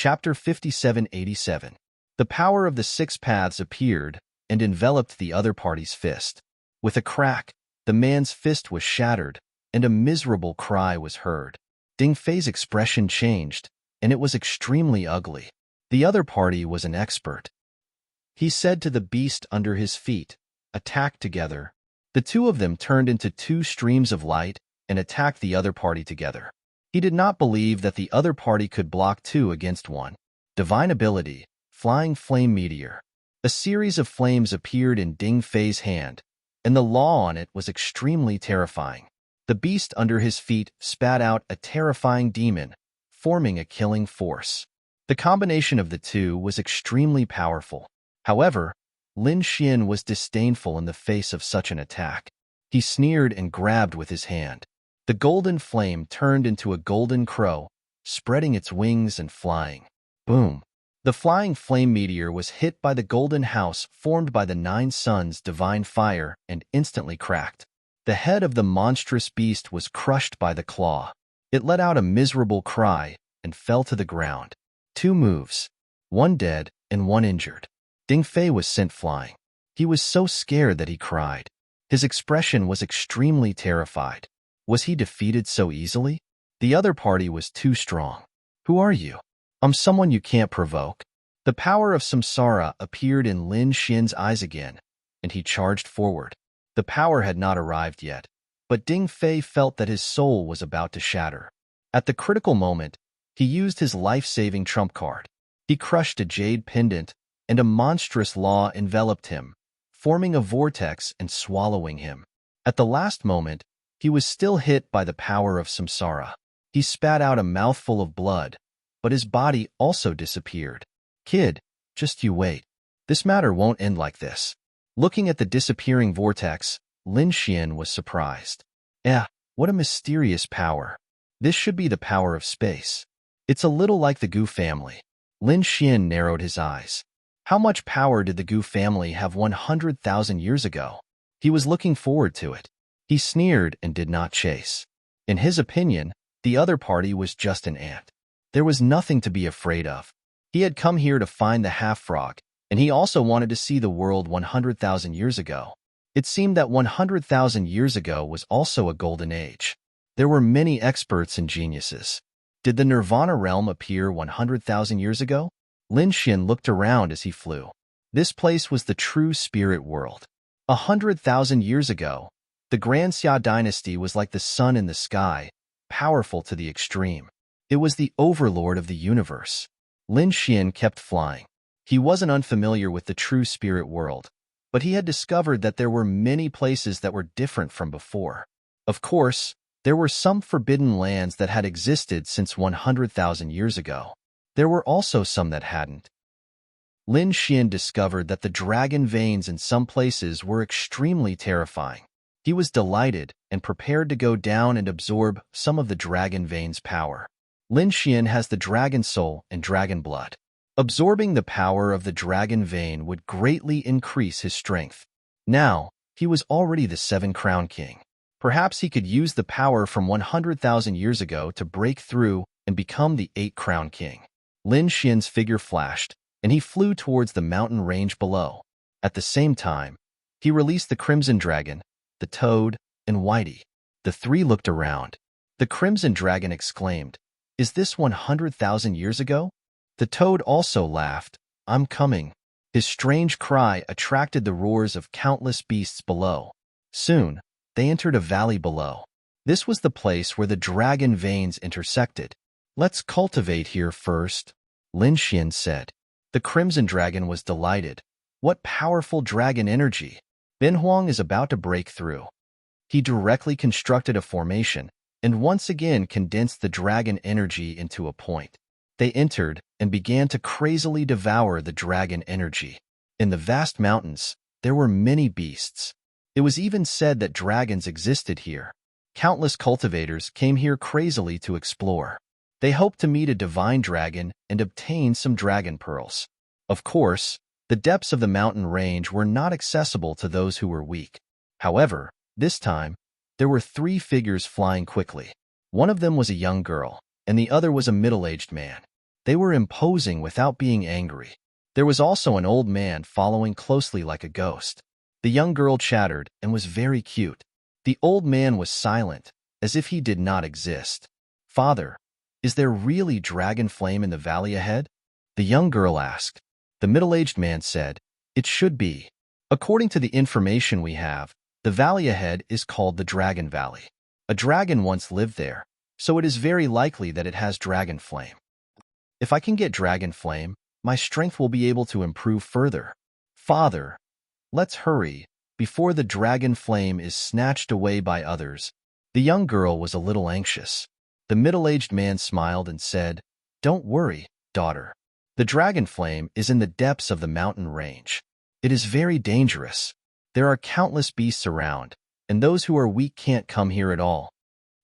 Chapter 5787. The power of the six paths appeared and enveloped the other party's fist. With a crack, the man's fist was shattered, and a miserable cry was heard. Ding Fei's expression changed, and it was extremely ugly. The other party was an expert. He said to the beast under his feet, "Attack together." The two of them turned into two streams of light and attacked the other party together. He did not believe that the other party could block two against one. Divine ability, Flying Flame Meteor. A series of flames appeared in Ding Fei's hand, and the law on it was extremely terrifying. The beast under his feet spat out a terrifying demon, forming a killing force. The combination of the two was extremely powerful. However, Lin Xian was disdainful in the face of such an attack. He sneered and grabbed with his hand. The golden flame turned into a golden crow, spreading its wings and flying. Boom! The flying flame meteor was hit by the golden house formed by the 9 suns' divine fire and instantly cracked. The head of the monstrous beast was crushed by the claw. It let out a miserable cry and fell to the ground. 2 moves, 1 dead and 1 injured. Ding Fei was sent flying. He was so scared that he cried. His expression was extremely terrified. Was he defeated so easily? The other party was too strong. "Who are you?" "I'm someone you can't provoke." The power of samsara appeared in Lin Xian's eyes again, and he charged forward. The power had not arrived yet, but Ding Fei felt that his soul was about to shatter. At the critical moment, he used his life-saving trump card. He crushed a jade pendant, and a monstrous law enveloped him, forming a vortex and swallowing him. At the last moment, he was still hit by the power of samsara. He spat out a mouthful of blood, but his body also disappeared. "Kid, just you wait. This matter won't end like this." Looking at the disappearing vortex, Lin Xian was surprised. What a mysterious power. This should be the power of space. It's a little like the Gu family. Lin Xian narrowed his eyes. How much power did the Gu family have 100,000 years ago? He was looking forward to it. He sneered and did not chase. In his opinion, the other party was just an ant. There was nothing to be afraid of. He had come here to find the half-frog, and he also wanted to see the world 100,000 years ago. It seemed that 100,000 years ago was also a golden age. There were many experts and geniuses. Did the Nirvana realm appear 100,000 years ago? Lin Xian looked around as he flew. This place was the true spirit world. 100,000 years ago, the Grand Xia dynasty was like the sun in the sky, powerful to the extreme. It was the overlord of the universe. Lin Xian kept flying. He wasn't unfamiliar with the true spirit world, but he had discovered that there were many places that were different from before. Of course, there were some forbidden lands that had existed since 100,000 years ago. There were also some that hadn't. Lin Xian discovered that the dragon veins in some places were extremely terrifying. He was delighted and prepared to go down and absorb some of the dragon veins' power. Lin Xian has the dragon soul and dragon blood. Absorbing the power of the dragon vein would greatly increase his strength. Now, he was already the 7-crown king. Perhaps he could use the power from 100,000 years ago to break through and become the 8-crown king. Lin Xian's figure flashed, and he flew towards the mountain range below. At the same time, he released the Crimson Dragon, the Toad, and Whitey. The 3 looked around. The Crimson Dragon exclaimed, "Is this 100,000 years ago?" The Toad also laughed, "I'm coming." His strange cry attracted the roars of countless beasts below. Soon, they entered a valley below. This was the place where the dragon veins intersected. "Let's cultivate here first," Lin Xian said. The Crimson Dragon was delighted. What powerful dragon energy! Ben Huang is about to break through. He directly constructed a formation and once again condensed the dragon energy into a point. They entered and began to crazily devour the dragon energy. In the vast mountains, there were many beasts. It was even said that dragons existed here. Countless cultivators came here crazily to explore. They hoped to meet a divine dragon and obtain some dragon pearls. Of course, the depths of the mountain range were not accessible to those who were weak. However, this time, there were 3 figures flying quickly. One of them was a young girl, and the other was a middle-aged man. They were imposing without being angry. There was also an old man following closely like a ghost. The young girl chattered and was very cute. The old man was silent, as if he did not exist. "Father, is there really dragon flame in the valley ahead?" the young girl asked. The middle-aged man said, "It should be. According to the information we have, the valley ahead is called the Dragon Valley. A dragon once lived there, so it is very likely that it has dragon flame. If I can get dragon flame, my strength will be able to improve further. Father, let's hurry, before the dragon flame is snatched away by others." The young girl was a little anxious. The middle-aged man smiled and said, "Don't worry, daughter. The dragon flame is in the depths of the mountain range. It is very dangerous. There are countless beasts around, and those who are weak can't come here at all."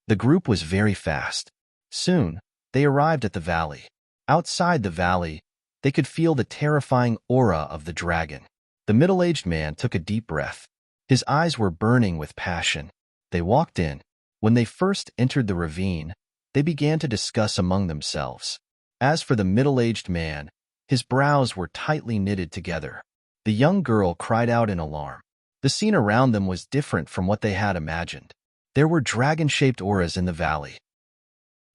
The group was very fast. Soon, they arrived at the valley. Outside the valley, they could feel the terrifying aura of the dragon. The middle-aged man took a deep breath. His eyes were burning with passion. They walked in. When they first entered the ravine, they began to discuss among themselves. As for the middle-aged man, his brows were tightly knitted together. The young girl cried out in alarm. The scene around them was different from what they had imagined. There were dragon-shaped auras in the valley.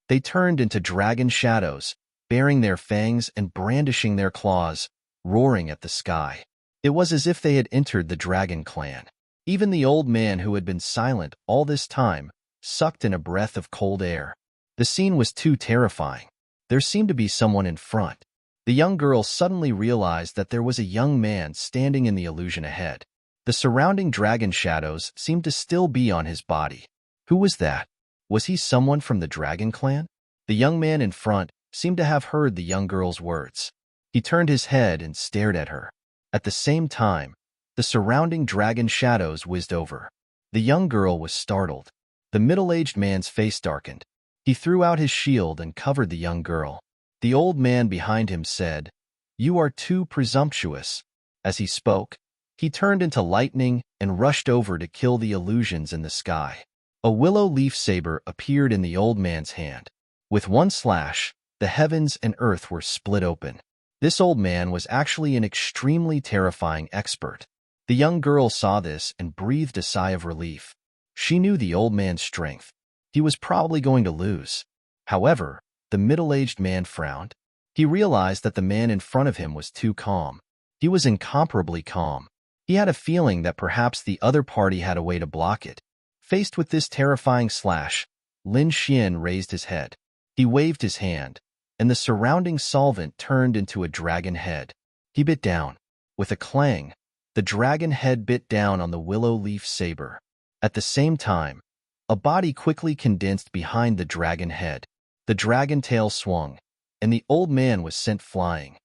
They turned into dragon shadows, baring their fangs and brandishing their claws, roaring at the sky. It was as if they had entered the dragon clan. Even the old man who had been silent all this time sucked in a breath of cold air. The scene was too terrifying. There seemed to be someone in front. The young girl suddenly realized that there was a young man standing in the illusion ahead. The surrounding dragon shadows seemed to still be on his body. Who was that? Was he someone from the dragon clan? The young man in front seemed to have heard the young girl's words. He turned his head and stared at her. At the same time, the surrounding dragon shadows whizzed over. The young girl was startled. The middle-aged man's face darkened. He threw out his shield and covered the young girl. The old man behind him said, "You are too presumptuous." As he spoke, he turned into lightning and rushed over to kill the illusions in the sky. A willow leaf saber appeared in the old man's hand. With one slash, the heavens and earth were split open. This old man was actually an extremely terrifying expert. The young girl saw this and breathed a sigh of relief. She knew the old man's strength. He was probably going to lose. However, the middle-aged man frowned. He realized that the man in front of him was too calm. He was incomparably calm. He had a feeling that perhaps the other party had a way to block it. Faced with this terrifying slash, Lin Xian raised his head. He waved his hand, and the surrounding solvent turned into a dragon head. He bit down. With a clang, the dragon head bit down on the willow leaf saber. At the same time, a body quickly condensed behind the dragon head. The dragon tail swung, and the old man was sent flying.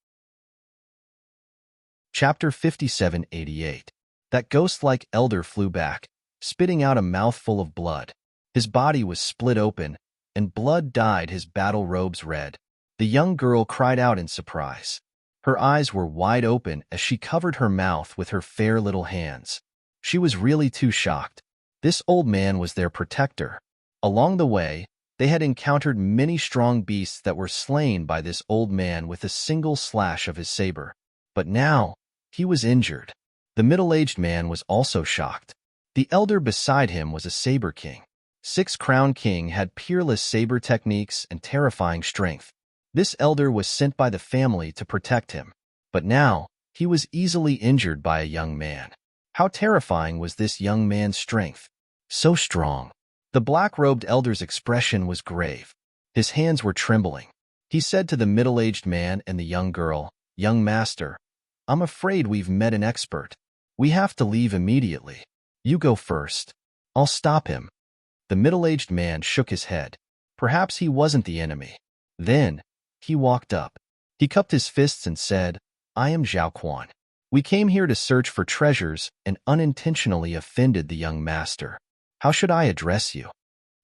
Chapter 5788. That ghost-like elder flew back, spitting out a mouthful of blood. His body was split open, and blood dyed his battle robes red. The young girl cried out in surprise. Her eyes were wide open as she covered her mouth with her fair little hands. She was really too shocked. This old man was their protector. Along the way, they had encountered many strong beasts that were slain by this old man with a single slash of his saber. But now, he was injured. The middle-aged man was also shocked. The elder beside him was a saber king. Six Crown King had peerless saber techniques and terrifying strength. This elder was sent by the family to protect him. But now, he was easily injured by a young man. How terrifying was this young man's strength? So strong. The black-robed elder's expression was grave. His hands were trembling. He said to the middle-aged man and the young girl, "Young master, I'm afraid we've met an expert. We have to leave immediately. You go first. I'll stop him." The middle-aged man shook his head. Perhaps he wasn't the enemy. Then, he walked up. He cupped his fists and said, "I am Zhao Quan. We came here to search for treasures and unintentionally offended the young master. How should I address you?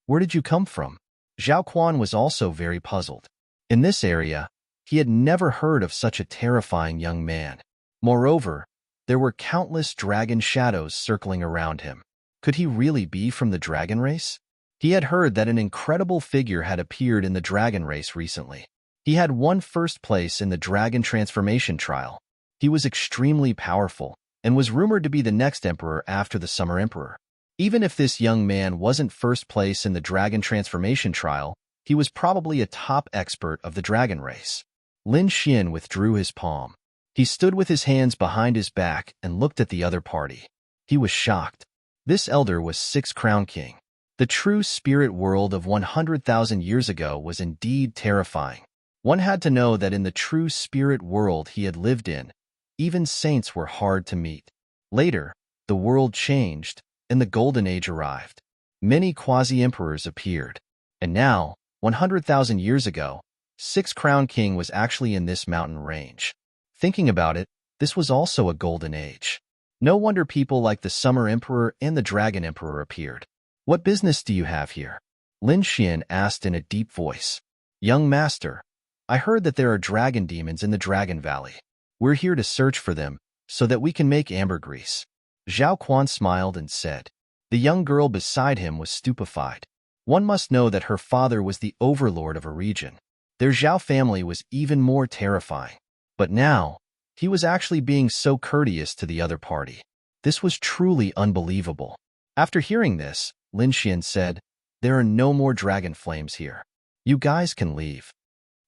Where did you come from?" Zhao Quan was also very puzzled. In this area, he had never heard of such a terrifying young man. Moreover, there were countless dragon shadows circling around him. Could he really be from the dragon race? He had heard that an incredible figure had appeared in the dragon race recently. He had won first place in the dragon transformation trial. He was extremely powerful and was rumored to be the next emperor after the Summer Emperor. Even if this young man wasn't first place in the dragon transformation trial, he was probably a top expert of the dragon race. Lin Xian withdrew his palm. He stood with his hands behind his back and looked at the other party. He was shocked. This elder was Six Crown King. The true spirit world of 100,000 years ago was indeed terrifying. One had to know that in the true spirit world he had lived in, even saints were hard to meet. Later, the world changed, and the Golden Age arrived. Many quasi-emperors appeared. And now, 100,000 years ago, Six Crown King was actually in this mountain range. Thinking about it, this was also a Golden Age. No wonder people like the Summer Emperor and the Dragon Emperor appeared. What business do you have here? Lin Xian asked in a deep voice. Young master, I heard that there are dragon demons in the Dragon Valley. We're here to search for them so that we can make ambergris. Zhao Quan smiled and said. The young girl beside him was stupefied. One must know that her father was the overlord of a region. Their Zhao family was even more terrifying. But now, he was actually being so courteous to the other party. This was truly unbelievable. After hearing this, Lin Xian said, There are no more dragon flames here. You guys can leave.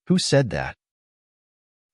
Who said that?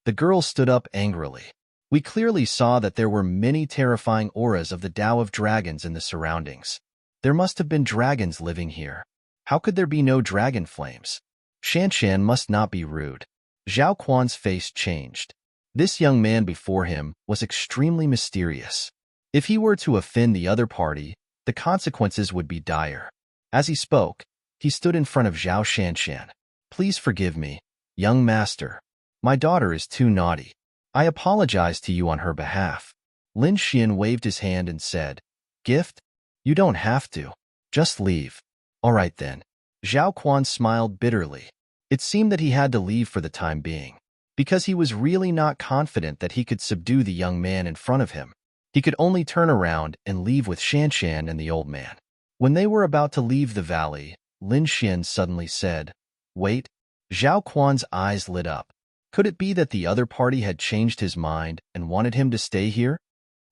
The girl stood up angrily. We clearly saw that there were many terrifying auras of the Tao of dragons in the surroundings. There must have been dragons living here. How could there be no dragon flames? Shanshan must not be rude. Zhao Quan's face changed. This young man before him was extremely mysterious. If he were to offend the other party, the consequences would be dire. As he spoke, he stood in front of Zhao Shanshan. Please forgive me, young master. My daughter is too naughty. I apologize to you on her behalf. Lin Xian waved his hand and said, Gift? You don't have to. Just leave. All right then. Zhao Quan smiled bitterly. It seemed that he had to leave for the time being, because he was really not confident that he could subdue the young man in front of him. He could only turn around and leave with Shanshan and the old man. When they were about to leave the valley, Lin Xian suddenly said, Wait. Zhao Quan's eyes lit up. Could it be that the other party had changed his mind and wanted him to stay here?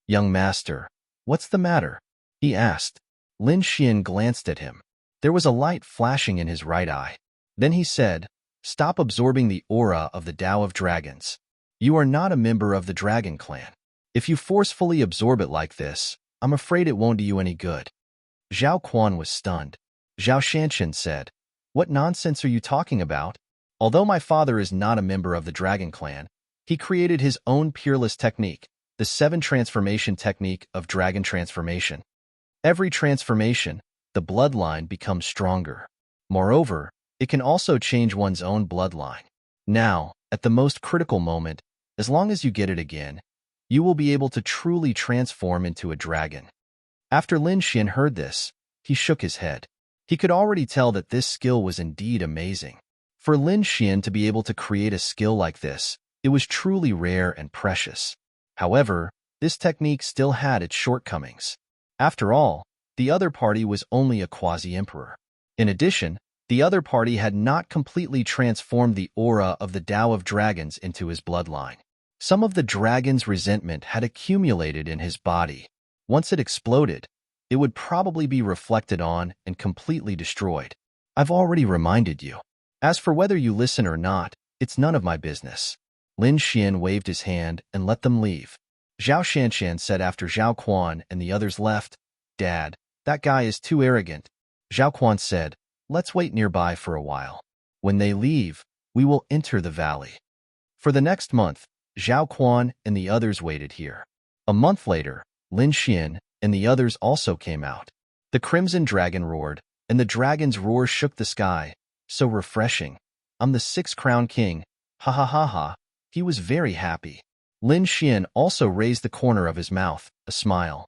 Young master, what's the matter? He asked. Lin Xian glanced at him. There was a light flashing in his right eye. Then he said, Stop absorbing the aura of the Tao of Dragons. You are not a member of the Dragon Clan. If you forcefully absorb it like this, I'm afraid it won't do you any good. Zhao Quan was stunned. Zhao Shanshan said, What nonsense are you talking about? Although my father is not a member of the Dragon Clan, he created his own peerless technique, the 7 transformation technique of dragon transformation. Every transformation, the bloodline becomes stronger. Moreover, it can also change one's own bloodline. Now, at the most critical moment, as long as you get it again, you will be able to truly transform into a dragon. After Lin Xian heard this, he shook his head. He could already tell that this skill was indeed amazing. For Lin Xian to be able to create a skill like this, it was truly rare and precious. However, this technique still had its shortcomings. After all, the other party was only a quasi-emperor. In addition, the other party had not completely transformed the aura of the Tao of Dragons into his bloodline. Some of the dragon's resentment had accumulated in his body. Once it exploded, it would probably be reflected on and completely destroyed. I've already reminded you. As for whether you listen or not, it's none of my business. Lin Xian waved his hand and let them leave. Zhao Shanshan said after Zhao Quan and the others left, Dad, that guy is too arrogant. Zhao Quan said, Let's wait nearby for a while. When they leave, we will enter the valley. For the next month, Zhao Quan and the others waited here. A month later, Lin Xian and the others also came out. The crimson dragon roared, and the dragon's roar shook the sky. So refreshing. I'm the 6 Crown King. Ha ha ha ha. He was very happy. Lin Xian also raised the corner of his mouth, a smile.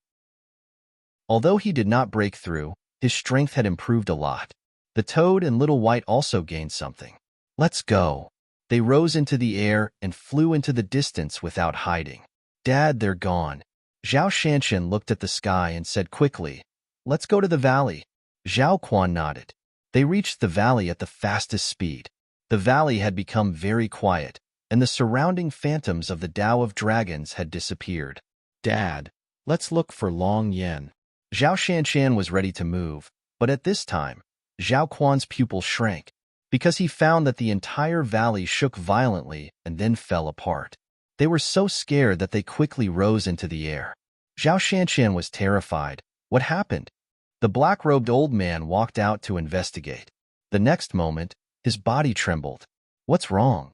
Although he did not break through, his strength had improved a lot. The toad and Little White also gained something. Let's go. They rose into the air and flew into the distance without hiding. Dad, they're gone. Zhao Shanshan looked at the sky and said quickly, Let's go to the valley. Zhao Quan nodded. They reached the valley at the fastest speed. The valley had become very quiet, and the surrounding phantoms of the Tao of Dragons had disappeared. "Dad, let's look for Long Yen." Zhao Shanshan was ready to move, but at this time, Zhao Quan's pupil shrank, because he found that the entire valley shook violently and then fell apart. They were so scared that they quickly rose into the air. Zhao Shanshan was terrified. What happened? The black-robed old man walked out to investigate. The next moment, his body trembled. "What's wrong?"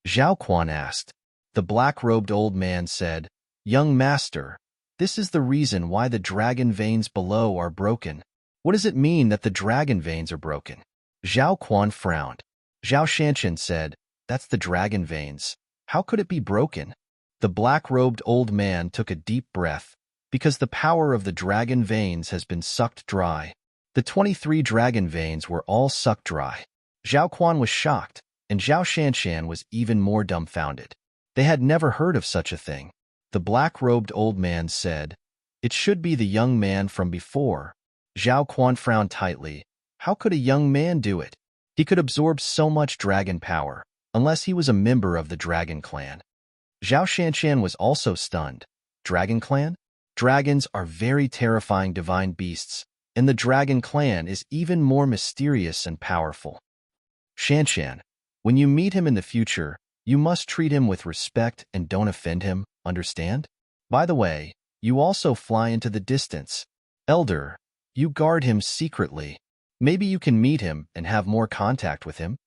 Zhao Quan asked. The black-robed old man said, "Young master, this is the reason why the dragon veins below are broken." "What does it mean that the dragon veins are broken?" Zhao Quan frowned. Zhao Shanshan said, "That's the dragon veins. How could it be broken?" The black-robed old man took a deep breath, because the power of the dragon veins has been sucked dry. The 23 dragon veins were all sucked dry. Zhao Quan was shocked, and Zhao Shanshan was even more dumbfounded. They had never heard of such a thing. The black-robed old man said, "It should be the young man from before." Zhao Quan frowned tightly. How could a young man do it? He could absorb so much dragon power, unless he was a member of the Dragon Clan. Zhao Shanshan was also stunned. Dragon Clan? Dragons are very terrifying divine beasts, and the Dragon Clan is even more mysterious and powerful. Shanshan, when you meet him in the future, you must treat him with respect and don't offend him, understand? By the way, you also fly into the distance. Elder, you guard him secretly. Maybe you can meet him and have more contact with him.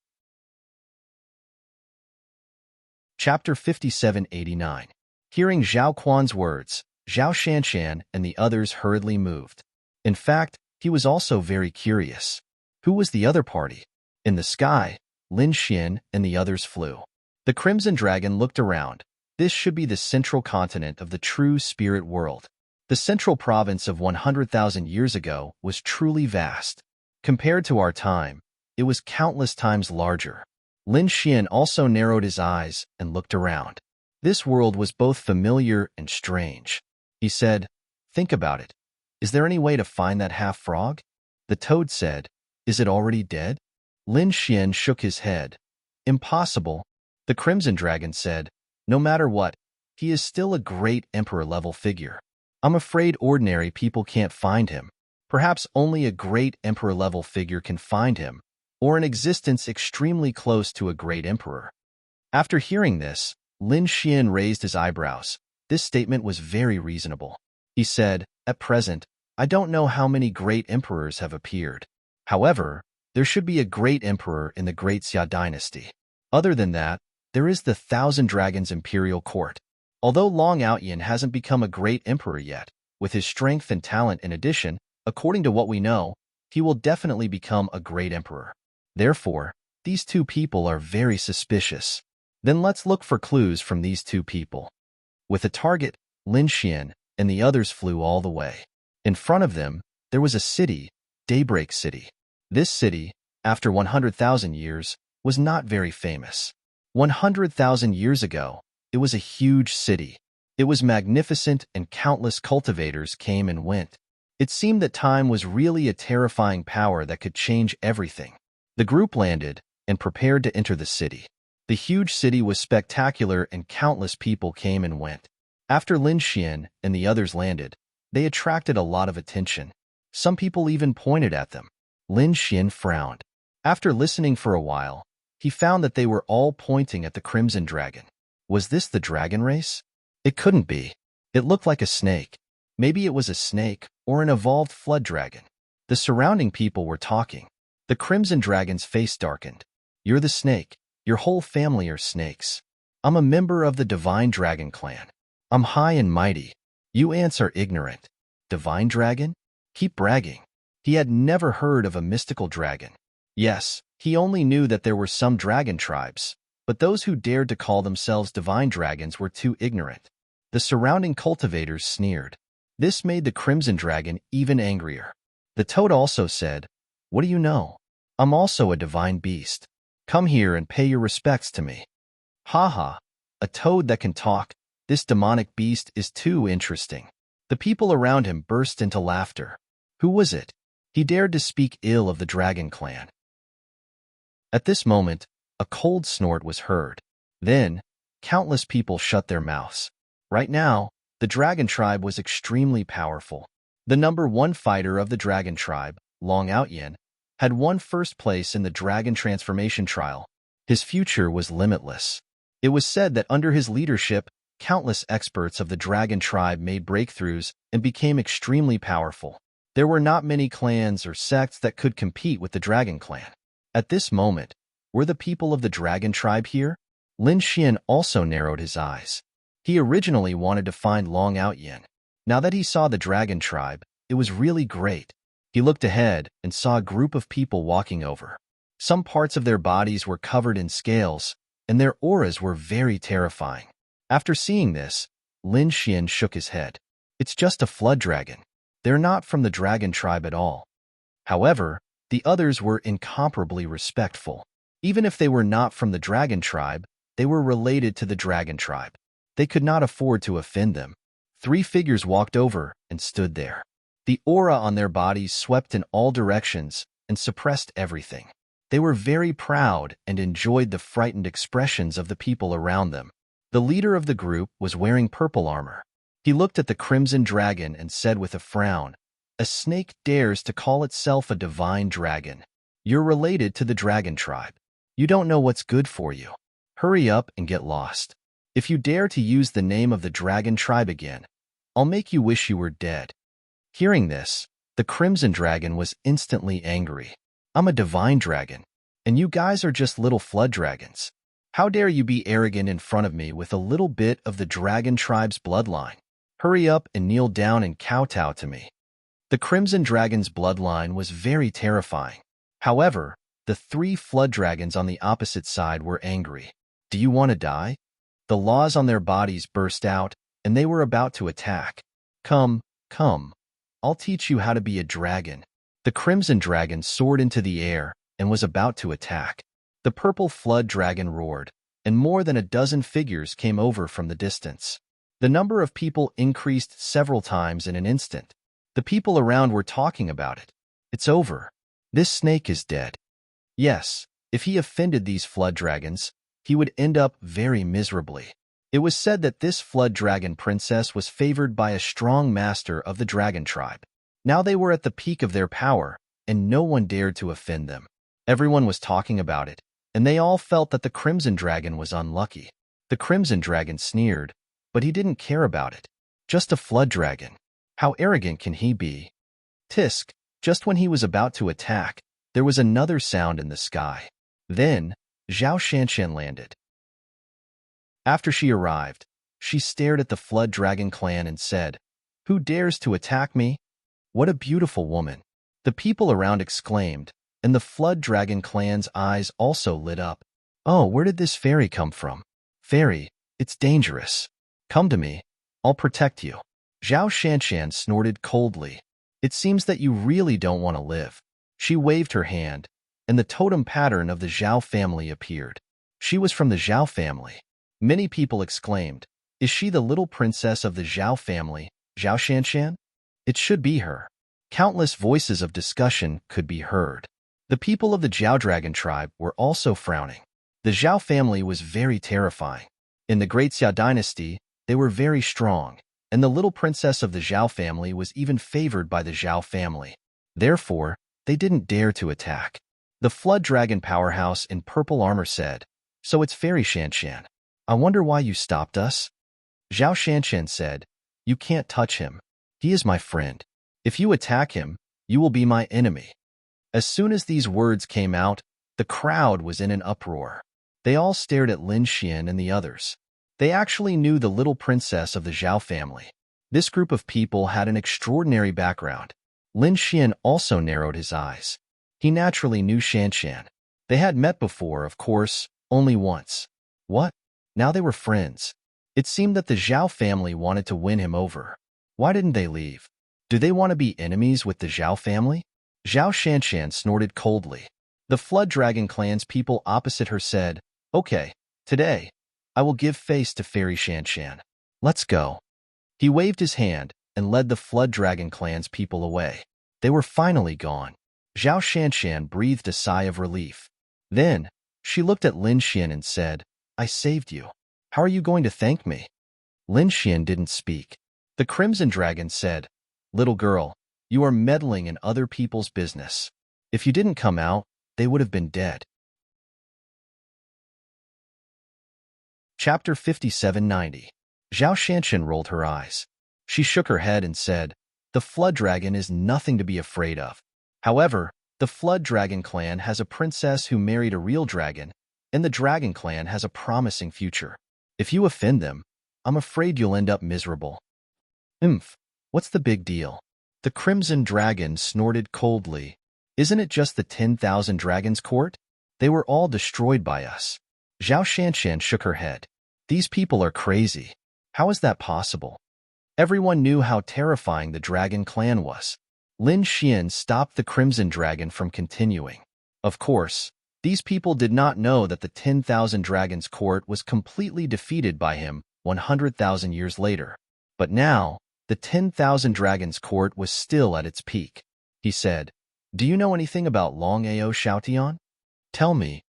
Chapter 5789. Hearing Zhao Quan's words, Zhao Shanshan and the others hurriedly moved. In fact, he was also very curious. Who was the other party? In the sky, Lin Xian and the others flew. The Crimson Dragon looked around. This should be the central continent of the true spirit world. The central province of 100,000 years ago was truly vast. Compared to our time, it was countless times larger. Lin Xian also narrowed his eyes and looked around. This world was both familiar and strange. He said, "Think about it. Is there any way to find that half-frog?" The toad said, "Is it already dead?" Lin Xian shook his head. "Impossible." The Crimson Dragon said, "No matter what, he is still a great emperor-level figure. I'm afraid ordinary people can't find him. Perhaps only a great emperor-level figure can find him, or an existence extremely close to a great emperor." After hearing this, Lin Xian raised his eyebrows. This statement was very reasonable. He said, "At present, I don't know how many great emperors have appeared. However, there should be a great emperor in the Great Xia dynasty. Other than that, there is the Thousand Dragons Imperial Court. Although Long Outyin hasn't become a great emperor yet, with his strength and talent in addition, according to what we know, he will definitely become a great emperor. Therefore, these two people are very suspicious. Then let's look for clues from these two people." With a target, Lin Xian and the others flew all the way. In front of them, there was a city, Daybreak City. This city, after 100,000 years, was not very famous. 100,000 years ago, it was a huge city. It was magnificent and countless cultivators came and went. It seemed that time was really a terrifying power that could change everything. The group landed and prepared to enter the city. The huge city was spectacular and countless people came and went. After Lin Xian and the others landed, they attracted a lot of attention. Some people even pointed at them. Lin Xian frowned. After listening for a while, he found that they were all pointing at the Crimson Dragon. Was this the dragon race? It couldn't be. It looked like a snake. Maybe it was a snake or an evolved flood dragon. The surrounding people were talking. The Crimson Dragon's face darkened. "You're the snake. Your whole family are snakes. I'm a member of the Divine Dragon Clan. I'm high and mighty. You ants are ignorant." Divine Dragon? Keep bragging. He had never heard of a mystical dragon. Yes, he only knew that there were some dragon tribes, but those who dared to call themselves divine dragons were too ignorant. The surrounding cultivators sneered. This made the Crimson Dragon even angrier. The toad also said, "What do you know? I'm also a divine beast. Come here and pay your respects to me." "Ha ha, a toad that can talk. This demonic beast is too interesting." The people around him burst into laughter. Who was it? He dared to speak ill of the Dragon Clan. At this moment, A cold snort was heard. Then, countless people shut their mouths. Right now, the dragon tribe was extremely powerful. The number one fighter of the dragon tribe, Long Outyin, had won first place in the dragon transformation trial. His future was limitless. It was said that under his leadership, countless experts of the dragon tribe made breakthroughs and became extremely powerful. There were not many clans or sects that could compete with the dragon clan. At this moment, were the people of the dragon tribe here? Lin Xian also narrowed his eyes. He originally wanted to find Long Outyin. Now that he saw the dragon tribe, it was really great. He looked ahead and saw a group of people walking over. Some parts of their bodies were covered in scales, and their auras were very terrifying. After seeing this, Lin Xian shook his head. It's just a flood dragon. They're not from the dragon tribe at all. However, the others were incomparably respectful. Even if they were not from the dragon tribe, they were related to the dragon tribe. They could not afford to offend them. 3 figures walked over and stood there. The aura on their bodies swept in all directions and suppressed everything. They were very proud and enjoyed the frightened expressions of the people around them. The leader of the group was wearing purple armor. He looked at the crimson dragon and said with a frown, "A snake dares to call itself a divine dragon. You're related to the dragon tribe. You don't know what's good for you. Hurry up and get lost. If you dare to use the name of the dragon tribe again, I'll make you wish you were dead." Hearing this, the crimson dragon was instantly angry. "I'm a divine dragon, and you guys are just little flood dragons. How dare you be arrogant in front of me with a little bit of the dragon tribe's bloodline? Hurry up and kneel down and kowtow to me." The crimson dragon's bloodline was very terrifying. However, the 3 flood dragons on the opposite side were angry. "Do you want to die?" The laws on their bodies burst out, and they were about to attack. Come, I'll teach you how to be a dragon." The crimson dragon soared into the air and was about to attack. The purple flood dragon roared, and more than a dozen figures came over from the distance. The number of people increased several times in an instant. The people around were talking about it. "It's over. This snake is dead." Yes, if he offended these flood dragons, he would end up very miserably. It was said that this flood dragon princess was favored by a strong master of the dragon tribe. Now they were at the peak of their power, and no one dared to offend them. Everyone was talking about it, and they all felt that the crimson dragon was unlucky. The crimson dragon sneered, but he didn't care about it. Just a flood dragon. How arrogant can he be? Tisk, just when he was about to attack, there was another sound in the sky. Then, Zhao Shanshan landed. After she arrived, she stared at the flood dragon clan and said, "Who dares to attack me? What a beautiful woman." The people around exclaimed, and the flood dragon clan's eyes also lit up. "Oh, where did this fairy come from? Fairy, it's dangerous. Come to me. I'll protect you." Zhao Shanshan snorted coldly. "It seems that you really don't want to live." She waved her hand, and the totem pattern of the Zhao family appeared. She was from the Zhao family. Many people exclaimed, "Is she the little princess of the Zhao family, Zhao Shanshan?" It should be her. Countless voices of discussion could be heard. The people of the Zhao dragon tribe were also frowning. The Zhao family was very terrifying. In the Great Xia dynasty, they were very strong, and the little princess of the Zhao family was even favored by the Zhao family. Therefore, they didn't dare to attack. The flood dragon powerhouse in purple armor said, "So it's Fairy Shanshan. I wonder why you stopped us?" Zhao Shanshan said, "You can't touch him. He is my friend. If you attack him, you will be my enemy." As soon as these words came out, the crowd was in an uproar. They all stared at Lin Xian and the others. They actually knew the little princess of the Zhao family. This group of people had an extraordinary background. Lin Xian also narrowed his eyes. He naturally knew Shanshan. They had met before, of course, only once. What? Now they were friends. It seemed that the Zhao family wanted to win him over. Why didn't they leave? Do they want to be enemies with the Zhao family? Zhao Shanshan snorted coldly. The Flood Dragon clan's people opposite her said, "Okay, today, I will give face to Fairy Shanshan. Let's go." He waved his hand and led the Flood Dragon clan's people away. They were finally gone. Zhao Shanshan breathed a sigh of relief. Then, She looked at Lin Xian and said, I saved you. How are you going to thank me? Lin Xian didn't speak. The Crimson Dragon said, Little girl, you are meddling in other people's business. If you didn't come out, they would have been dead. Chapter 5790. Zhao Shanshan rolled her eyes. She shook her head and said, The Flood Dragon is nothing to be afraid of. However, the Flood Dragon clan has a princess who married a real dragon, and the Dragon clan has a promising future. If you offend them, I'm afraid you'll end up miserable. What's the big deal? The Crimson Dragon snorted coldly. Isn't it just the 10,000 dragons' court? They were all destroyed by us. Zhao Shanshan shook her head. These people are crazy. How is that possible? Everyone knew how terrifying the Dragon clan was. Lin Xian stopped the Crimson Dragon from continuing. Of course, these people did not know that the 10,000 dragons' court was completely defeated by him 100,000 years later. But now, the 10,000 dragons' court was still at its peak. He said, Do you know anything about Long Ao Xiaotian? Tell me.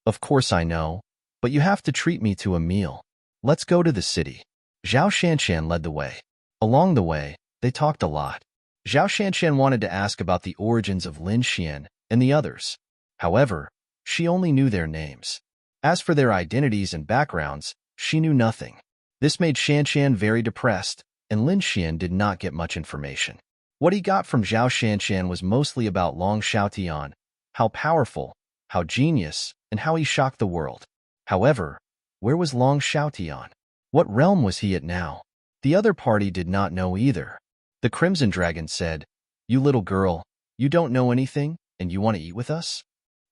Of course I know, but you have to treat me to a meal. Let's go to the city. Zhao Shanshan led the way. Along the way, they talked a lot. Zhao Shanshan wanted to ask about the origins of Lin Xian and the others. However, she only knew their names. As for their identities and backgrounds, she knew nothing. This made Shanshan very depressed, and Lin Xian did not get much information. What he got from Zhao Shanshan was mostly about Long Xiaotian, how powerful, how genius, and how he shocked the world. However, where was Long Xiaotian? What realm was he at now? The other party did not know either. The Crimson Dragon said, You little girl, you don't know anything, and you want to eat with us?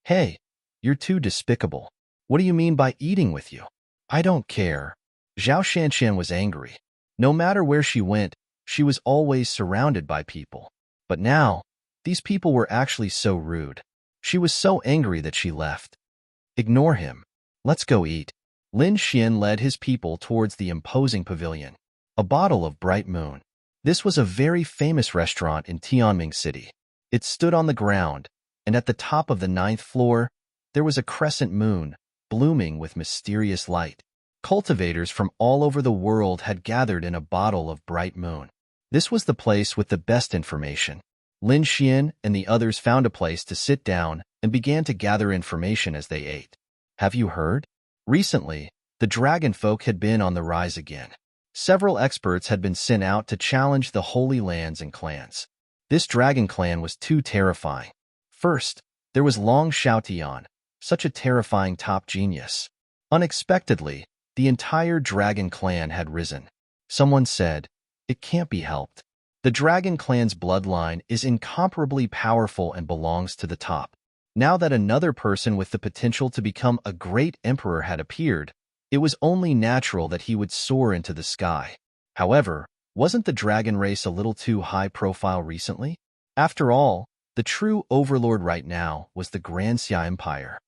Hey, you're too despicable. What do you mean by eating with you? I don't care. Zhao Shanshan was angry. No matter where she went, she was always surrounded by people. But now, these people were actually so rude. She was so angry that she left. Ignore him. Let's go eat. Lin Xian led his people towards the imposing pavilion. A bottle of bright moon. This was a very famous restaurant in Tianming City. It stood on the ground, and at the top of the 9th floor, there was a crescent moon, blooming with mysterious light. Cultivators from all over the world had gathered in a bottle of bright moon. This was the place with the best information. Lin Xian and the others found a place to sit down and began to gather information as they ate. Have you heard? Recently, the dragon folk had been on the rise again. Several experts had been sent out to challenge the Holy Lands and clans. This dragon clan was too terrifying. First, there was Long Xiaotian, such a terrifying top genius. Unexpectedly, the entire dragon clan had risen. Someone said, It can't be helped. The dragon clan's bloodline is incomparably powerful and belongs to the top. Now that another person with the potential to become a great emperor had appeared, it was only natural that he would soar into the sky. However, wasn't the dragon race a little too high-profile recently? After all, the true overlord right now was the Grand Xia Empire.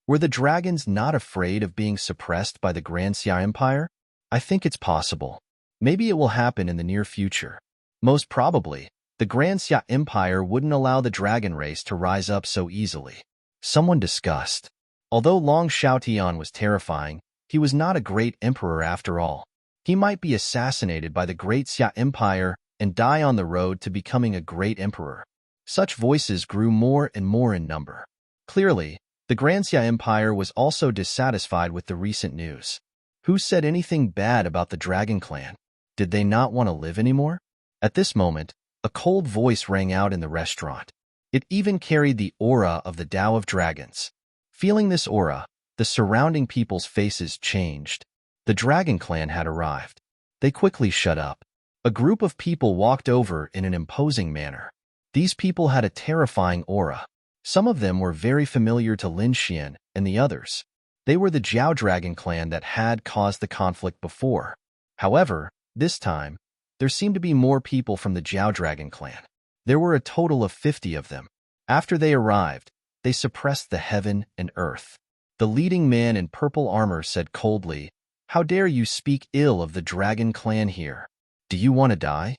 Were the dragons not afraid of being suppressed by the Grand Xia Empire? I think it's possible. Maybe it will happen in the near future. Most probably, the Grand Xia Empire wouldn't allow the dragon race to rise up so easily. Someone discussed. Although Long Xiaotian was terrifying, he was not a great emperor after all. He might be assassinated by the Great Xia Empire and die on the road to becoming a great emperor. Such voices grew more and more in number. Clearly, the Grand Xia Empire was also dissatisfied with the recent news. Who said anything bad about the Dragon Clan? Did they not want to live anymore? At this moment, a cold voice rang out in the restaurant. It even carried the aura of the Tao of Dragons. Feeling this aura, the surrounding people's faces changed. The Dragon Clan had arrived. They quickly shut up. A group of people walked over in an imposing manner. These people had a terrifying aura. Some of them were very familiar to Lin Xian and the others. They were the Jiao Dragon Clan that had caused the conflict before. However, this time, there seemed to be more people from the Jiao Dragon Clan. There were a total of 50 of them. After they arrived, they suppressed the heaven and earth. The leading man in purple armor said coldly, How dare you speak ill of the Dragon Clan here? Do you want to die?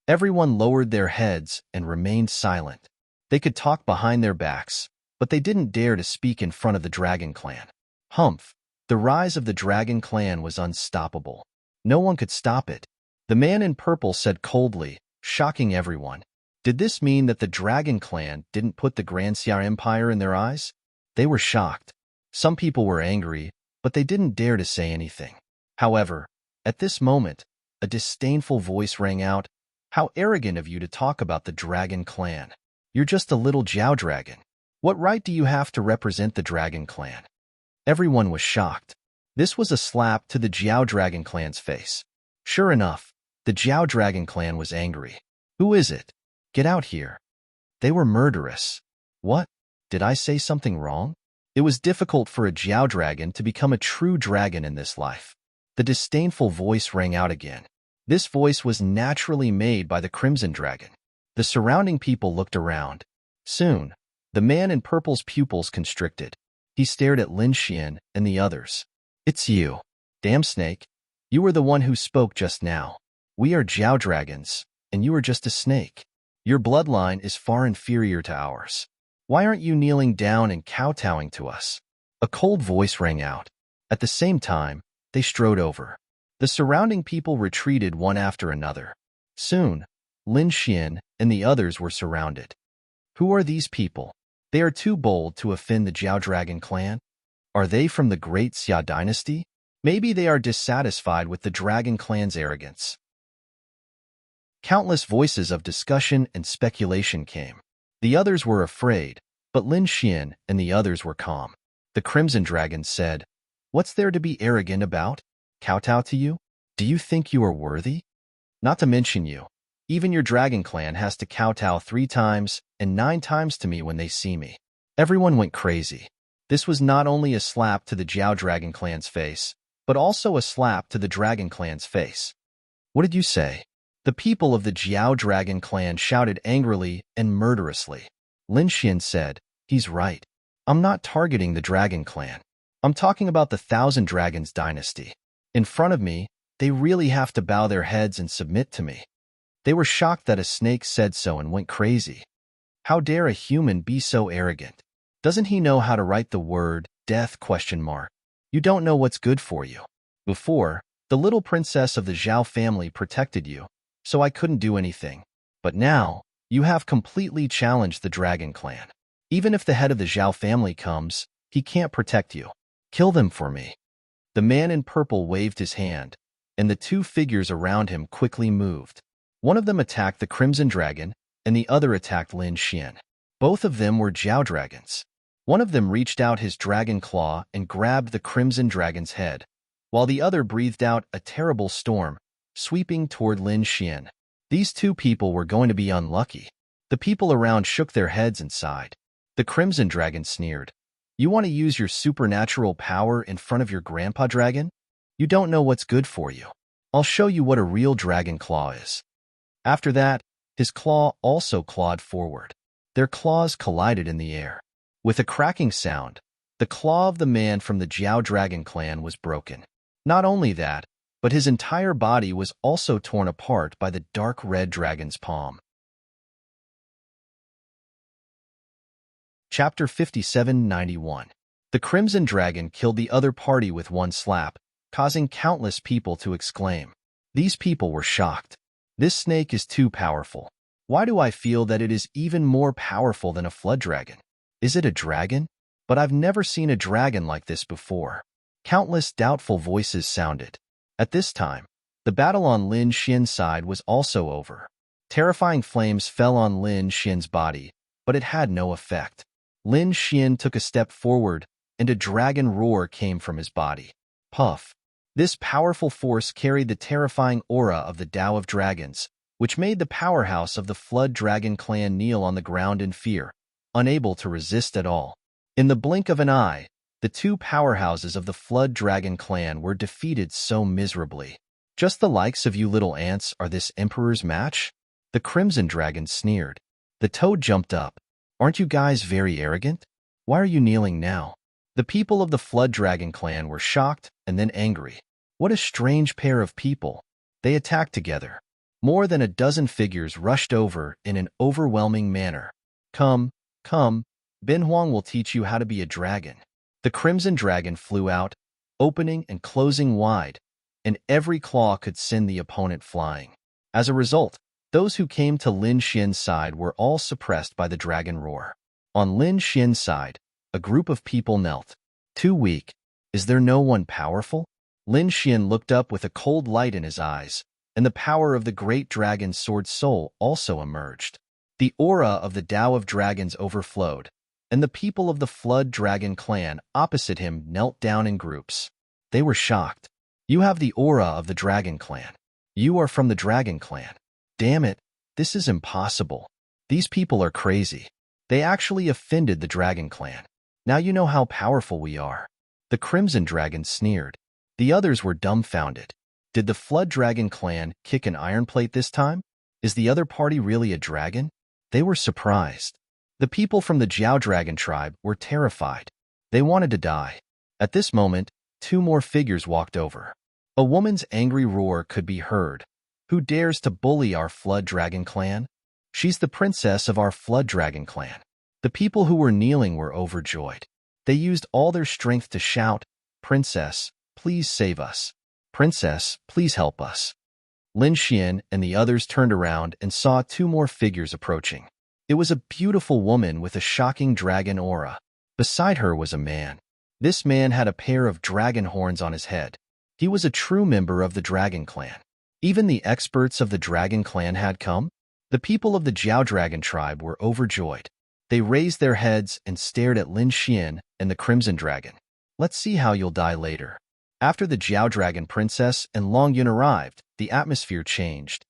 Everyone lowered their heads and remained silent. They could talk behind their backs, but they didn't dare to speak in front of the Dragon Clan. Humph! The rise of the Dragon Clan was unstoppable. No one could stop it. The man in purple said coldly, shocking everyone. Did this mean that the Dragon Clan didn't put the Grand Xia Empire in their eyes? They were shocked. Some people were angry, but they didn't dare to say anything. However, at this moment, a disdainful voice rang out. How arrogant of you to talk about the Dragon Clan. You're just a little Jiao Dragon. What right do you have to represent the Dragon Clan? Everyone was shocked. This was a slap to the Jiao Dragon Clan's face. Sure enough, the Jiao Dragon Clan was angry. Who is it? Get out here. They were murderous. What? Did I say something wrong? It was difficult for a Jiao Dragon to become a true dragon in this life. The disdainful voice rang out again. This voice was naturally made by the Crimson Dragon. The surrounding people looked around. Soon, the man in purple's pupils constricted. He stared at Lin Xian and the others. It's you. Damn snake. You were the one who spoke just now. We are Jiao Dragons, and you are just a snake. Your bloodline is far inferior to ours. Why aren't you kneeling down and kowtowing to us? A cold voice rang out. At the same time, they strode over. The surrounding people retreated one after another. Soon, Lin Xian and the others were surrounded. Who are these people? They are too bold to offend the Jiao Dragon Clan. Are they from the Great Xia dynasty? Maybe they are dissatisfied with the Dragon Clan's arrogance. Countless voices of discussion and speculation came. The others were afraid, but Lin Xian and the others were calm. The Crimson Dragon said, What's there to be arrogant about? Kowtow to you? Do you think you are worthy? Not to mention you. Even your Dragon Clan has to kowtow 3 times and 9 times to me when they see me. Everyone went crazy. This was not only a slap to the Jiao Dragon Clan's face, but also a slap to the Dragon Clan's face. What did you say? The people of the Jiao Dragon Clan shouted angrily and murderously. Lin Xian said, He's right. I'm not targeting the Dragon Clan. I'm talking about the Thousand Dragons dynasty. In front of me, they really have to bow their heads and submit to me. They were shocked that a snake said so and went crazy. How dare a human be so arrogant? Doesn't he know how to write the word death? You don't know what's good for you. Before, the little princess of the Zhao family protected you, so I couldn't do anything. But now, you have completely challenged the Dragon Clan. Even if the head of the Zhao family comes, he can't protect you. Kill them for me. The man in purple waved his hand, and the 2 figures around him quickly moved. One of them attacked the Crimson Dragon, and the other attacked Lin Xian. Both of them were Jiao Dragons. One of them reached out his dragon claw and grabbed the Crimson Dragon's head, while the other breathed out a terrible storm, sweeping toward Lin Xian. These 2 people were going to be unlucky. The people around shook their heads and sighed. The Crimson Dragon sneered. You want to use your supernatural power in front of your grandpa dragon? You don't know what's good for you. I'll show you what a real dragon claw is. After that, his claw also clawed forward. Their claws collided in the air. With a cracking sound, the claw of the man from the Jiao Dragon Clan was broken. Not only that, but his entire body was also torn apart by the dark red dragon's palm. Chapter 5791. The Crimson Dragon killed the other party with one slap, causing countless people to exclaim. These people were shocked. This snake is too powerful. Why do I feel that it is even more powerful than a flood dragon? Is it a dragon? But I've never seen a dragon like this before. Countless doubtful voices sounded. At this time, the battle on Lin Xian's side was also over. Terrifying flames fell on Lin Xian's body, but it had no effect. Lin Xian took a step forward, and a dragon roar came from his body. Puff. This powerful force carried the terrifying aura of the Tao of Dragons, which made the powerhouse of the Flood Dragon Clan kneel on the ground in fear, unable to resist at all. In the blink of an eye, the 2 powerhouses of the Flood Dragon Clan were defeated so miserably. Just the likes of you little ants are this Emperor's match? The Crimson Dragon sneered. The Toad jumped up. Aren't you guys very arrogant? Why are you kneeling now? The people of the Flood Dragon Clan were shocked and then angry. What a strange pair of people. They attacked together. More than a dozen figures rushed over in an overwhelming manner. Come, Bin Huang will teach you how to be a dragon. The crimson dragon flew out, opening and closing wide, and every claw could send the opponent flying. As a result, those who came to Lin Xian's side were all suppressed by the dragon roar. On Lin Xian's side, a group of people knelt. Too weak. Is there no one powerful? Lin Xian looked up with a cold light in his eyes, and the power of the great dragon's sword soul also emerged. The aura of the Tao of Dragons overflowed, and the people of the Flood Dragon clan opposite him knelt down in groups. They were shocked. You have the aura of the Dragon clan. You are from the Dragon clan. Damn it, this is impossible. These people are crazy. They actually offended the Dragon clan. Now you know how powerful we are. The Crimson Dragon sneered. The others were dumbfounded. Did the Flood Dragon clan kick an iron plate this time? Is the other party really a dragon? They were surprised. The people from the Jiao Dragon tribe were terrified. They wanted to die. At this moment, two more figures walked over. A woman's angry roar could be heard. Who dares to bully our Flood Dragon clan? She's the princess of our Flood Dragon clan. The people who were kneeling were overjoyed. They used all their strength to shout, "Princess, please save us. Princess, please help us." Lin Xian and the others turned around and saw two more figures approaching. It was a beautiful woman with a shocking dragon aura. Beside her was a man. This man had a pair of dragon horns on his head. He was a true member of the Dragon clan. Even the experts of the Dragon clan had come. The people of the Jiao Dragon tribe were overjoyed. They raised their heads and stared at Lin Xian and the Crimson Dragon. Let's see how you'll die later. After the Jiao Dragon princess and Long Yun arrived, the atmosphere changed.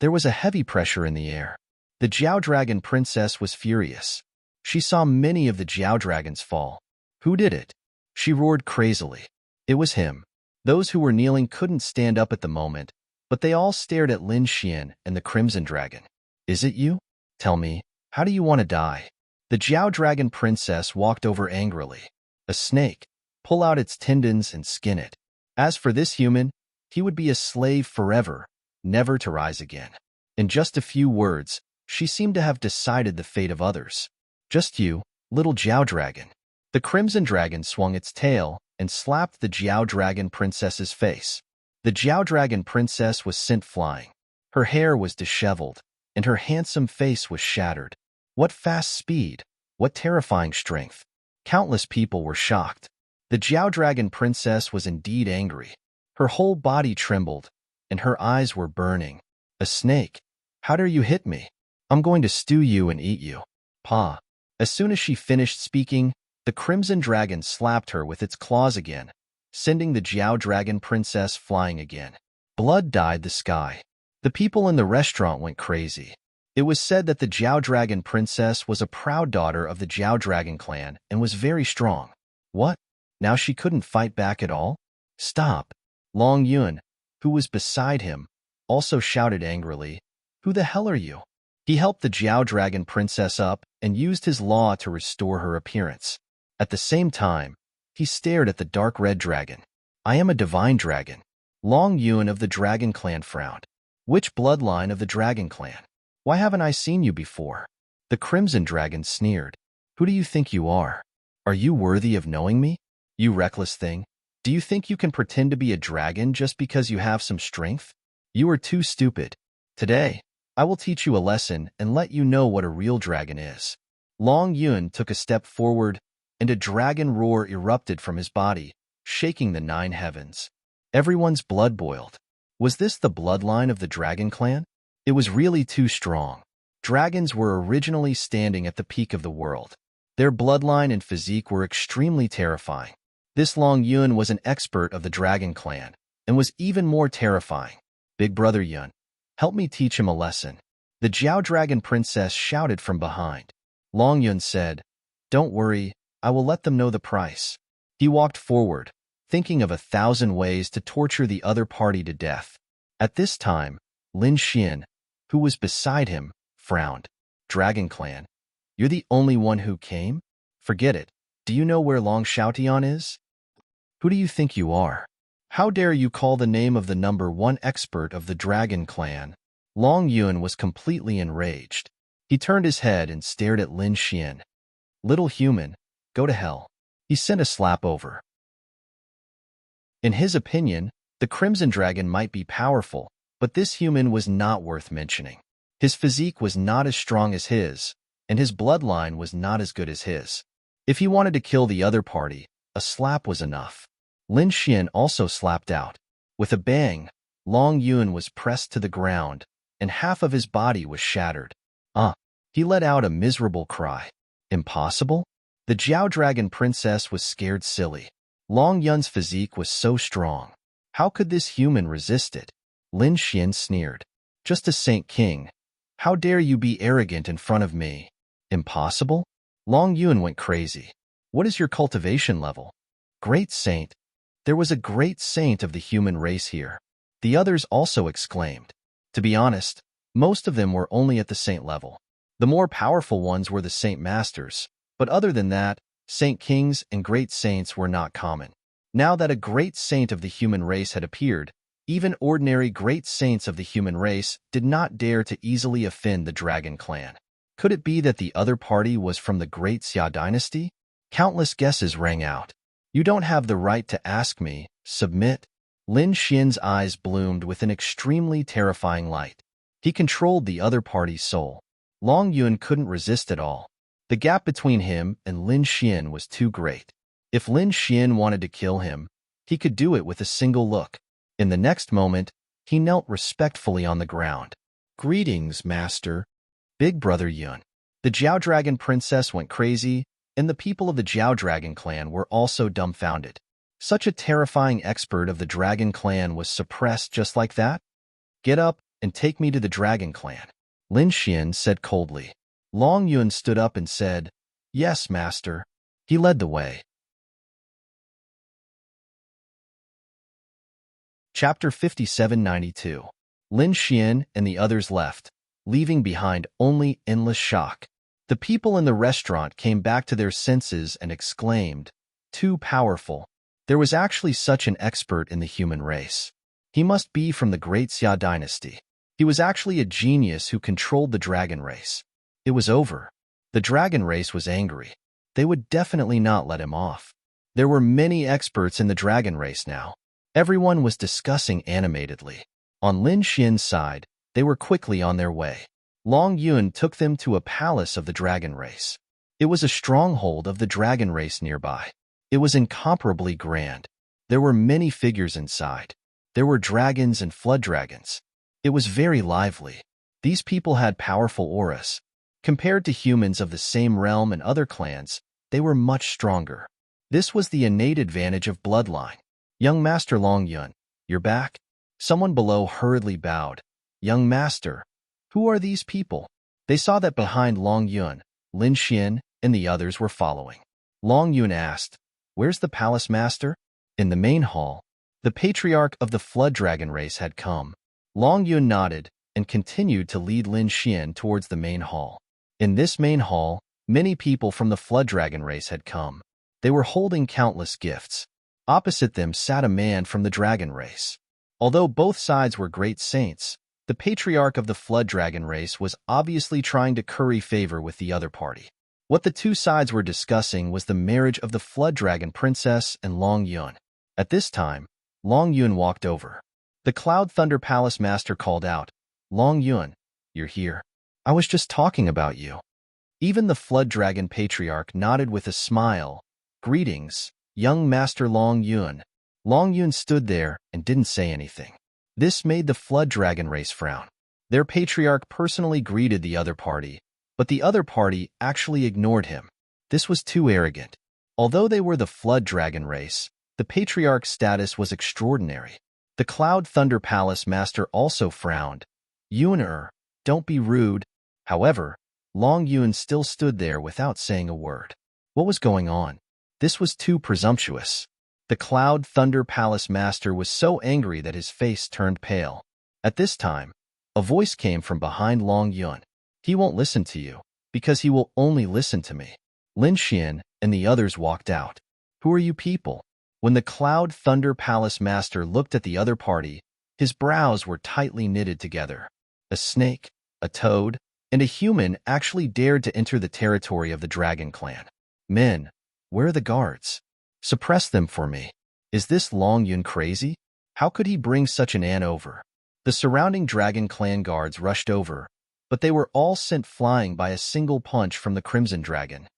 There was a heavy pressure in the air. The Jiao Dragon princess was furious. She saw many of the Jiao Dragons fall. Who did it? She roared crazily. It was him. Those who were kneeling couldn't stand up at the moment, but they all stared at Lin Xian and the Crimson Dragon. Is it you? Tell me, how do you want to die? The Jiao Dragon princess walked over angrily. A snake. Pull out its tendons and skin it. As for this human, he would be a slave forever, never to rise again. In just a few words, she seemed to have decided the fate of others. Just you, little Jiao Dragon. The Crimson Dragon swung its tail and slapped the Jiao Dragon princess's face. The Jiao Dragon princess was sent flying. Her hair was disheveled, and her handsome face was shattered. What fast speed! What terrifying strength! Countless people were shocked. The Jiao Dragon princess was indeed angry. Her whole body trembled, and her eyes were burning. A snake! How dare you hit me? I'm going to stew you and eat you. Pa. As soon as she finished speaking, the Crimson Dragon slapped her with its claws again, sending the Jiao Dragon princess flying again. Blood dyed the sky. The people in the restaurant went crazy. It was said that the Jiao Dragon princess was a proud daughter of the Jiao Dragon clan and was very strong. What? Now she couldn't fight back at all? Stop. Long Yun, who was beside him, also shouted angrily, "Who the hell are you?" He helped the Jiao Dragon princess up and used his law to restore her appearance. At the same time, he stared at the dark red dragon. "I am a divine dragon." Long Yun of the Dragon clan frowned. "Which bloodline of the Dragon clan? Why haven't I seen you before?" The Crimson Dragon sneered. "Who do you think you are? Are you worthy of knowing me? You reckless thing. Do you think you can pretend to be a dragon just because you have some strength? You are too stupid. Today, I will teach you a lesson and let you know what a real dragon is." Long Yun took a step forward, and a dragon roar erupted from his body, shaking the 9 heavens. Everyone's blood boiled. Was this the bloodline of the Dragon clan? It was really too strong. Dragons were originally standing at the peak of the world. Their bloodline and physique were extremely terrifying. This Long Yun was an expert of the Dragon clan, and was even more terrifying. "Big brother Yun, help me teach him a lesson." The Jiao Dragon princess shouted from behind. Long Yun said, "Don't worry, I will let them know the price." He walked forward, thinking of 1,000 ways to torture the other party to death. At this time, Lin Xian, who was beside him, frowned. "Dragon clan, you're the only one who came? Forget it. Do you know where Long Xiaotian is? Who do you think you are? How dare you call the name of the #1 expert of the Dragon clan?" Long Yun was completely enraged. He turned his head and stared at Lin Xian. "Little human, go to hell." He sent a slap over. In his opinion, the Crimson Dragon might be powerful, but this human was not worth mentioning. His physique was not as strong as his, and his bloodline was not as good as his. If he wanted to kill the other party, a slap was enough. Lin Xian also slapped out. With a bang, Long Yun was pressed to the ground, and half of his body was shattered. He let out a miserable cry. Impossible? The Jiao Dragon Princess was scared silly. Long Yun's physique was so strong. How could this human resist it? Lin Xian sneered. "Just a Saint King. How dare you be arrogant in front of me?" "Impossible?" Long Yun went crazy. "What is your cultivation level?" "Great Saint." There was a great saint of the human race here. The others also exclaimed. To be honest, most of them were only at the saint level. The more powerful ones were the saint masters, but other than that, saint kings and great saints were not common. Now that a great saint of the human race had appeared, even ordinary great saints of the human race did not dare to easily offend the Dragon Clan. Could it be that the other party was from the Great Xia dynasty? Countless guesses rang out. "You don't have the right to ask me. Submit." Lin Xian's eyes bloomed with an extremely terrifying light. He controlled the other party's soul. Long Yun couldn't resist at all. The gap between him and Lin Xian was too great. If Lin Xian wanted to kill him, he could do it with a single look. In the next moment, he knelt respectfully on the ground. "Greetings, Master." "Big Brother Yun." The Jiao Dragon Princess went crazy, and the people of the Jiao Dragon Clan were also dumbfounded. Such a terrifying expert of the Dragon Clan was suppressed just like that? "Get up and take me to the Dragon Clan," Lin Xian said coldly. Long Yun stood up and said, "Yes, Master." He led the way. Chapter 5792. Lin Xian and the others left, leaving behind only endless shock. The people in the restaurant came back to their senses and exclaimed, "Too powerful." There was actually such an expert in the human race. He must be from the Great Xia dynasty. He was actually a genius who controlled the dragon race. It was over. The dragon race was angry. They would definitely not let him off. There were many experts in the dragon race now. Everyone was discussing animatedly. On Lin Xian's side, they were quickly on their way. Long Yun took them to a palace of the dragon race. It was a stronghold of the dragon race nearby. It was incomparably grand. There were many figures inside. There were dragons and flood dragons. It was very lively. These people had powerful auras. Compared to humans of the same realm and other clans, they were much stronger. This was the innate advantage of bloodline. "Young Master Long Yun, you're back?" Someone below hurriedly bowed. "Young Master, who are these people?" They saw that behind Long Yun, Lin Xian and the others were following. Long Yun asked, "Where's the palace master?" "In the main hall." The patriarch of the flood dragon race had come. Long Yun nodded and continued to lead Lin Xian towards the main hall. In this main hall, many people from the flood dragon race had come. They were holding countless gifts. Opposite them sat a man from the dragon race. Although both sides were great saints, the patriarch of the flood dragon race was obviously trying to curry favor with the other party. What the two sides were discussing was the marriage of the flood dragon princess and Long Yun. At this time, Long Yun walked over. The Cloud Thunder Palace master called out, "Long Yun, you're here. I was just talking about you." Even the flood dragon patriarch nodded with a smile. "Greetings, young Master Long Yun." Long Yun stood there and didn't say anything. This made the flood dragon race frown. Their patriarch personally greeted the other party, but the other party actually ignored him. This was too arrogant. Although they were the flood dragon race, the patriarch's status was extraordinary. The Cloud Thunder Palace master also frowned. "Yun, don't be rude." However, Long Yun still stood there without saying a word. What was going on? This was too presumptuous. The Cloud Thunder Palace master was so angry that his face turned pale. At this time, a voice came from behind Long Yun. "He won't listen to you, because he will only listen to me." Lin Xian and the others walked out. "Who are you people?" When the Cloud Thunder Palace master looked at the other party, his brows were tightly knitted together. A snake, a toad, and a human actually dared to enter the territory of the dragon clan. Men, where are the guards? Suppress them for me. Is this Long Yun crazy? How could he bring such an ant over? The surrounding dragon clan guards rushed over, but they were all sent flying by a single punch from the crimson dragon.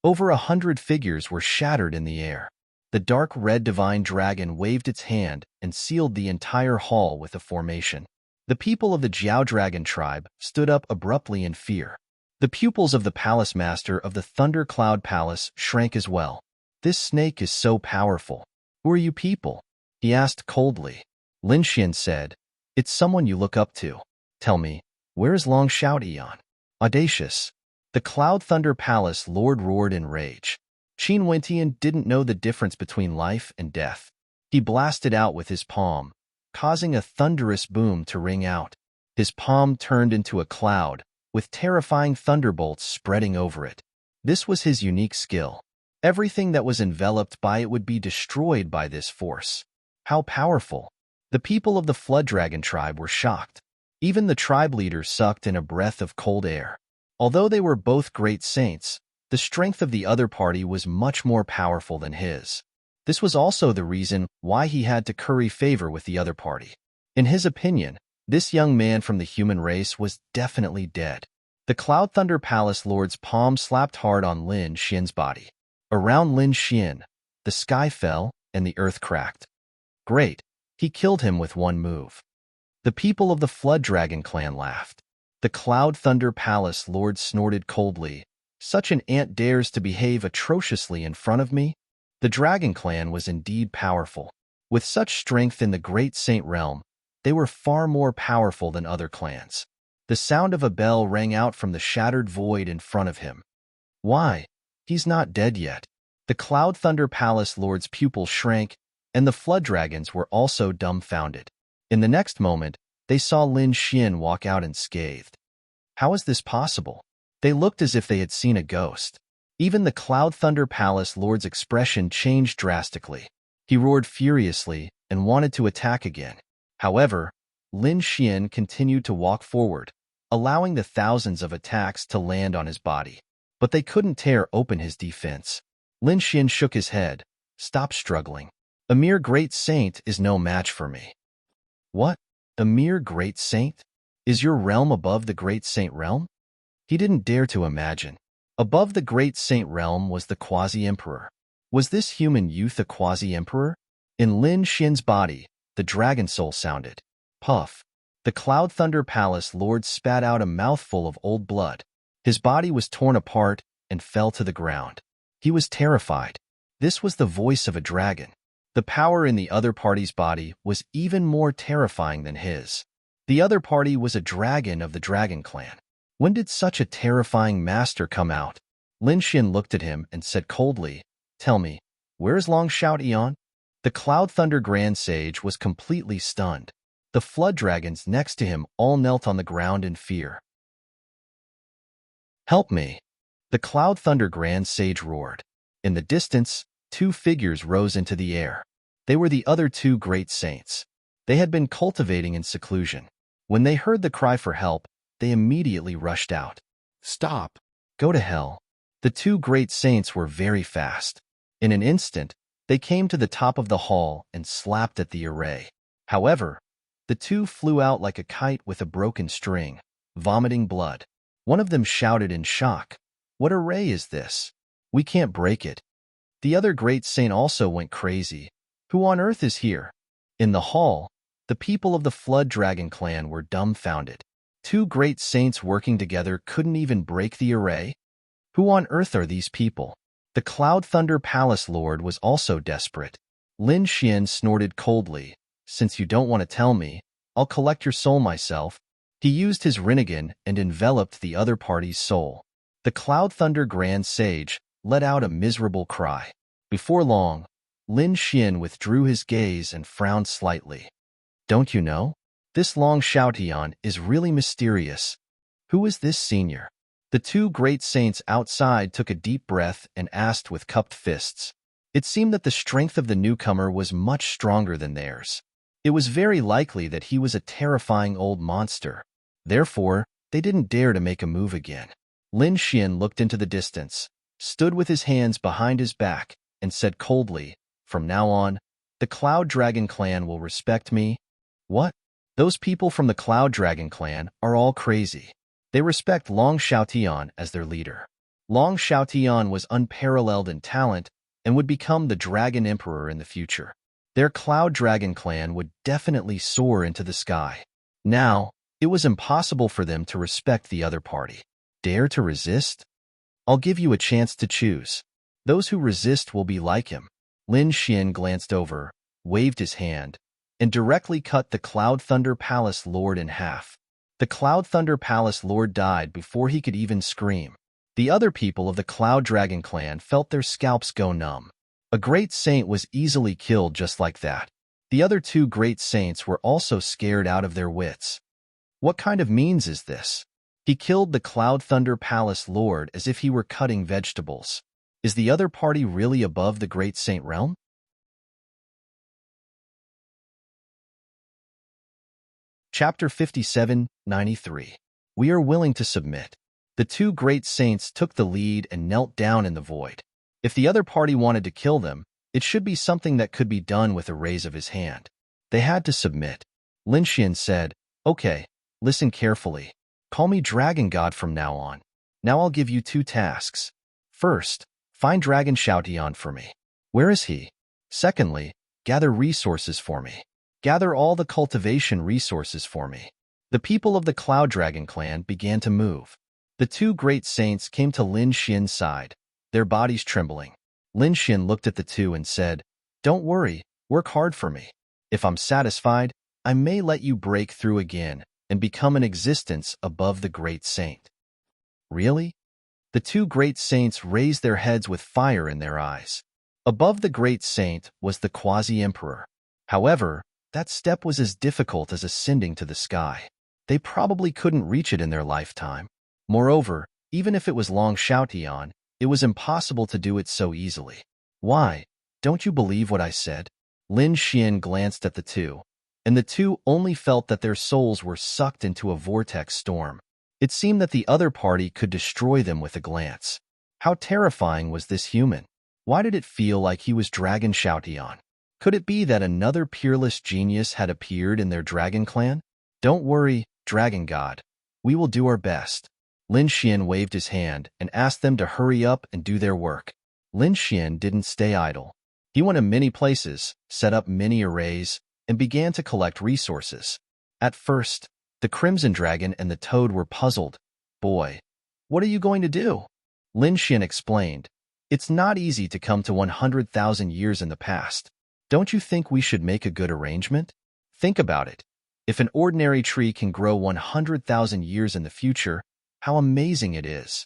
Over 100 figures were shattered in the air. The dark red divine dragon waved its hand and sealed the entire hall with a formation. The people of the Jiao Dragon tribe stood up abruptly in fear. The pupils of the palace master of the Thunder Cloud Palace shrank as well. This snake is so powerful. Who are you people? He asked coldly. Lin Xian said, It's someone you look up to. Tell me, where is Long Shout Eon? Audacious. The Cloud Thunder Palace Lord roared in rage. Qin Wentian didn't know the difference between life and death. He blasted out with his palm, causing a thunderous boom to ring out. His palm turned into a cloud, with terrifying thunderbolts spreading over it. This was his unique skill. Everything that was enveloped by it would be destroyed by this force. How powerful! The people of the Flood Dragon tribe were shocked. Even the tribe leader sucked in a breath of cold air. Although they were both great saints, the strength of the other party was much more powerful than his. This was also the reason why he had to curry favor with the other party. In his opinion, this young man from the human race was definitely dead. The Cloud Thunder Palace Lord's palm slapped hard on Lin Xian's body. Around Lin Xian, the sky fell and the earth cracked. Great, he killed him with one move. The people of the Flood Dragon clan laughed. The Cloud Thunder Palace Lord snorted coldly. Such an ant dares to behave atrociously in front of me? The Dragon clan was indeed powerful. With such strength in the Great Saint Realm, they were far more powerful than other clans. The sound of a bell rang out from the shattered void in front of him. Why? He's not dead yet. The Cloud Thunder Palace Lord's pupils shrank, and the Flood Dragons were also dumbfounded. In the next moment, they saw Lin Xian walk out unscathed. How is this possible? They looked as if they had seen a ghost. Even the Cloud Thunder Palace Lord's expression changed drastically. He roared furiously and wanted to attack again. However, Lin Xian continued to walk forward, allowing the thousands of attacks to land on his body. But they couldn't tear open his defense. Lin Xian shook his head. Stop struggling. A mere great saint is no match for me. What? A mere great saint? Is your realm above the Great Saint Realm? He didn't dare to imagine. Above the Great Saint Realm was the Quasi-Emperor. Was this human youth a Quasi-Emperor? In Lin Xian's body, the dragon soul sounded. Puff. The Cloud Thunder Palace Lord spat out a mouthful of old blood. His body was torn apart and fell to the ground. He was terrified. This was the voice of a dragon. The power in the other party's body was even more terrifying than his. The other party was a dragon of the Dragon Clan. When did such a terrifying master come out? Lin Xian looked at him and said coldly, Tell me, where is Long Shout Eon? The Cloud Thunder Grand Sage was completely stunned. The Flood Dragons next to him all knelt on the ground in fear. Help me! The Cloud Thunder Grand Sage roared. In the distance, two figures rose into the air. They were the other two great saints. They had been cultivating in seclusion. When they heard the cry for help, they immediately rushed out. Stop! Go to hell! The two great saints were very fast. In an instant, they came to the top of the hall and slapped at the array. However, the two flew out like a kite with a broken string, vomiting blood. One of them shouted in shock, What array is this? We can't break it. The other great saint also went crazy. Who on earth is here? In the hall, the people of the Flood Dragon clan were dumbfounded. Two great saints working together couldn't even break the array? Who on earth are these people? The Cloud Thunder Palace Lord was also desperate. Lin Xian snorted coldly. Since you don't want to tell me, I'll collect your soul myself. He used his Rinnegan and enveloped the other party's soul. The Cloud Thunder Grand Sage let out a miserable cry. Before long, Lin Xian withdrew his gaze and frowned slightly. Don't you know? This Long Shoutian is really mysterious. Who is this senior? The two great saints outside took a deep breath and asked with cupped fists. It seemed that the strength of the newcomer was much stronger than theirs. It was very likely that he was a terrifying old monster. Therefore, they didn't dare to make a move again. Lin Xian looked into the distance, stood with his hands behind his back, and said coldly, "From now on, the Cloud Dragon clan will respect me." What? Those people from the Cloud Dragon clan are all crazy. They respect Long Xiaotian as their leader. Long Xiaotian was unparalleled in talent and would become the Dragon Emperor in the future. Their Cloud Dragon clan would definitely soar into the sky. Now, it was impossible for them to respect the other party. Dare to resist? I'll give you a chance to choose. Those who resist will be like him. Lin Xian glanced over, waved his hand, and directly cut the Cloud Thunder Palace Lord in half. The Cloud Thunder Palace Lord died before he could even scream. The other people of the Cloud Dragon clan felt their scalps go numb. A great saint was easily killed just like that. The other two great saints were also scared out of their wits. What kind of means is this? He killed the Cloud Thunder Palace Lord as if he were cutting vegetables. Is the other party really above the great saint realm? Chapter 57:93. We are willing to submit. The two great saints took the lead and knelt down in the void. If the other party wanted to kill them, it should be something that could be done with a raise of his hand. They had to submit. Lin Xian said, "Okay, listen carefully. Call me Dragon God from now on. Now I'll give you two tasks. First, find Dragon Xiaotian for me. Where is he? Secondly, gather resources for me. Gather all the cultivation resources for me." The people of the Cloud Dragon clan began to move. The two great saints came to Lin Xian's side, their bodies trembling. Lin Xian looked at the two and said, "Don't worry, work hard for me. If I'm satisfied, I may let you break through again and become an existence above the great saint." Really? The two great saints raised their heads with fire in their eyes. Above the great saint was the quasi-emperor. However, that step was as difficult as ascending to the sky. They probably couldn't reach it in their lifetime. Moreover, even if it was Long Xiaotian, it was impossible to do it so easily. Why? Don't you believe what I said? Lin Xian glanced at the two, and the two only felt that their souls were sucked into a vortex storm. It seemed that the other party could destroy them with a glance. How terrifying was this human? Why did it feel like he was Dragon Xiaotian? Could it be that another peerless genius had appeared in their dragon clan? Don't worry, Dragon God. We will do our best. Lin Xian waved his hand and asked them to hurry up and do their work. Lin Xian didn't stay idle. He went to many places, set up many arrays, and began to collect resources. At first, the Crimson Dragon and the Toad were puzzled. "Boy, what are you going to do?" Lin Xian explained. "It's not easy to come to 100,000 years in the past. Don't you think we should make a good arrangement? Think about it. If an ordinary tree can grow 100,000 years in the future, how amazing it is.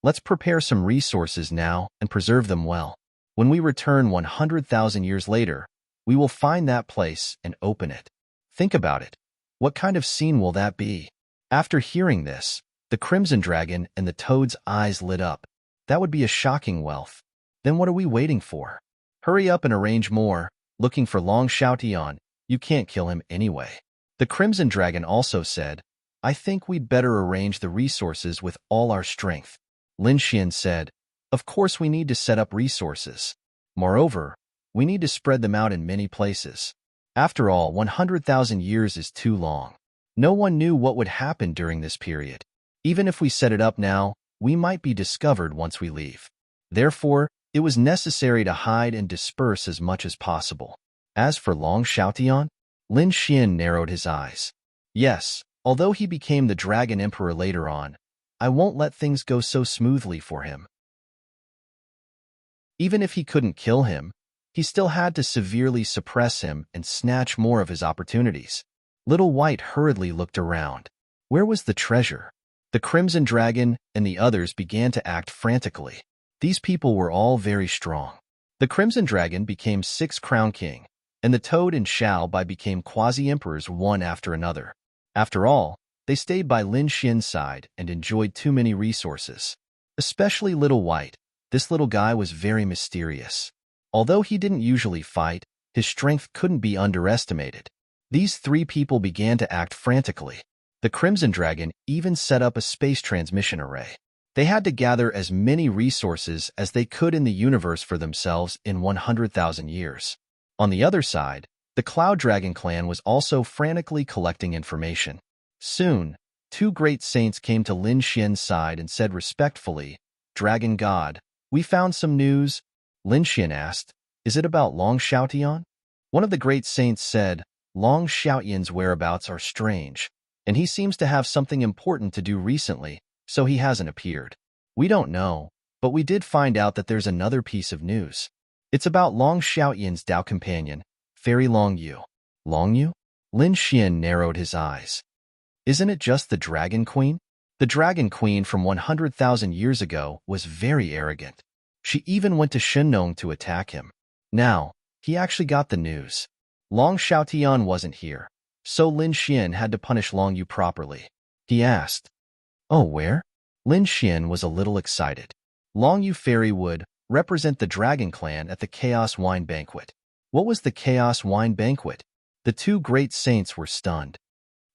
Let's prepare some resources now and preserve them well. When we return 100,000 years later, we will find that place and open it. Think about it. What kind of scene will that be?" After hearing this, the Crimson Dragon and the Toad's eyes lit up. That would be a shocking wealth. Then what are we waiting for? Hurry up and arrange more. Looking for Long Xiaotian, you can't kill him anyway. The Crimson Dragon also said, "I think we'd better arrange the resources with all our strength." Lin Xian said, "Of course we need to set up resources. Moreover, we need to spread them out in many places. After all, 100,000 years is too long. No one knew what would happen during this period. Even if we set it up now, we might be discovered once we leave. Therefore, it was necessary to hide and disperse as much as possible." As for Long Xiaotian, Lin Xian narrowed his eyes. "Yes, although he became the Dragon Emperor later on, I won't let things go so smoothly for him. Even if he couldn't kill him, he still had to severely suppress him and snatch more of his opportunities." Little White hurriedly looked around. Where was the treasure? The Crimson Dragon and the others began to act frantically. These people were all very strong. The Crimson Dragon became 6th Crown King, and the Toad and Xiao Bai became quasi-emperors one after another. After all, they stayed by Lin Xian's side and enjoyed too many resources. Especially Little White. This little guy was very mysterious. Although he didn't usually fight, his strength couldn't be underestimated. These three people began to act frantically. The Crimson Dragon even set up a space transmission array. They had to gather as many resources as they could in the universe for themselves in 100,000 years. On the other side, the Cloud Dragon clan was also frantically collecting information. Soon, two great saints came to Lin Xian's side and said respectfully, "Dragon God, we found some news." Lin Xian asked, "Is it about Long Xiaotian?" One of the great saints said, "Long Xiaotian's whereabouts are strange, and he seems to have something important to do recently, so he hasn't appeared. We don't know, but we did find out that there's another piece of news. It's about Long Xiaotian's Dao companion, Fairy Long Yu." Long Yu? Lin Xian narrowed his eyes. Isn't it just the Dragon Queen? The Dragon Queen from 100,000 years ago was very arrogant. She even went to Shenong to attack him. Now, he actually got the news. Long Xiaotian wasn't here, so Lin Xian had to punish Long Yu properly. He asked, "Oh, where?" Lin Xian was a little excited. Long Yu Fairy would represent the Dragon Clan at the Chaos Wine Banquet. What was the Chaos Wine Banquet? The two great saints were stunned.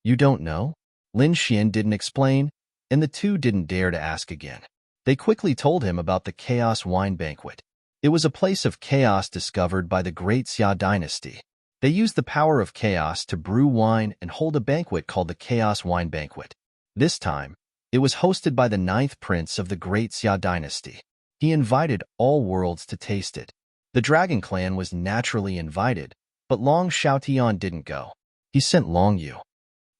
"You don't know?" Lin Xian didn't explain, and the two didn't dare to ask again. They quickly told him about the Chaos Wine Banquet. It was a place of chaos discovered by the Great Xia dynasty. They used the power of chaos to brew wine and hold a banquet called the Chaos Wine Banquet. This time, it was hosted by the 9th prince of the Great Xia dynasty. He invited all worlds to taste it. The Dragon Clan was naturally invited, but Long Xiaotian didn't go. He sent Long Yu.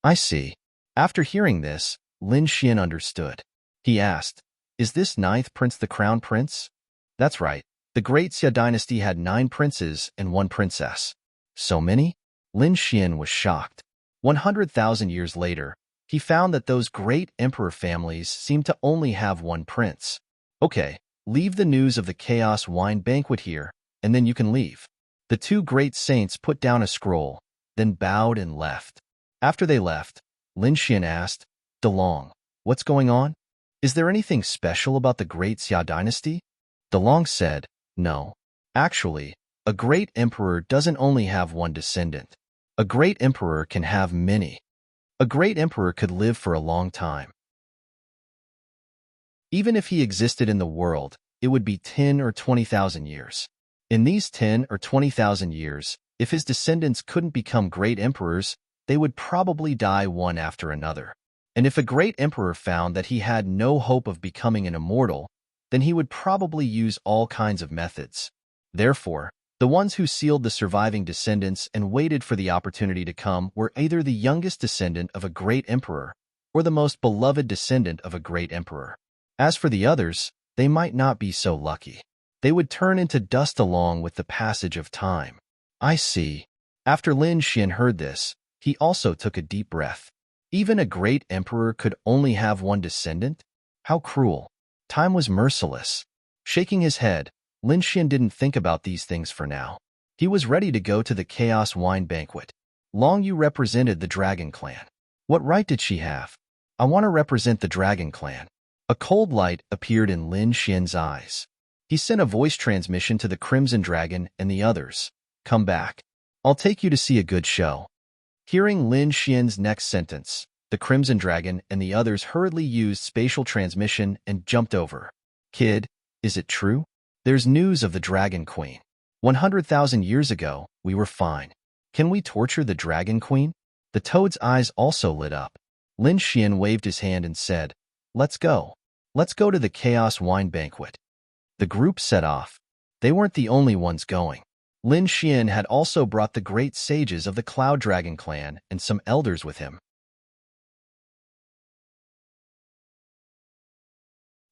I see. After hearing this, Lin Xian understood. He asked, "Is this 9th prince the crown prince?" That's right. The Great Xia dynasty had 9 princes and 1 princess. So many? Lin Xian was shocked. 100,000 years later, he found that those great emperor families seemed to only have 1 prince. Okay, leave the news of the Chaos Wine Banquet here, and then you can leave. The two great saints put down a scroll, then bowed and left. After they left, Lin Xian asked, "DeLong, what's going on? Is there anything special about the Great Xia dynasty?" DeLong said, "No. Actually, a great emperor doesn't only have 1 descendant. A great emperor can have many. A great emperor could live for a long time. Even if he existed in the world, it would be 10 or 20,000 years. In these 10 or 20,000 years, if his descendants couldn't become great emperors, they would probably die one after another. And if a great emperor found that he had no hope of becoming an immortal, then he would probably use all kinds of methods. Therefore, the ones who sealed the surviving descendants and waited for the opportunity to come were either the youngest descendant of a great emperor or the most beloved descendant of a great emperor. As for the others, they might not be so lucky. They would turn into dust along with the passage of time." I see. After Lin Xian heard this, he also took a deep breath. Even a great emperor could only have 1 descendant? How cruel. Time was merciless. Shaking his head, Lin Xian didn't think about these things for now. He was ready to go to the Chaos Wine Banquet. Long Yu represented the Dragon Clan. What right did she have? I want to represent the Dragon Clan. A cold light appeared in Lin Xian's eyes. He sent a voice transmission to the Crimson Dragon and the others. "Come back. I'll take you to see a good show." Hearing Lin Xian's next sentence, the Crimson Dragon and the others hurriedly used spatial transmission and jumped over. "Kid, is it true? There's news of the Dragon Queen. 100,000 years ago, we were fine. Can we torture the Dragon Queen?" The toad's eyes also lit up. Lin Xian waved his hand and said, "Let's go. Let's go to the Chaos Wine Banquet." The group set off. They weren't the only ones going. Lin Xian had also brought the great sages of the Cloud Dragon clan and some elders with him.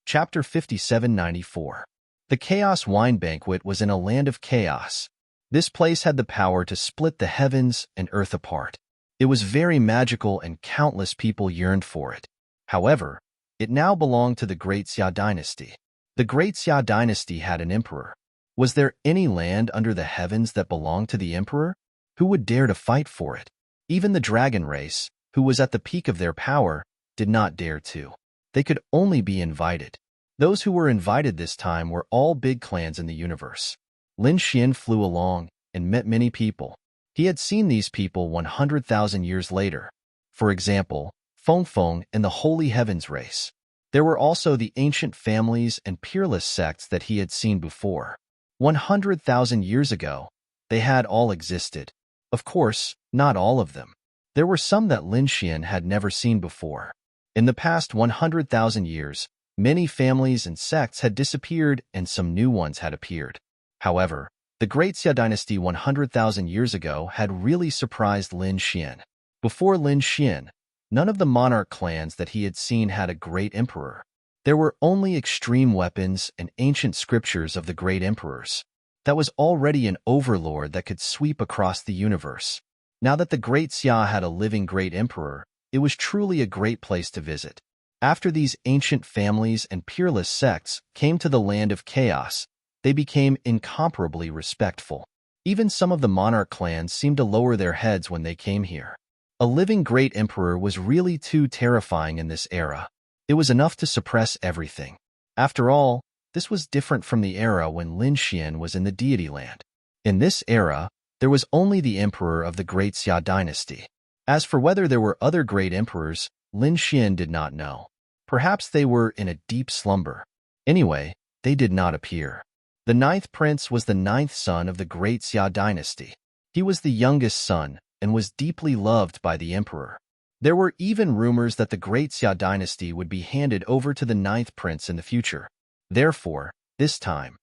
Chapter 5794. The Chaos Wine Banquet was in a land of chaos. This place had the power to split the heavens and earth apart. It was very magical and countless people yearned for it. However, it now belonged to the Great Xia dynasty. The Great Xia dynasty had an emperor. Was there any land under the heavens that belonged to the emperor? Who would dare to fight for it? Even the dragon race, who was at the peak of their power, did not dare to. They could only be invited. Those who were invited this time were all big clans in the universe. Lin Xian flew along and met many people. He had seen these people 100,000 years later. For example, Feng Feng, and the Holy Heavens race. There were also the ancient families and peerless sects that he had seen before. 100,000 years ago, they had all existed. Of course, not all of them. There were some that Lin Xian had never seen before. In the past 100,000 years, many families and sects had disappeared and some new ones had appeared. However, the Great Xia dynasty 100,000 years ago had really surprised Lin Xian. Before Lin Xian, none of the monarch clans that he had seen had a great emperor. There were only extreme weapons and ancient scriptures of the great emperors. That was already an overlord that could sweep across the universe. Now that the Great Xia had a living great emperor, it was truly a great place to visit. After these ancient families and peerless sects came to the land of chaos, they became incomparably respectful. Even some of the monarch clans seemed to lower their heads when they came here. A living great emperor was really too terrifying in this era. It was enough to suppress everything. After all, this was different from the era when Lin Xian was in the deity land. In this era, there was only the emperor of the Great Xia dynasty. As for whether there were other great emperors, Lin Xian did not know. Perhaps they were in a deep slumber. Anyway, they did not appear. The 9th prince was the 9th son of the Great Xia dynasty. He was the youngest son and was deeply loved by the emperor. There were even rumors that the Great Xia dynasty would be handed over to the 9th prince in the future. Therefore, this time,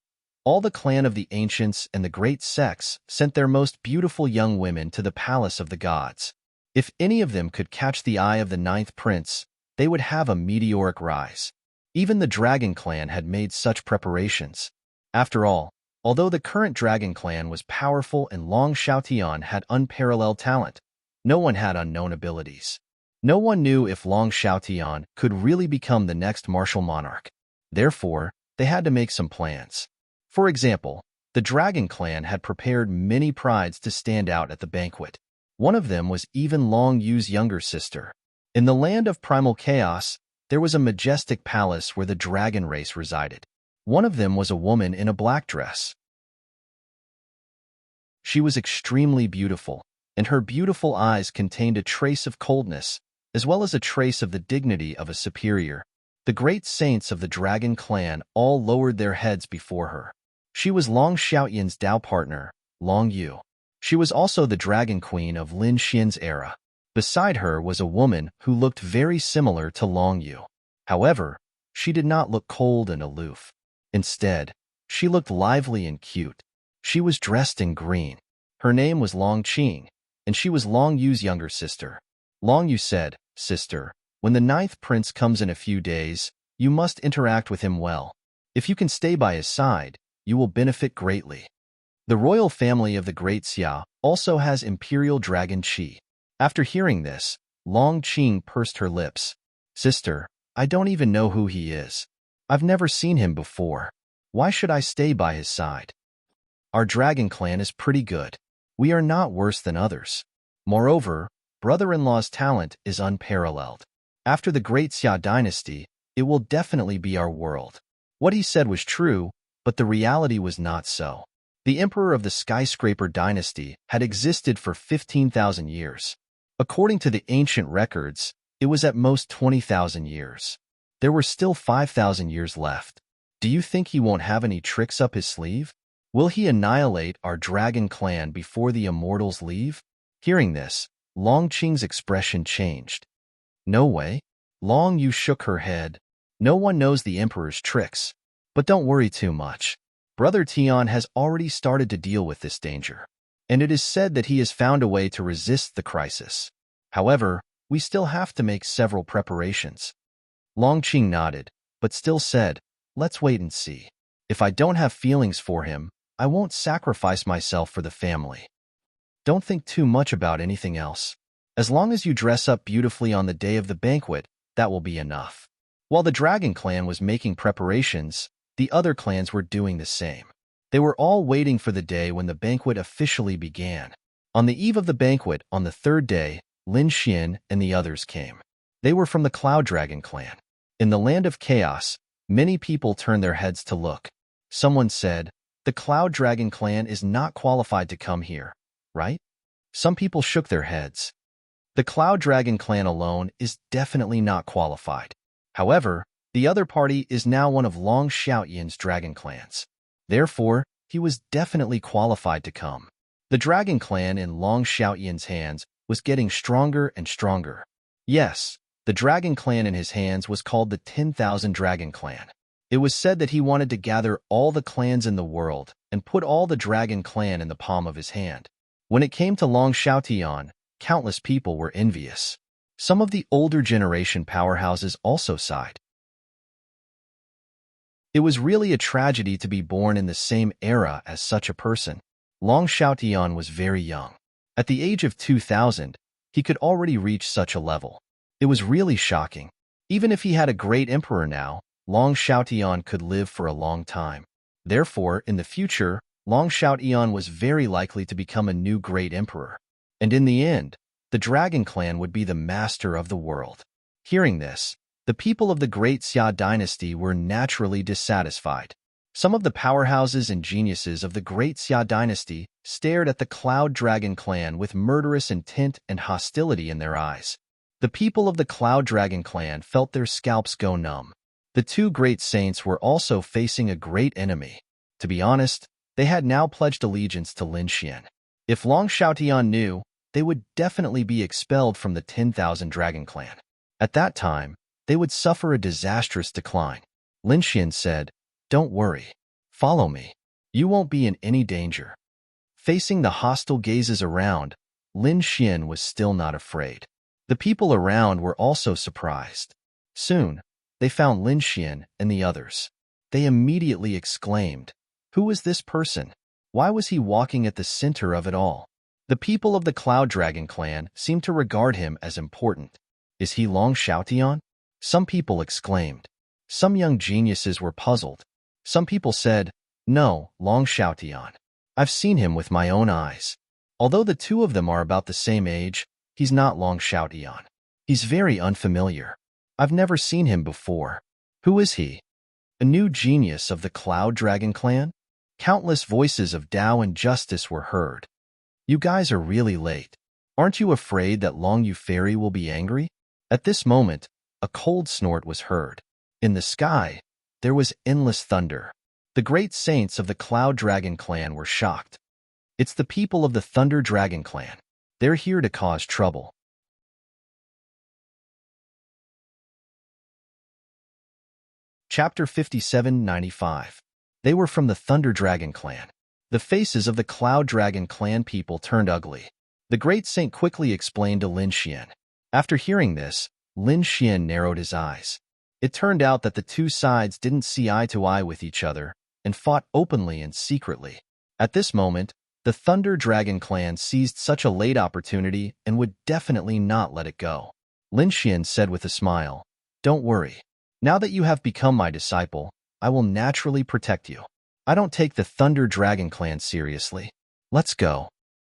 all the clan of the ancients and the great sects sent their most beautiful young women to the palace of the gods. If any of them could catch the eye of the 9th prince, they would have a meteoric rise. Even the Dragon clan had made such preparations. After all, although the current Dragon clan was powerful and Long Xiaotian had unparalleled talent, no one had unknown abilities. No one knew if Long Xiaotian could really become the next martial monarch. Therefore, they had to make some plans. For example, the Dragon clan had prepared many prides to stand out at the banquet. One of them was even Long Yu's younger sister. In the land of primal chaos, there was a majestic palace where the dragon race resided. One of them was a woman in a black dress. She was extremely beautiful, and her beautiful eyes contained a trace of coldness, as well as a trace of the dignity of a superior. The great saints of the Dragon clan all lowered their heads before her. She was Long Xiaoyan's Dao partner, Long Yu. She was also the Dragon Queen of Lin Xian's era. Beside her was a woman who looked very similar to Long Yu. However, she did not look cold and aloof. Instead, she looked lively and cute. She was dressed in green. Her name was Long Qing, and she was Long Yu's younger sister. Long Yu said, "Sister, when the 9th prince comes in a few days, you must interact with him well. If you can stay by his side, you will benefit greatly." The royal family of the Great Xia also has imperial dragon qi. After hearing this, Long Qing pursed her lips. "Sister, I don't even know who he is. I've never seen him before. Why should I stay by his side? Our Dragon clan is pretty good. We are not worse than others. Moreover, brother-in-law's talent is unparalleled. After the Great Xia dynasty, it will definitely be our world." What he said was true, but the reality was not so. The emperor of the skyscraper dynasty had existed for 15,000 years. According to the ancient records, it was at most 20,000 years. There were still 5,000 years left. Do you think he won't have any tricks up his sleeve? Will he annihilate our Dragon clan before the immortals leave? Hearing this, Long Qing's expression changed. No way. Long Yu shook her head. No one knows the emperor's tricks. But don't worry too much. Brother Tian has already started to deal with this danger. And it is said that he has found a way to resist the crisis. However, we still have to make several preparations. Long Qing nodded, but still said, "Let's wait and see. If I don't have feelings for him, I won't sacrifice myself for the family. Don't think too much about anything else. As long as you dress up beautifully on the day of the banquet, that will be enough." While the Dragon clan was making preparations, the other clans were doing the same. They were all waiting for the day when the banquet officially began. On the eve of the banquet, on the 3rd day, Lin Xian and the others came. They were from the Cloud Dragon clan. In the land of chaos, many people turned their heads to look. Someone said, "The Cloud Dragon clan is not qualified to come here, right?" Some people shook their heads. The Cloud Dragon clan alone is definitely not qualified. However, the other party is now one of Long Xiaoyan's dragon clans. Therefore, he was definitely qualified to come. The dragon clan in Long Xiaoyan's hands was getting stronger and stronger. Yes, the dragon clan in his hands was called the 10,000 Dragon Clan. It was said that he wanted to gather all the clans in the world and put all the dragon clan in the palm of his hand. When it came to Long Xiaotian, countless people were envious. Some of the older generation powerhouses also sighed. It was really a tragedy to be born in the same era as such a person. Long Xiaotian was very young. At the age of 2000, he could already reach such a level. It was really shocking. Even if he had a great emperor now, Long Xiaotian could live for a long time. Therefore, in the future, Long Xiaotian was very likely to become a new great emperor. And in the end, the Dragon Clan would be the master of the world. Hearing this, the people of the Great Xia dynasty were naturally dissatisfied. Some of the powerhouses and geniuses of the Great Xia dynasty stared at the Cloud Dragon clan with murderous intent and hostility in their eyes. The people of the Cloud Dragon clan felt their scalps go numb. The two great saints were also facing a great enemy. To be honest, they had now pledged allegiance to Lin Xian. If Long Xiaotian knew, they would definitely be expelled from the 10,000 Dragon clan. At that time, they would suffer a disastrous decline. Lin Xian said, "Don't worry. Follow me. You won't be in any danger." Facing the hostile gazes around, Lin Xian was still not afraid. The people around were also surprised. Soon, they found Lin Xian and the others. They immediately exclaimed, "Who was this person? Why was he walking at the center of it all?" The people of the Cloud Dragon clan seemed to regard him as important. "Is he Long Xiaotian?" Some people exclaimed. Some young geniuses were puzzled. Some people said, "No, Long Xiaotian. I've seen him with my own eyes. Although the two of them are about the same age, he's not Long Xiaotian. He's very unfamiliar. I've never seen him before. Who is he? A new genius of the Cloud Dragon clan?" Countless voices of Tao and justice were heard. "You guys are really late. Aren't you afraid that Long Yu Fairy will be angry?" At this moment, a cold snort was heard. In the sky, there was endless thunder. The great saints of the Cloud Dragon clan were shocked. It's the people of the Thunder Dragon clan. They're here to cause trouble. Chapter 5795. They were from the Thunder Dragon clan. The faces of the Cloud Dragon clan people turned ugly. The great saint quickly explained to Lin Xian. After hearing this, Lin Xian narrowed his eyes. It turned out that the two sides didn't see eye to eye with each other and fought openly and secretly. At this moment, the Thunder Dragon clan seized such a late opportunity and would definitely not let it go. Lin Xian said with a smile, "Don't worry. Now that you have become my disciple, I will naturally protect you. I don't take the Thunder Dragon clan seriously. Let's go."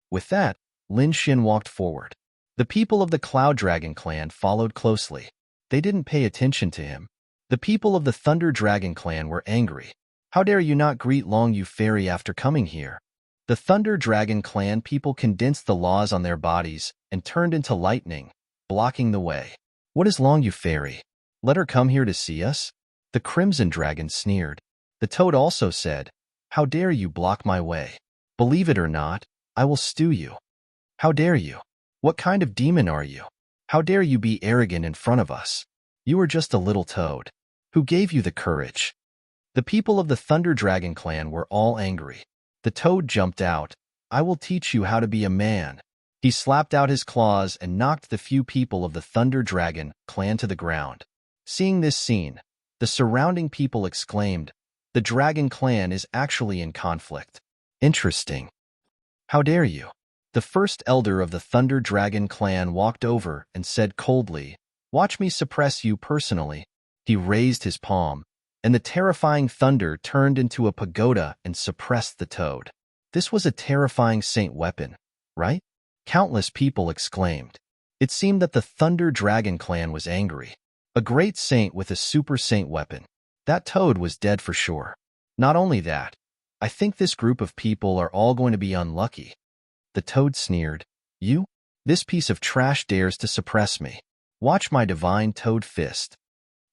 With that, Lin Xian walked forward. The people of the Cloud Dragon clan followed closely. They didn't pay attention to him. The people of the Thunder Dragon clan were angry. "How dare you not greet Long Yu Fairy after coming here?" The Thunder Dragon clan people condensed the laws on their bodies and turned into lightning, blocking the way. "What is Long Yu Fairy? Let her come here to see us?" The Crimson Dragon sneered. The Toad also said, "How dare you block my way? Believe it or not, I will stew you. How dare you? What kind of demon are you? How dare you be arrogant in front of us? You are just a little toad. Who gave you the courage?" The people of the Thunder Dragon clan were all angry. The Toad jumped out. "I will teach you how to be a man." He slapped out his claws and knocked the few people of the Thunder Dragon clan to the ground. Seeing this scene, the surrounding people exclaimed, "The Dragon clan is actually in conflict. Interesting. How dare you?" The first elder of the Thunder Dragon clan walked over and said coldly, "Watch me suppress you personally." He raised his palm, and the terrifying thunder turned into a pagoda and suppressed the toad. This was a terrifying saint weapon, right? Countless people exclaimed. It seemed that the Thunder Dragon clan was angry. A great saint with a super saint weapon. That toad was dead for sure. Not only that, I think this group of people are all going to be unlucky. The toad sneered. "You? This piece of trash dares to suppress me. Watch my divine toad fist.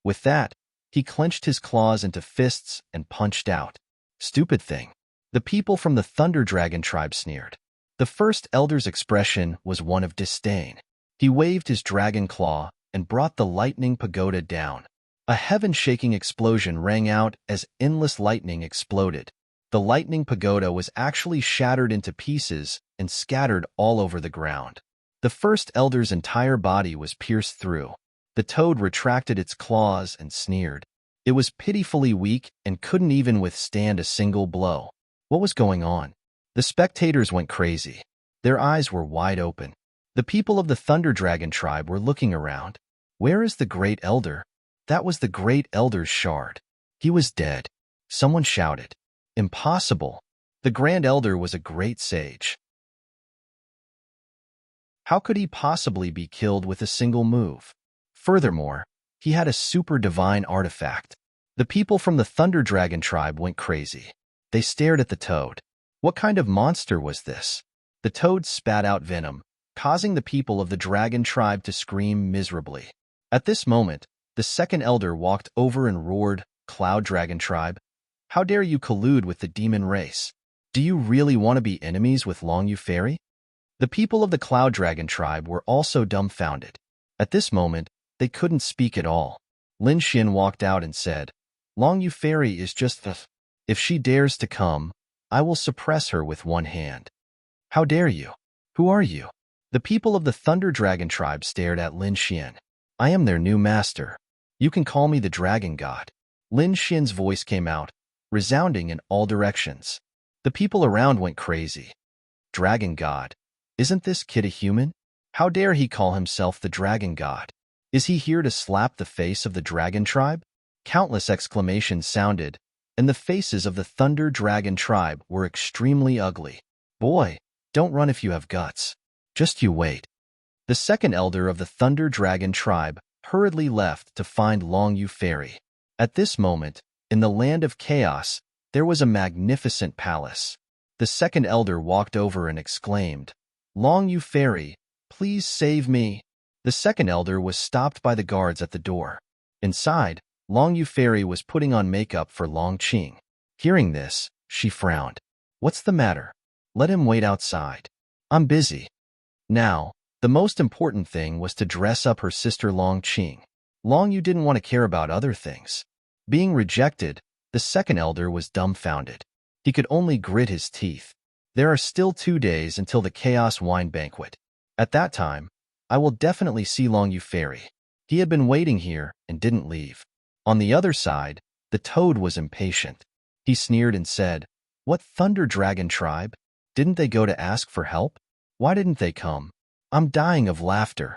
With that, he clenched his claws into fists and punched out. Stupid thing. The people from the Thunder Dragon tribe sneered. The first elder's expression was one of disdain. He waved his dragon claw and brought the lightning pagoda down. A heaven-shaking explosion rang out as endless lightning exploded. The lightning pagoda was actually shattered into pieces and scattered all over the ground. The first elder's entire body was pierced through. The toad retracted its claws and sneered. It was pitifully weak and couldn't even withstand a single blow. What was going on? The spectators went crazy. Their eyes were wide open. The people of the Thunder Dragon tribe were looking around. Where is the Great Elder? That was the Great Elder's shard. He was dead. Someone shouted. Impossible. The Grand Elder was a great sage. How could he possibly be killed with a single move? Furthermore, he had a super divine artifact. The people from the Thunder Dragon tribe went crazy. They stared at the toad. What kind of monster was this? The toad spat out venom, causing the people of the dragon tribe to scream miserably. At this moment, the second elder walked over and roared, Cloud Dragon tribe, how dare you collude with the demon race? Do you really want to be enemies with Long Yu Fairy? The people of the Cloud Dragon tribe were also dumbfounded. At this moment, they couldn't speak at all. Lin Xin walked out and said, Long Yu Fairy is just the... If she dares to come, I will suppress her with one hand. How dare you? Who are you? The people of the Thunder Dragon tribe stared at Lin Xin. I am their new master. You can call me the Dragon God. Lin Xin's voice came out, resounding in all directions. The people around went crazy. Dragon God. Isn't this kid a human? How dare he call himself the Dragon God? Is he here to slap the face of the Dragon tribe? Countless exclamations sounded, and the faces of the Thunder Dragon tribe were extremely ugly. Boy, don't run if you have guts. Just you wait. The second elder of the Thunder Dragon tribe hurriedly left to find Long Yu Fairy. At this moment, in the land of chaos, there was a magnificent palace. The second elder walked over and exclaimed, Long Yu Fairy, please save me. The second elder was stopped by the guards at the door. Inside, Long Yu Fairy was putting on makeup for Long Qing. Hearing this, she frowned. What's the matter? Let him wait outside. I'm busy. Now, the most important thing was to dress up her sister Long Qing. Long Yu didn't want to care about other things. Being rejected, the second elder was dumbfounded. He could only grit his teeth. There are still 2 days until the Chaos Wine Banquet. At that time, I will definitely see Long Yu Fairy. He had been waiting here and didn't leave. On the other side, the toad was impatient. He sneered and said, What Thunder Dragon tribe? Didn't they go to ask for help? Why didn't they come? I'm dying of laughter.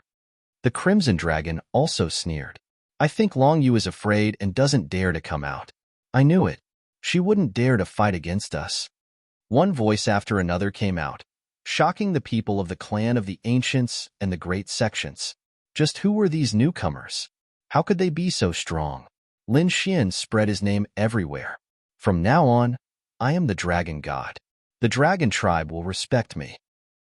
The Crimson Dragon also sneered. I think Long Yu is afraid and doesn't dare to come out. I knew it. She wouldn't dare to fight against us. One voice after another came out, shocking the people of the clan of the Ancients and the Great Sections. Just who were these newcomers? How could they be so strong? Lin Xin spread his name everywhere. From now on, I am the Dragon God. The Dragon tribe will respect me.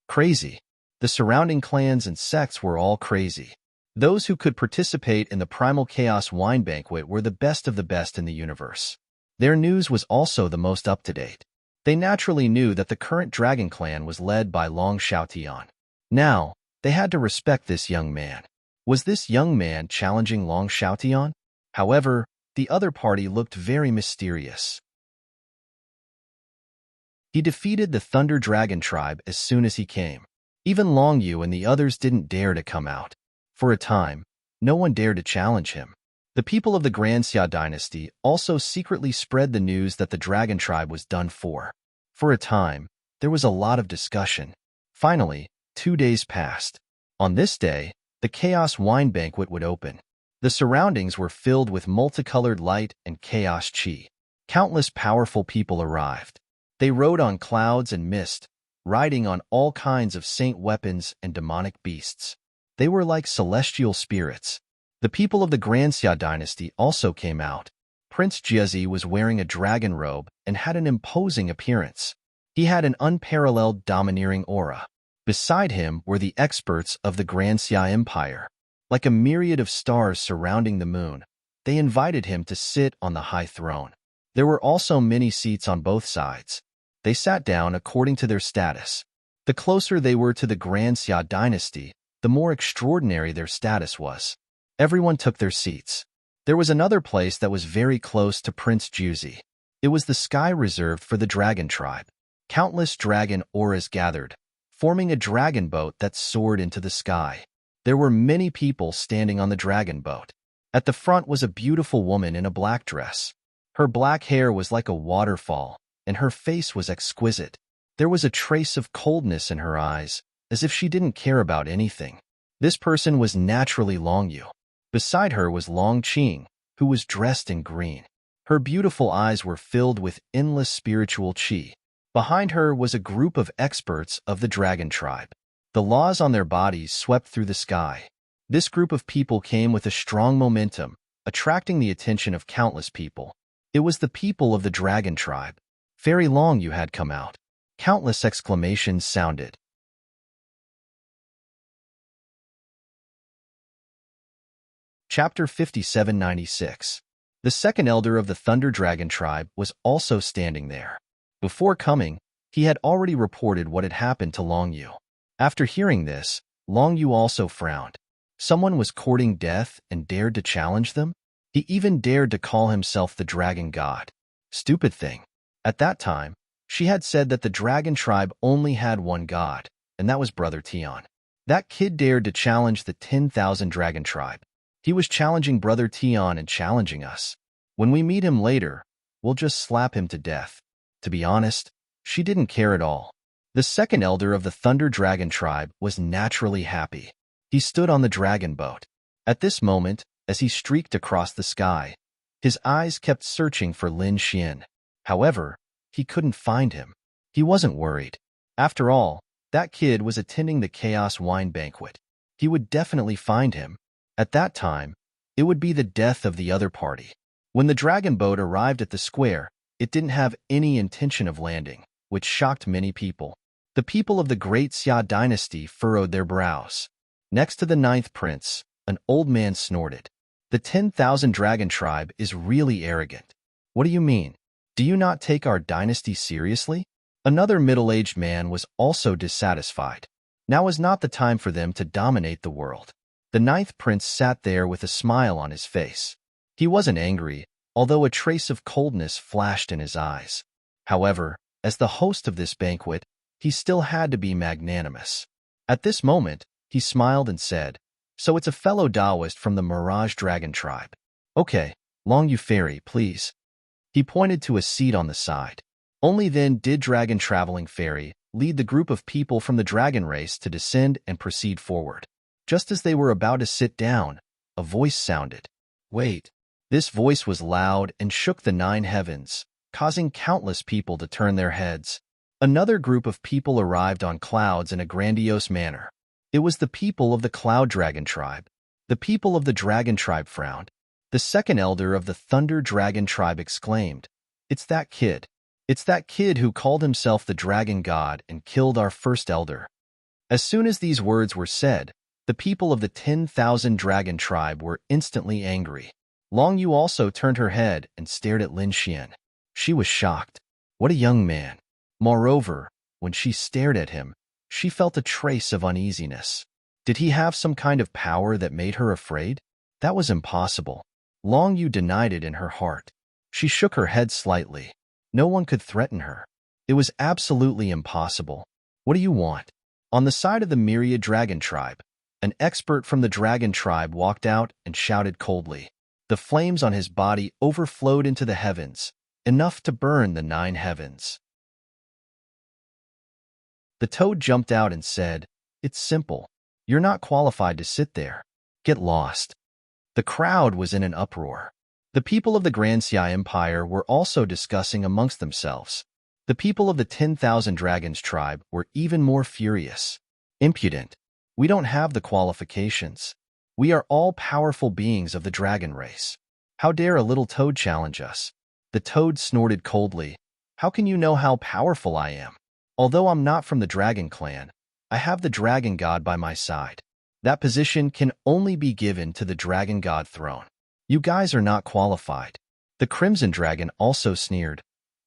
Crazy. The surrounding clans and sects were all crazy. Those who could participate in the Primal Chaos Wine Banquet were the best of the best in the universe. Their news was also the most up-to-date. They naturally knew that the current Dragon clan was led by Long Xiaotian. Now, they had to respect this young man. Was this young man challenging Long Xiaotian? However, the other party looked very mysterious. He defeated the Thunder Dragon tribe as soon as he came. Even Long Yu and the others didn't dare to come out. For a time, no one dared to challenge him. The people of the Grand Xia dynasty also secretly spread the news that the Dragon tribe was done for. For a time, there was a lot of discussion. Finally, 2 days passed. On this day, the Chaos Wine Banquet would open. The surroundings were filled with multicolored light and chaos chi. Countless powerful people arrived. They rode on clouds and mist, riding on all kinds of saint weapons and demonic beasts. They were like celestial spirits. The people of the Grand Xia dynasty also came out. Prince Jiezi was wearing a dragon robe and had an imposing appearance. He had an unparalleled domineering aura. Beside him were the experts of the Grand Xia Empire. Like a myriad of stars surrounding the moon, they invited him to sit on the high throne. There were also many seats on both sides. They sat down according to their status. The closer they were to the Grand Xia dynasty, the more extraordinary their status was. Everyone took their seats. There was another place that was very close to Prince Juzi. It was the sky reserved for the dragon tribe. Countless dragon auras gathered, forming a dragon boat that soared into the sky. There were many people standing on the dragon boat. At the front was a beautiful woman in a black dress. Her black hair was like a waterfall, and her face was exquisite. There was a trace of coldness in her eyes, as if she didn't care about anything. This person was naturally Long Yu. Beside her was Long Qing, who was dressed in green. Her beautiful eyes were filled with endless spiritual qi. Behind her was a group of experts of the dragon tribe. The laws on their bodies swept through the sky. This group of people came with a strong momentum, attracting the attention of countless people. It was the people of the dragon tribe. Fairy Long Yu had come out. Countless exclamations sounded. Chapter 5796. The second elder of the Thunder Dragon tribe was also standing there. Before coming, he had already reported what had happened to Long Yu. After hearing this, Long Yu also frowned. Someone was courting death and dared to challenge them? He even dared to call himself the dragon god. Stupid thing. At that time, she had said that the dragon tribe only had one god, and that was Brother Tian. That kid dared to challenge the 10,000 dragon tribe. He was challenging Brother Tian and challenging us. When we meet him later, we'll just slap him to death. To be honest, she didn't care at all. The second elder of the Thunder Dragon tribe was naturally happy. He stood on the dragon boat. At this moment, as he streaked across the sky, his eyes kept searching for Lin Xian. However, he couldn't find him. He wasn't worried. After all, that kid was attending the Chaos Wine Banquet. He would definitely find him. At that time, it would be the death of the other party. When the dragon boat arrived at the square, it didn't have any intention of landing, which shocked many people. The people of the Great Xia dynasty furrowed their brows. Next to the ninth prince, an old man snorted. The 10,000 dragon tribe is really arrogant. What do you mean? Do you not take our dynasty seriously? Another middle-aged man was also dissatisfied. Now is not the time for them to dominate the world. The ninth prince sat there with a smile on his face. He wasn't angry, although a trace of coldness flashed in his eyes. However, as the host of this banquet, he still had to be magnanimous. At this moment, he smiled and said, "So it's a fellow Taoist from the Mirage Dragon tribe. Okay, Long Yu Fairy, please." He pointed to a seat on the side. Only then did Dragon Traveling Fairy lead the group of people from the dragon race to descend and proceed forward. Just as they were about to sit down, a voice sounded. Wait. This voice was loud and shook the 9 heavens, causing countless people to turn their heads. Another group of people arrived on clouds in a grandiose manner. It was the people of the Cloud Dragon tribe. The people of the Dragon tribe frowned. The second elder of the Thunder Dragon tribe exclaimed, "It's that kid. It's that kid who called himself the dragon god and killed our first elder." As soon as these words were said, the people of the 10,000 dragon tribe were instantly angry. Long Yu also turned her head and stared at Lin Xian. She was shocked. What a young man. Moreover, when she stared at him, she felt a trace of uneasiness. Did he have some kind of power that made her afraid? That was impossible. Long Yu denied it in her heart. She shook her head slightly. No one could threaten her. It was absolutely impossible. What do you want? On the side of the Myriad Dragon tribe, an expert from the dragon tribe walked out and shouted coldly. The flames on his body overflowed into the heavens, enough to burn the 9 heavens. The toad jumped out and said, "It's simple. You're not qualified to sit there. Get lost." The crowd was in an uproar. The people of the Grand Xia Empire were also discussing amongst themselves. The people of the 10,000 Dragons tribe were even more furious. Impudent. We don't have the qualifications. We are all powerful beings of the dragon race. How dare a little toad challenge us? The toad snorted coldly. How can you know how powerful I am? Although I'm not from the dragon clan, I have the dragon god by my side. That position can only be given to the dragon god throne. You guys are not qualified. The Crimson Dragon also sneered.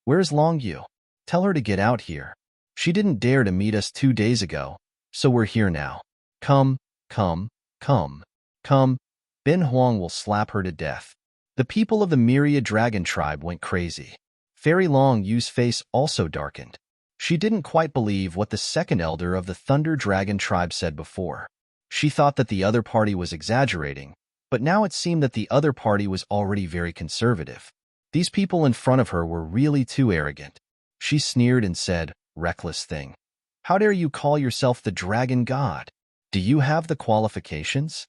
Where's Longyu? Tell her to get out here. She didn't dare to meet us 2 days ago, so we're here now. Come, come, come, come. Ben Huang will slap her to death. The people of the Myriad Dragon tribe went crazy. Fairy Long Yu's face also darkened. She didn't quite believe what the second elder of the Thunder Dragon tribe said before. She thought that the other party was exaggerating, but now it seemed that the other party was already very conservative. These people in front of her were really too arrogant. She sneered and said, "Reckless thing. How dare you call yourself the dragon god? Do you have the qualifications?"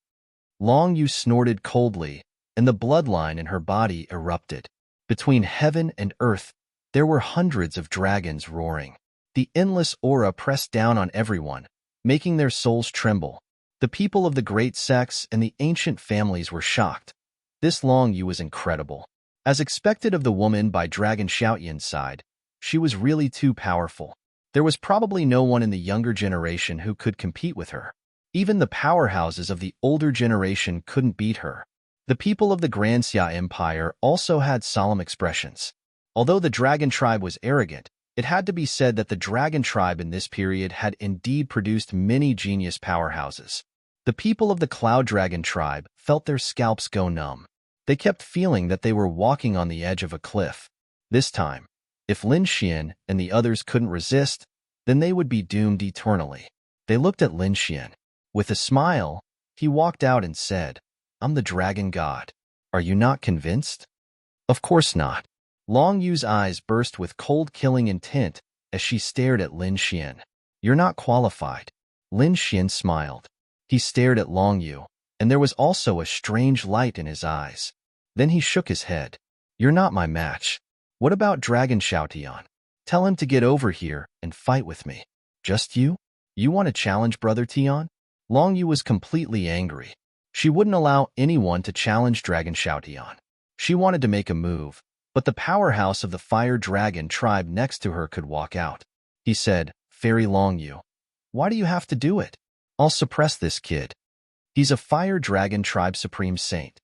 Long Yu snorted coldly, and the bloodline in her body erupted. Between heaven and earth, there were hundreds of dragons roaring. The endless aura pressed down on everyone, making their souls tremble. The people of the great sects and the ancient families were shocked. This Long Yu was incredible. As expected of the woman by Dragon Xiaoyan's side, she was really too powerful. There was probably no one in the younger generation who could compete with her. Even the powerhouses of the older generation couldn't beat her. The people of the Grand Xia Empire also had solemn expressions. Although the Dragon tribe was arrogant, it had to be said that the Dragon tribe in this period had indeed produced many genius powerhouses. The people of the Cloud Dragon tribe felt their scalps go numb. They kept feeling that they were walking on the edge of a cliff. This time, if Lin Xian and the others couldn't resist, then they would be doomed eternally. They looked at Lin Xian. With a smile, he walked out and said, "I'm the dragon god. Are you not convinced?" Of course not. Long Yu's eyes burst with cold-killing intent as she stared at Lin Xian. "You're not qualified." Lin Xian smiled. He stared at Long Yu, and there was also a strange light in his eyes. Then he shook his head. "You're not my match. What about Dragon Xiaotian? Tell him to get over here and fight with me." "Just you? You want to challenge Brother Tian?" Long Yu was completely angry. She wouldn't allow anyone to challenge Dragon Xiaotian. She wanted to make a move, but the powerhouse of the Fire Dragon tribe next to her could walk out. He said, "Fairy Long Yu, why do you have to do it? I'll suppress this kid. He's a Fire Dragon tribe supreme saint."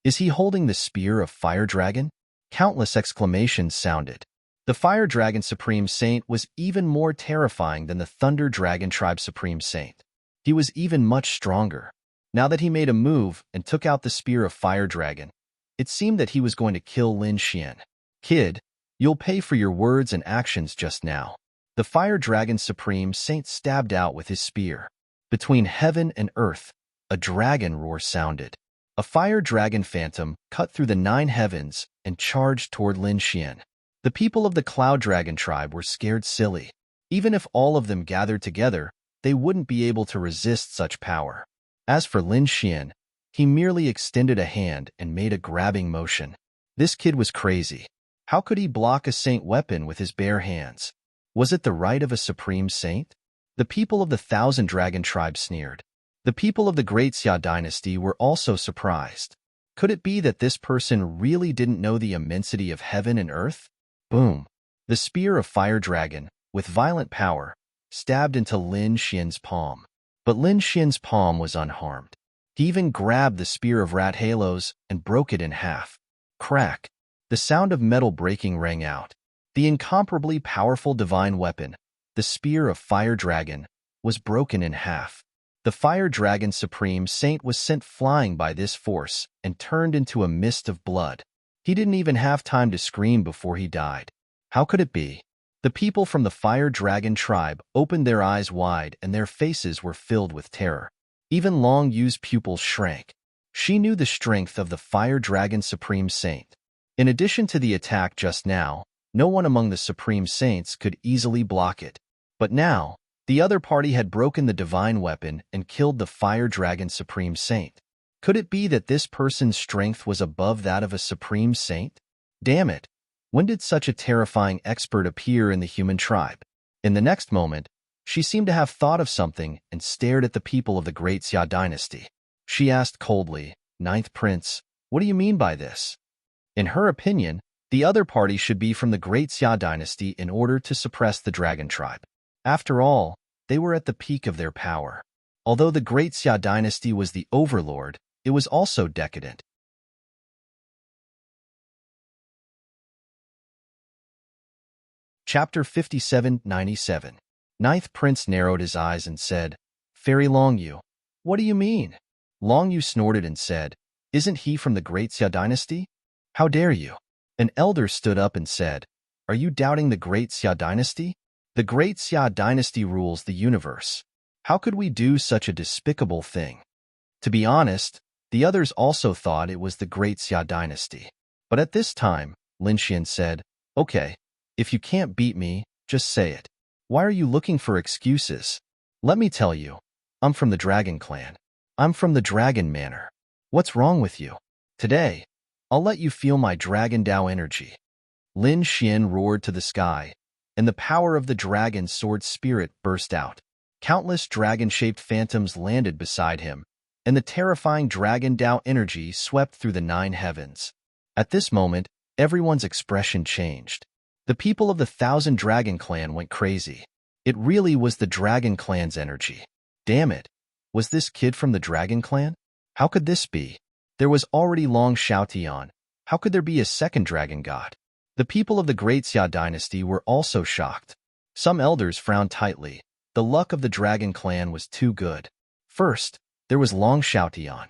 "Is he holding the spear of Fire Dragon?" Countless exclamations sounded. The Fire Dragon Supreme Saint was even more terrifying than the Thunder Dragon Tribe Supreme Saint. He was even much stronger. Now that he made a move and took out the spear of Fire Dragon, it seemed that he was going to kill Lin Xian. "Kid, you'll pay for your words and actions just now." The Fire Dragon Supreme Saint stabbed out with his spear. Between heaven and earth, a dragon roar sounded. A Fire Dragon Phantom cut through the 9 heavens and charged toward Lin Xian. The people of the Cloud Dragon tribe were scared silly. Even if all of them gathered together, they wouldn't be able to resist such power. As for Lin Xian, he merely extended a hand and made a grabbing motion. This kid was crazy. How could he block a saint weapon with his bare hands? Was it the right of a supreme saint? The people of the Thousand Dragon tribe sneered. The people of the Great Xia dynasty were also surprised. Could it be that this person really didn't know the immensity of heaven and earth? Boom! The spear of Fire Dragon, with violent power, stabbed into Lin Xian's palm. But Lin Xian's palm was unharmed. He even grabbed the spear of Rat Halos and broke it in half. Crack! The sound of metal breaking rang out. The incomparably powerful divine weapon, the spear of Fire Dragon, was broken in half. The Fire Dragon Supreme Saint was sent flying by this force and turned into a mist of blood. He didn't even have time to scream before he died. How could it be? The people from the Fire Dragon tribe opened their eyes wide and their faces were filled with terror. Even Long Yu's pupils shrank. She knew the strength of the Fire Dragon Supreme Saint. In addition to the attack just now, no one among the Supreme Saints could easily block it. But now, the other party had broken the divine weapon and killed the Fire Dragon Supreme Saint. Could it be that this person's strength was above that of a supreme saint? Damn it! When did such a terrifying expert appear in the human tribe? In the next moment, she seemed to have thought of something and stared at the people of the Great Xia dynasty. She asked coldly, "Ninth Prince, what do you mean by this?" In her opinion, the other party should be from the Great Xia dynasty in order to suppress the Dragon tribe. After all, they were at the peak of their power. Although the Great Xia dynasty was the overlord, it was also decadent. Chapter 5797. Ninth Prince narrowed his eyes and said, "Fairy Longyu, what do you mean?" Longyu snorted and said, "Isn't he from the Great Xia dynasty? How dare you?" An elder stood up and said, "Are you doubting the Great Xia dynasty? The Great Xia dynasty rules the universe. How could we do such a despicable thing?" To be honest, the others also thought it was the Great Xia dynasty. But at this time, Lin Xian said, "Okay, if you can't beat me, just say it. Why are you looking for excuses? Let me tell you, I'm from the Dragon Clan. I'm from the Dragon Manor. What's wrong with you? Today, I'll let you feel my Dragon Dao energy." Lin Xian roared to the sky, and the power of the dragon sword spirit burst out. Countless dragon-shaped phantoms landed beside him, and the terrifying Dragon Dao energy swept through the 9 heavens. At this moment, everyone's expression changed. The people of the 1,000 Dragon Clan went crazy. It really was the Dragon Clan's energy. Damn it! Was this kid from the Dragon Clan? How could this be? There was already Long Xiaotian. How could there be a second dragon god? The people of the Great Xia dynasty were also shocked. Some elders frowned tightly. The luck of the Dragon Clan was too good. First, there was Long Xiaotian.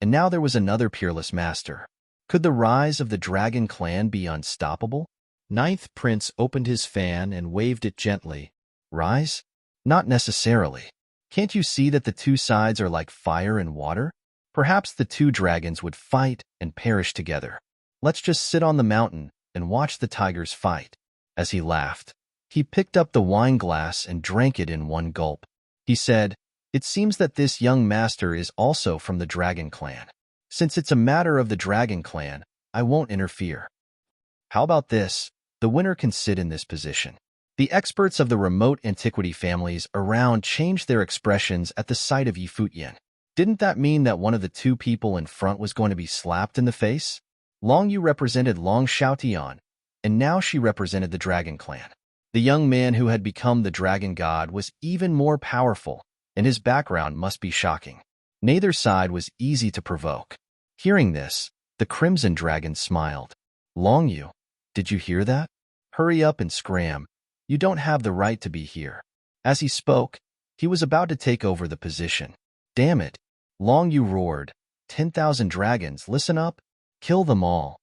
And now there was another peerless master. Could the rise of the Dragon Clan be unstoppable? Ninth Prince opened his fan and waved it gently. Rise? Not necessarily. Can't you see that the two sides are like fire and water? Perhaps the two dragons would fight and perish together. Let's just sit on the mountain and watch the tigers fight. As he laughed, he picked up the wine glass and drank it in one gulp. He said, "It seems that this young master is also from the Dragon Clan. Since it's a matter of the Dragon Clan, I won't interfere. How about this? The winner can sit in this position." The experts of the remote antiquity families around changed their expressions at the sight of Yi Fuyan. Didn't that mean that one of the two people in front was going to be slapped in the face? Long Yu represented Long Xiaotian, and now she represented the Dragon Clan. The young man who had become the Dragon God was even more powerful, and his background must be shocking. Neither side was easy to provoke. Hearing this, the Crimson Dragon smiled. "Long Yu, did you hear that? Hurry up and scram. You don't have the right to be here." As he spoke, he was about to take over the position. "Damn it!" Long Yu roared. 10,000 dragons, listen up. Kill them all."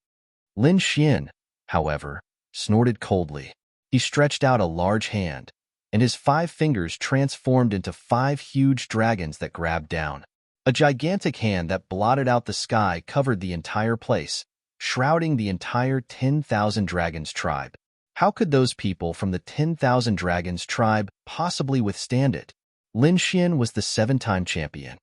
Lin Xian, however, snorted coldly. He stretched out a large hand, and his 5 fingers transformed into 5 huge dragons that grabbed down. A gigantic hand that blotted out the sky covered the entire place, shrouding the entire 10,000 dragons tribe. How could those people from the 10,000 dragons tribe possibly withstand it? Lin Xian was the 7-time champion.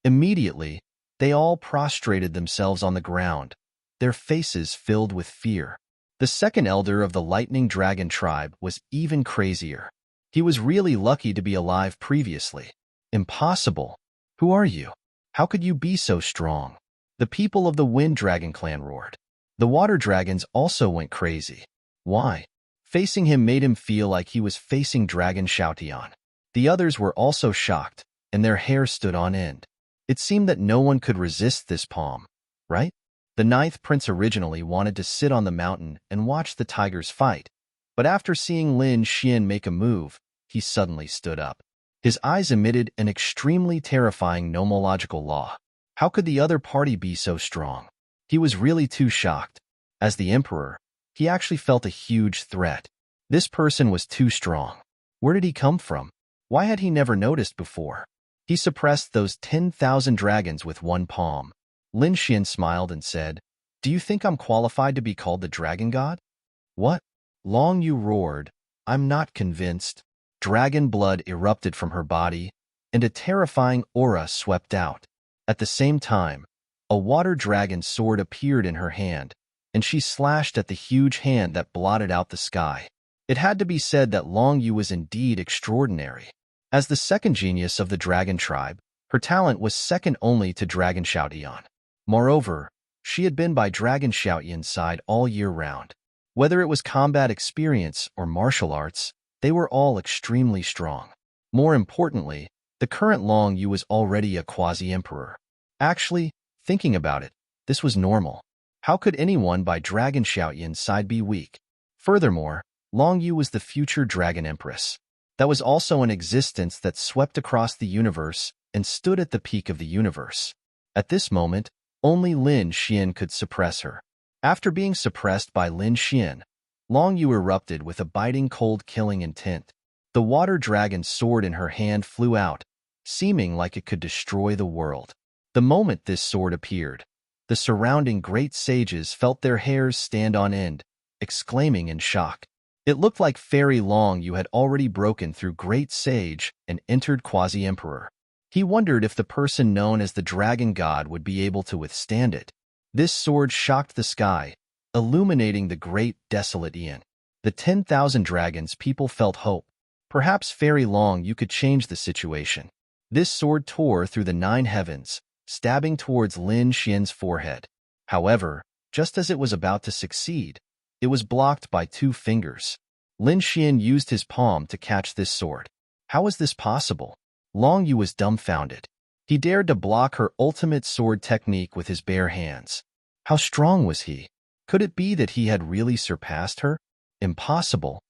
Immediately, they all prostrated themselves on the ground, their faces filled with fear. The second elder of the Lightning Dragon tribe was even crazier. He was really lucky to be alive previously. "Impossible! Who are you? How could you be so strong?" The people of the Wind Dragon clan roared. The water dragons also went crazy. Why? Facing him made him feel like he was facing Dragon Xiaotian. The others were also shocked, and their hair stood on end. It seemed that no one could resist this palm, right? The 9th prince originally wanted to sit on the mountain and watch the tigers fight, but after seeing Lin Xian make a move, he suddenly stood up. His eyes emitted an extremely terrifying nomological law. How could the other party be so strong? He was really too shocked. As the emperor, he actually felt a huge threat. This person was too strong. Where did he come from? Why had he never noticed before? He suppressed those 10,000 dragons with one palm. Lin Xian smiled and said, "Do you think I'm qualified to be called the Dragon God?" "What?" Long Yu roared. "I'm not convinced." Dragon blood erupted from her body, and a terrifying aura swept out. At the same time, a water dragon sword appeared in her hand, and she slashed at the huge hand that blotted out the sky. It had to be said that Long Yu was indeed extraordinary. As the second genius of the dragon tribe, her talent was second only to Dragon Xiaotian. Moreover, she had been by Dragon Xiaotian's side all year round. Whether it was combat experience or martial arts, they were all extremely strong. More importantly, the current Long Yu was already a quasi-emperor. Actually, thinking about it, this was normal. How could anyone by Dragon Xiaoyan's side be weak? Furthermore, Long Yu was the future Dragon Empress. That was also an existence that swept across the universe and stood at the peak of the universe. At this moment, only Lin Xian could suppress her. After being suppressed by Lin Xian, Long Yu erupted with a biting cold killing intent. The water dragon's sword in her hand flew out, seeming like it could destroy the world. The moment this sword appeared, the surrounding great sages felt their hairs stand on end, exclaiming in shock. It looked like Fairy Long Yu had already broken through Great Sage and entered Quasi-Emperor. He wondered if the person known as the Dragon God would be able to withstand it. This sword shocked the sky, illuminating the great desolate Aeon. The 10,000 dragons people felt hope. Perhaps Fairy Long Yu could change the situation. This sword tore through the 9 heavens, stabbing towards Lin Xian's forehead. However, just as it was about to succeed, it was blocked by 2 fingers. Lin Xian used his palm to catch this sword. How was this possible? Long Yu was dumbfounded. He dared to block her ultimate sword technique with his bare hands. How strong was he? Could it be that he had really surpassed her? Impossible.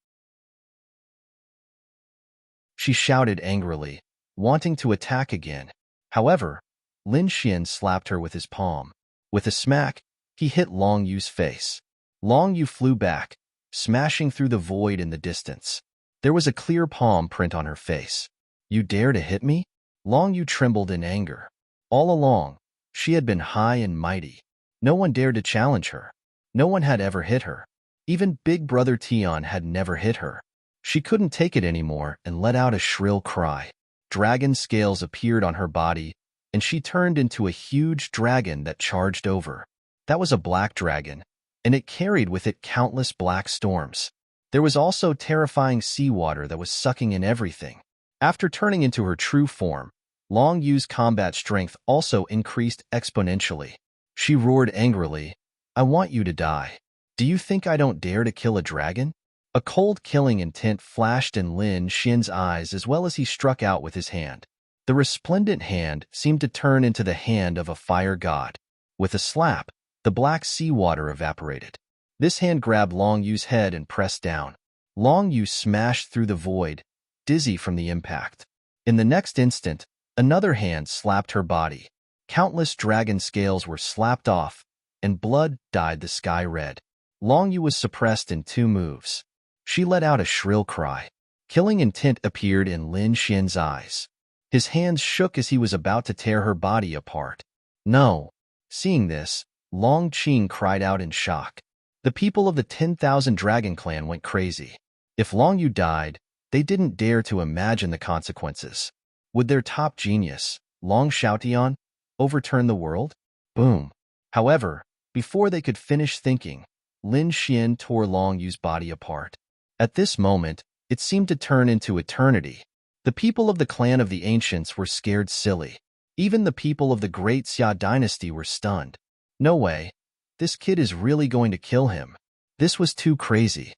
She shouted angrily, wanting to attack again. However, Lin Xian slapped her with his palm. With a smack, he hit Long Yu's face. Long Yu flew back, smashing through the void in the distance. There was a clear palm print on her face. You dare to hit me? Long Yu trembled in anger. All along, she had been high and mighty. No one dared to challenge her. No one had ever hit her. Even Big Brother Tian had never hit her. She couldn't take it anymore and let out a shrill cry. Dragon scales appeared on her body, and she turned into a huge dragon that charged over. That was a black dragon, and it carried with it countless black storms. There was also terrifying seawater that was sucking in everything. After turning into her true form, Long Yu's combat strength also increased exponentially. She roared angrily, "I want you to die. Do you think I don't dare to kill a dragon?" A cold killing intent flashed in Lin Xian's eyes as well as he struck out with his hand. The resplendent hand seemed to turn into the hand of a fire god. With a slap, the black seawater evaporated. This hand grabbed Long Yu's head and pressed down. Long Yu smashed through the void, dizzy from the impact. In the next instant, another hand slapped her body. Countless dragon scales were slapped off, and blood dyed the sky red. Long Yu was suppressed in 2 moves. She let out a shrill cry. Killing intent appeared in Lin Xian's eyes. His hands shook as he was about to tear her body apart. No. Seeing this, Long Qing cried out in shock. The people of the 10,000 Dragon Clan went crazy. If Long Yu died, they didn't dare to imagine the consequences. Would their top genius, Long Xiaotian, overturn the world? Boom. However, before they could finish thinking, Lin Xian tore Long Yu's body apart. At this moment, it seemed to turn into eternity. The people of the clan of the ancients were scared silly. Even the people of the great Xia dynasty were stunned. No way. This kid is really going to kill him. This was too crazy.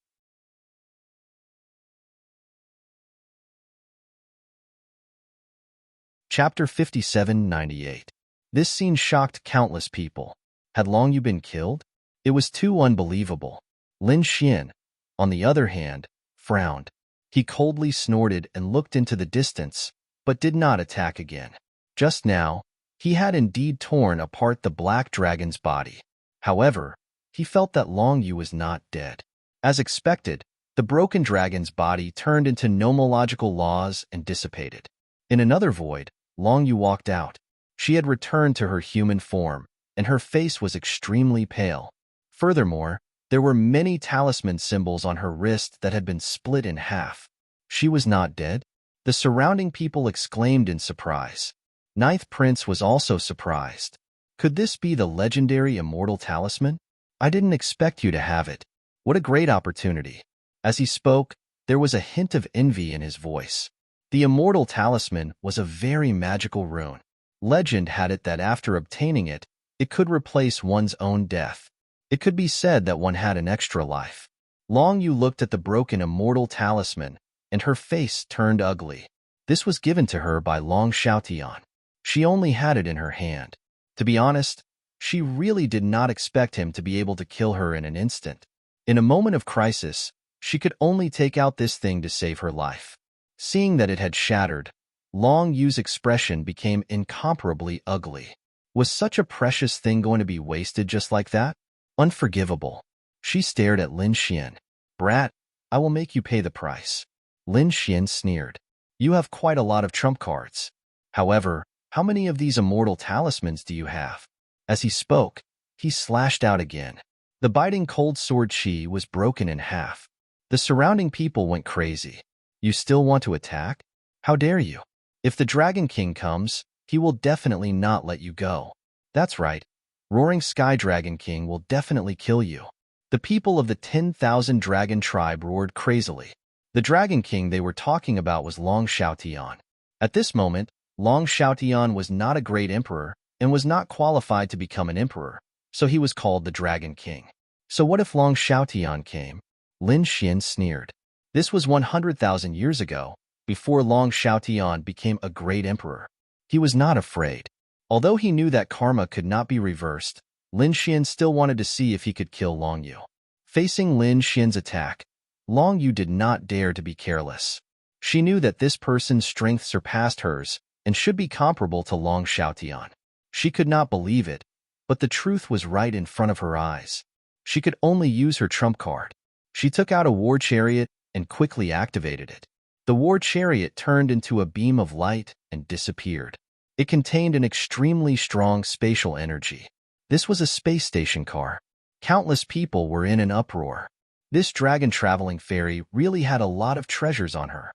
Chapter 5798. This scene shocked countless people. Had Long Yu been killed? It was too unbelievable. Lin Xian, on the other hand, frowned. He coldly snorted and looked into the distance, but did not attack again. Just now, he had indeed torn apart the black dragon's body. However, he felt that Long Yu was not dead. As expected, the broken dragon's body turned into nomological laws and dissipated. In another void, Long Yu walked out. She had returned to her human form, and her face was extremely pale. Furthermore, there were many talisman symbols on her wrist that had been split in half. She was not dead? The surrounding people exclaimed in surprise. Ninth Prince was also surprised. Could this be the legendary immortal talisman? I didn't expect you to have it. What a great opportunity. As he spoke, there was a hint of envy in his voice. The immortal talisman was a very magical rune. Legend had it that after obtaining it, it could replace one's own death. It could be said that one had an extra life. Long Yu looked at the broken immortal talisman, and her face turned ugly. This was given to her by Long Xiaotian. She only had it in her hand. To be honest, she really did not expect him to be able to kill her in an instant. In a moment of crisis, she could only take out this thing to save her life. Seeing that it had shattered, Long Yu's expression became incomparably ugly. Was such a precious thing going to be wasted just like that? Unforgivable. She stared at Lin Xian. Brat, I will make you pay the price. Lin Xian sneered. You have quite a lot of trump cards. However, how many of these immortal talismans do you have? As he spoke, he slashed out again. The biting cold sword Qi was broken in half. The surrounding people went crazy. You still want to attack? How dare you? If the Dragon King comes, he will definitely not let you go. That's right. Roaring Sky Dragon King will definitely kill you. The people of the 10,000 dragon tribe roared crazily. The Dragon King they were talking about was Long Xiaotian. At this moment, Long Xiaotian was not a great emperor and was not qualified to become an emperor, so he was called the Dragon King. So what if Long Xiaotian came? Lin Xian sneered. This was 100,000 years ago, before Long Xiaotian became a great emperor. He was not afraid. Although he knew that karma could not be reversed, Lin Xian still wanted to see if he could kill Long Yu. Facing Lin Xian's attack, Long Yu did not dare to be careless. She knew that this person's strength surpassed hers and should be comparable to Long Xiaotian. She could not believe it, but the truth was right in front of her eyes. She could only use her trump card. She took out a war chariot and quickly activated it. The war chariot turned into a beam of light and disappeared. It contained an extremely strong spatial energy. This was a space station car. Countless people were in an uproar. This dragon-traveling fairy really had a lot of treasures on her.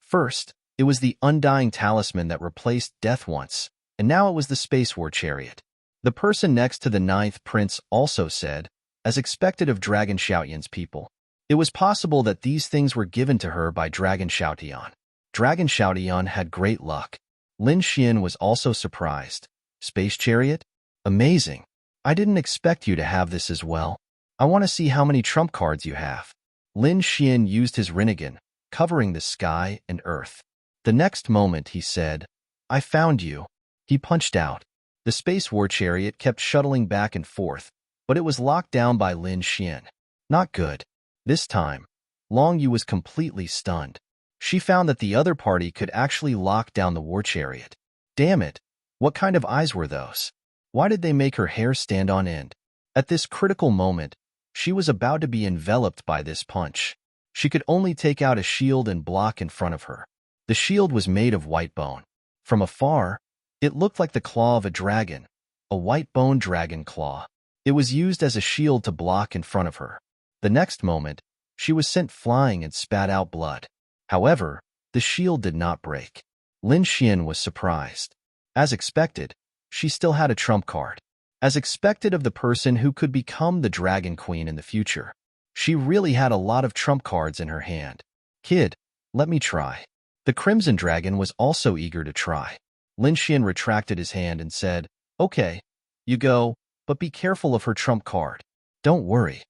First, it was the undying talisman that replaced death once, and now it was the space war chariot. The person next to the ninth prince also said, as expected of Dragon Xiaotian's people, it was possible that these things were given to her by Dragon Xiaotian. Dragon Xiaotian had great luck. Lin Xian was also surprised. Space chariot? Amazing. I didn't expect you to have this as well. I want to see how many trump cards you have. Lin Xian used his Rinnegan, covering the sky and earth. The next moment he said, I found you. He punched out. The space war chariot kept shuttling back and forth, but it was locked down by Lin Xian. Not good. This time, Long Yu was completely stunned. She found that the other party could actually lock down the war chariot. Damn it! What kind of eyes were those? Why did they make her hair stand on end? At this critical moment, she was about to be enveloped by this punch. She could only take out a shield and block in front of her. The shield was made of white bone. From afar, it looked like the claw of a dragon, a white bone dragon claw. It was used as a shield to block in front of her. The next moment, she was sent flying and spat out blood. However, the shield did not break. Lin Xian was surprised. As expected, she still had a trump card. As expected of the person who could become the Dragon Queen in the future, she really had a lot of trump cards in her hand. Kid, let me try. The Crimson Dragon was also eager to try. Lin Xian retracted his hand and said, Okay, you go, but be careful of her trump card. Don't worry.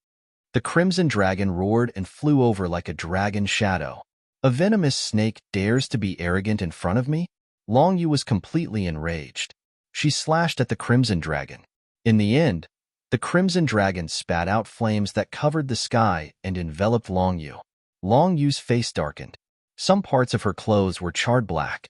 The Crimson Dragon roared and flew over like a dragon shadow. A venomous snake dares to be arrogant in front of me? Long Yu was completely enraged. She slashed at the Crimson Dragon. In the end, the Crimson Dragon spat out flames that covered the sky and enveloped Long Yu. Long Yu's face darkened. Some parts of her clothes were charred black.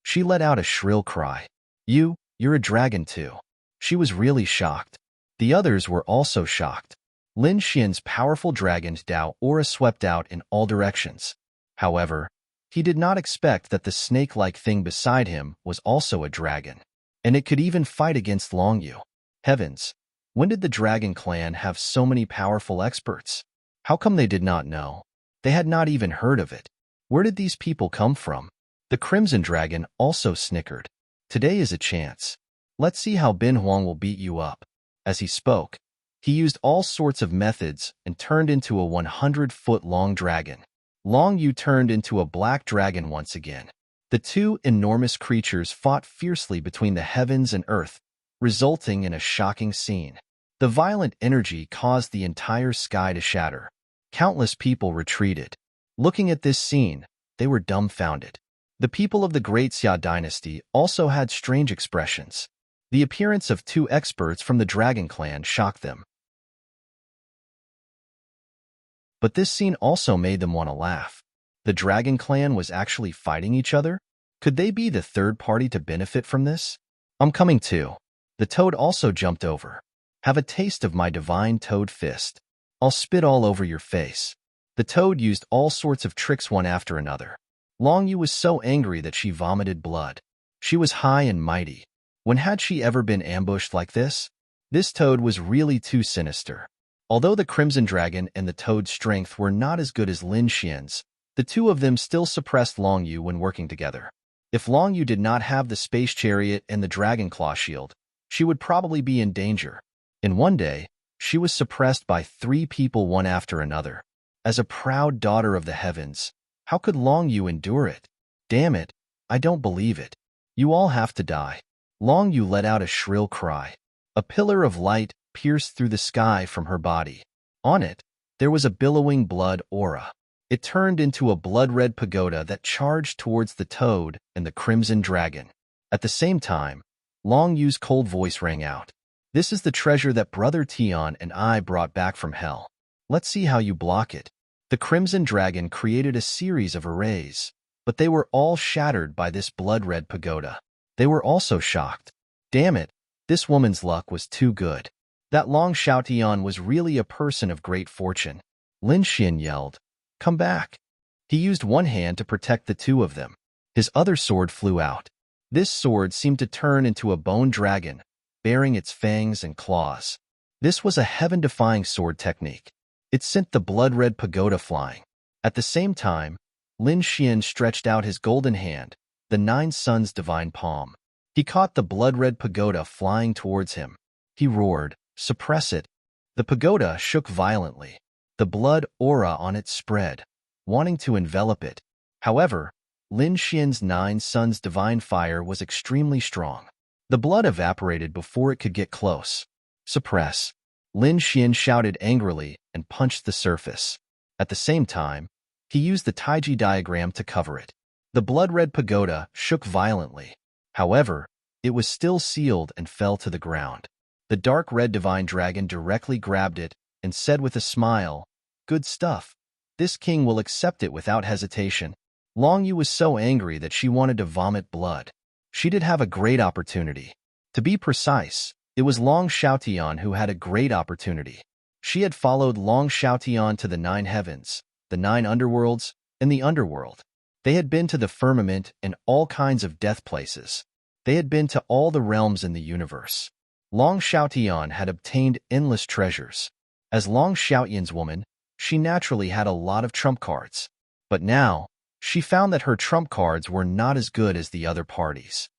She let out a shrill cry. You're a dragon too. She was really shocked. The others were also shocked. Lin Xian's powerful dragon's Dao aura swept out in all directions. However, he did not expect that the snake-like thing beside him was also a dragon, and it could even fight against Long Yu. Heavens, when did the Dragon Clan have so many powerful experts? How come they did not know? They had not even heard of it. Where did these people come from? The Crimson Dragon also snickered. Today is a chance. Let's see how Bin Huang will beat you up. As he spoke, he used all sorts of methods and turned into a 100-foot-long dragon. Long Yu turned into a black dragon once again. The two enormous creatures fought fiercely between the heavens and earth, resulting in a shocking scene. The violent energy caused the entire sky to shatter. Countless people retreated. Looking at this scene, they were dumbfounded. The people of the Great Xia dynasty also had strange expressions. The appearance of two experts from the Dragon Clan shocked them. But this scene also made them want to laugh. The Dragon Clan was actually fighting each other? Could they be the third party to benefit from this? I'm coming too. The toad also jumped over. Have a taste of my divine toad fist. I'll spit all over your face. The toad used all sorts of tricks one after another. Long Yu was so angry that she vomited blood. She was high and mighty. When had she ever been ambushed like this? This toad was really too sinister. Although the Crimson Dragon and the toad's strength were not as good as Lin Xian's, the two of them still suppressed Long Yu when working together. If Long Yu did not have the space chariot and the dragon claw shield, she would probably be in danger. In one day, she was suppressed by 3 people one after another. As a proud daughter of the heavens, how could Long Yu endure it? Damn it, I don't believe it. You all have to die. Long Yu let out a shrill cry. A pillar of light pierced through the sky from her body. On it, there was a billowing blood aura. It turned into a blood-red pagoda that charged towards the toad and the Crimson Dragon. At the same time, Long Yu's cold voice rang out. This is the treasure that Brother Tian and I brought back from hell. Let's see how you block it. The Crimson Dragon created a series of arrays, but they were all shattered by this blood-red pagoda. They were also shocked. Damn it, this woman's luck was too good. That Long Xiaotian was really a person of great fortune. Lin Xian yelled, "Come back." He used one hand to protect the two of them. His other sword flew out. This sword seemed to turn into a bone dragon, bearing its fangs and claws. This was a heaven-defying sword technique. It sent the blood-red pagoda flying. At the same time, Lin Xian stretched out his golden hand, the 9 suns' divine palm. He caught the blood-red pagoda flying towards him. He roared, "Suppress it." The pagoda shook violently. The blood aura on it spread, wanting to envelop it. However, Lin Xian's 9 suns' divine fire was extremely strong. The blood evaporated before it could get close. "Suppress." Lin Xian shouted angrily and punched the surface. At the same time, he used the Taiji diagram to cover it. The blood-red pagoda shook violently. However, it was still sealed and fell to the ground. The dark red divine dragon directly grabbed it and said with a smile, "Good stuff. This king will accept it without hesitation." Long Yu was so angry that she wanted to vomit blood. She did have a great opportunity. To be precise, it was Long Xiaotian who had a great opportunity. She had followed Long Xiaotian to the 9 heavens, the 9 underworlds, and the underworld. They had been to the firmament and all kinds of death places. They had been to all the realms in the universe. Long Xiaotian had obtained endless treasures. As Long Xiaotian's woman, she naturally had a lot of trump cards. But now, she found that her trump cards were not as good as the other parties.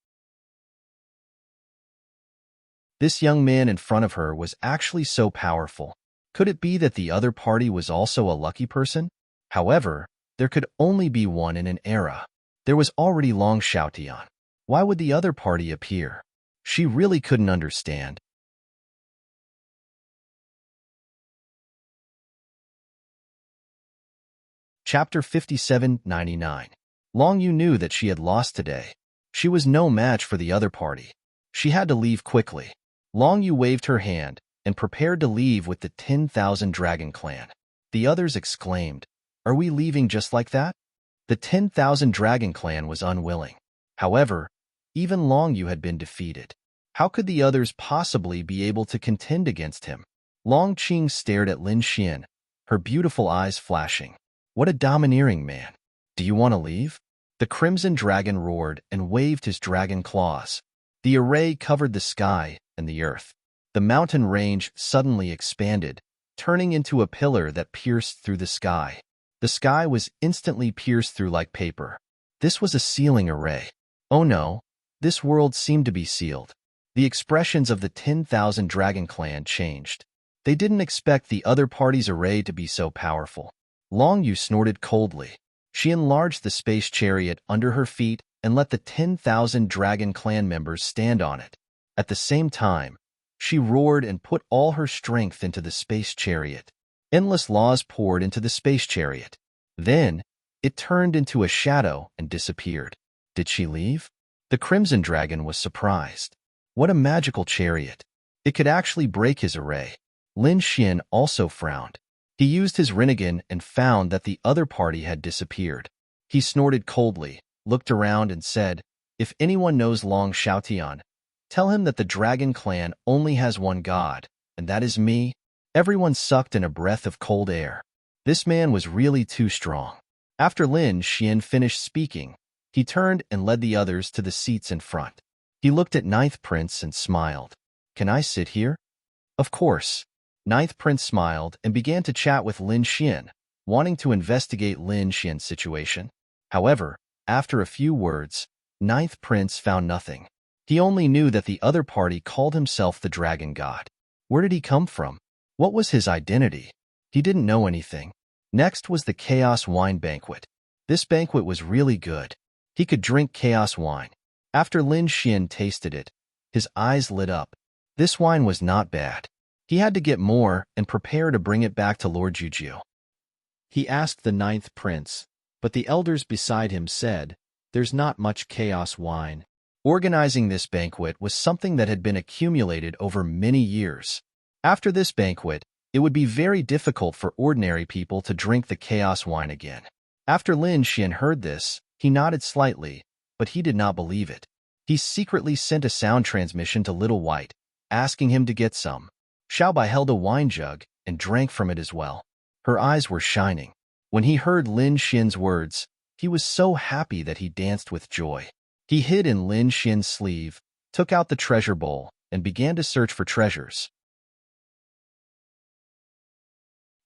This young man in front of her was actually so powerful. Could it be that the other party was also a lucky person? However, there could only be one in an era. There was already Long Xiaotian. Why would the other party appear? She really couldn't understand. Chapter 57-99. Long Yu knew that she had lost today. She was no match for the other party. She had to leave quickly. Long Yu waved her hand and prepared to leave with the 10,000 Dragon Clan. The others exclaimed, "Are we leaving just like that?" The 10,000 Dragon Clan was unwilling. However, even Long Yu had been defeated. How could the others possibly be able to contend against him? Long Qing stared at Lin Xian, her beautiful eyes flashing. What a domineering man. Do you want to leave? The Crimson Dragon roared and waved his dragon claws. The array covered the sky and the earth. The mountain range suddenly expanded, turning into a pillar that pierced through the sky. The sky was instantly pierced through like paper. This was a sealing array. Oh no, this world seemed to be sealed. The expressions of the 10,000 Dragon Clan changed. They didn't expect the other party's array to be so powerful. Long Yu snorted coldly. She enlarged the space chariot under her feet and let the 10,000 Dragon Clan members stand on it. At the same time, She roared and put all her strength into the space chariot. Endless laws poured into the space chariot. Then, it turned into a shadow and disappeared. Did she leave? The Crimson Dragon was surprised. What a magical chariot. It could actually break his array. Lin Xian also frowned. He used his Rinnegan and found that the other party had disappeared. He snorted coldly, looked around and said, "If anyone knows Long Xiaotian, tell him that the Dragon Clan only has one god, and that is me." Everyone sucked in a breath of cold air. This man was really too strong. After Lin Xian finished speaking, he turned and led the others to the seats in front. He looked at Ninth Prince and smiled. "Can I sit here?" "Of course." Ninth Prince smiled and began to chat with Lin Xian, wanting to investigate Lin Xian's situation. However, after a few words, Ninth Prince found nothing. He only knew that the other party called himself the Dragon God. Where did he come from? What was his identity? He didn't know anything. Next was the Chaos Wine Banquet. This banquet was really good. He could drink chaos wine. After Lin Xian tasted it, his eyes lit up. This wine was not bad. He had to get more and prepare to bring it back to Lord Juju. He asked the Ninth Prince, but the elders beside him said, "There's not much chaos wine." Organizing this banquet was something that had been accumulated over many years. After this banquet, it would be very difficult for ordinary people to drink the chaos wine again. After Lin Xian heard this, he nodded slightly, but he did not believe it. He secretly sent a sound transmission to Little White, asking him to get some. Xiaobai held a wine jug and drank from it as well. Her eyes were shining. When he heard Lin Xian's words, he was so happy that he danced with joy. He hid in Lin Xian's sleeve, took out the treasure bowl, and began to search for treasures.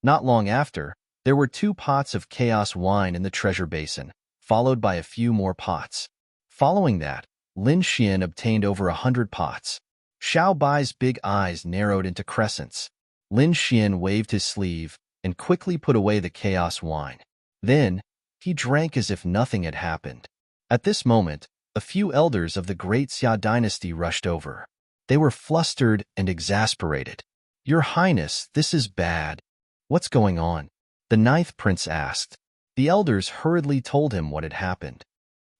Not long after, there were 2 pots of chaos wine in the treasure basin, followed by a few more pots. Following that, Lin Xian obtained over 100 pots. Xiao Bai's big eyes narrowed into crescents. Lin Xian waved his sleeve and quickly put away the chaos wine. Then, he drank as if nothing had happened. At this moment, a few elders of the great Xia dynasty rushed over. They were flustered and exasperated. "Your Highness, this is bad. What's going on?" The Ninth Prince asked. The elders hurriedly told him what had happened.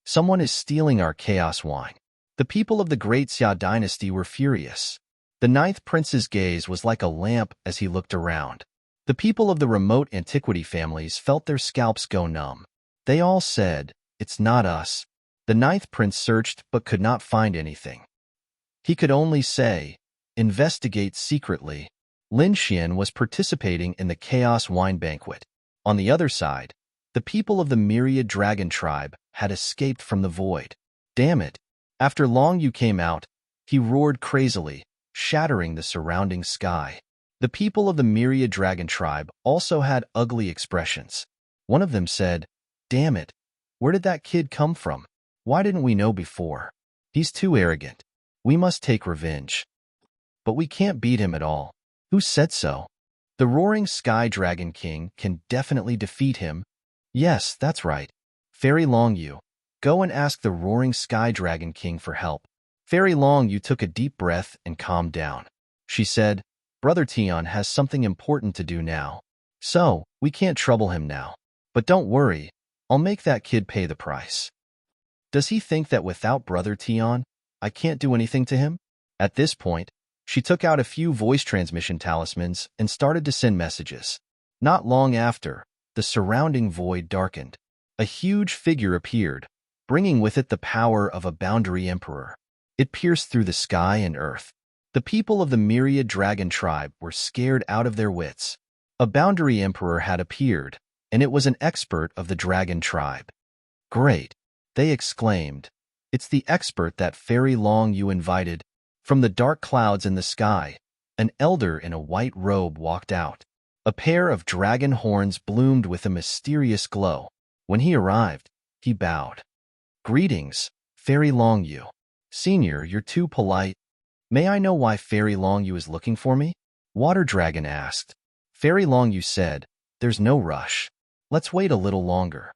"Someone is stealing our chaos wine." The people of the great Xia dynasty were furious. The Ninth Prince's gaze was like a lamp as he looked around. The people of the remote antiquity families felt their scalps go numb. They all said, "It's not us." The Ninth Prince searched but could not find anything. He could only say, "Investigate secretly." Lin Xian was participating in the Chaos Wine Banquet. On the other side, the people of the Myriad Dragon tribe had escaped from the void. "Damn it." After Long Yu came out, he roared crazily, shattering the surrounding sky. The people of the Myriad Dragon tribe also had ugly expressions. One of them said, "Damn it, where did that kid come from? Why didn't we know before? He's too arrogant. We must take revenge. But we can't beat him at all." "Who said so? The Roaring Sky Dragon King can definitely defeat him." "Yes, that's right. Fairy Long Yu, go and ask the Roaring Sky Dragon King for help." Fairy Long Yu took a deep breath and calmed down. She said, "Brother Tian has something important to do now, so we can't trouble him now. But don't worry, I'll make that kid pay the price." "Does he think that without Brother Tian, I can't do anything to him?" At this point, she took out a few voice transmission talismans and started to send messages. Not long after, the surrounding void darkened. A huge figure appeared, bringing with it the power of a boundary emperor. It pierced through the sky and earth. The people of the Myriad Dragon tribe were scared out of their wits. A boundary emperor had appeared, and it was an expert of the dragon tribe. "Great," they exclaimed. "It's the expert that Fairy Long Yu invited." From the dark clouds in the sky, an elder in a white robe walked out. A pair of dragon horns bloomed with a mysterious glow. When he arrived, he bowed. "Greetings, Fairy Long Yu. Senior, you're too polite. May I know why Fairy Long Yu is looking for me?" Water Dragon asked. Fairy Long Yu said, "There's no rush. Let's wait a little longer."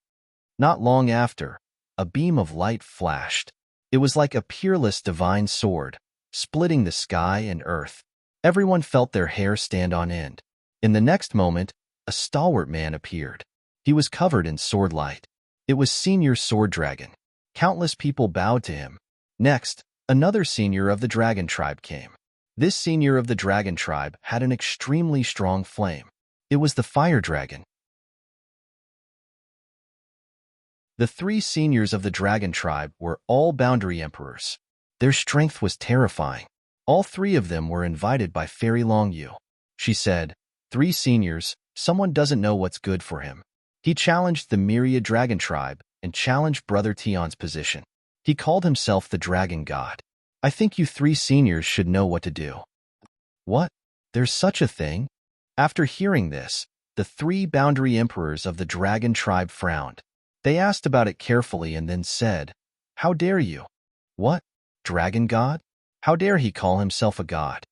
Not long after, a beam of light flashed. It was like a peerless divine sword, splitting the sky and earth. Everyone felt their hair stand on end. In the next moment, a stalwart man appeared. He was covered in sword light. It was Senior Sword Dragon. Countless people bowed to him. Next, another senior of the dragon tribe came. This senior of the dragon tribe had an extremely strong flame. It was the fire dragon. The three seniors of the dragon tribe were all boundary emperors. Their strength was terrifying. All three of them were invited by Fairy Longyu. She said, "Three seniors, someone doesn't know what's good for him." He challenged the Myriad Dragon Tribe and challenged Brother Tion's position. He called himself the Dragon God. "I think you three seniors should know what to do." "What? There's such a thing?" After hearing this, the three boundary emperors of the Dragon Tribe frowned. They asked about it carefully and then said, "How dare you?" "What? Dragon God? How dare he call himself a god?"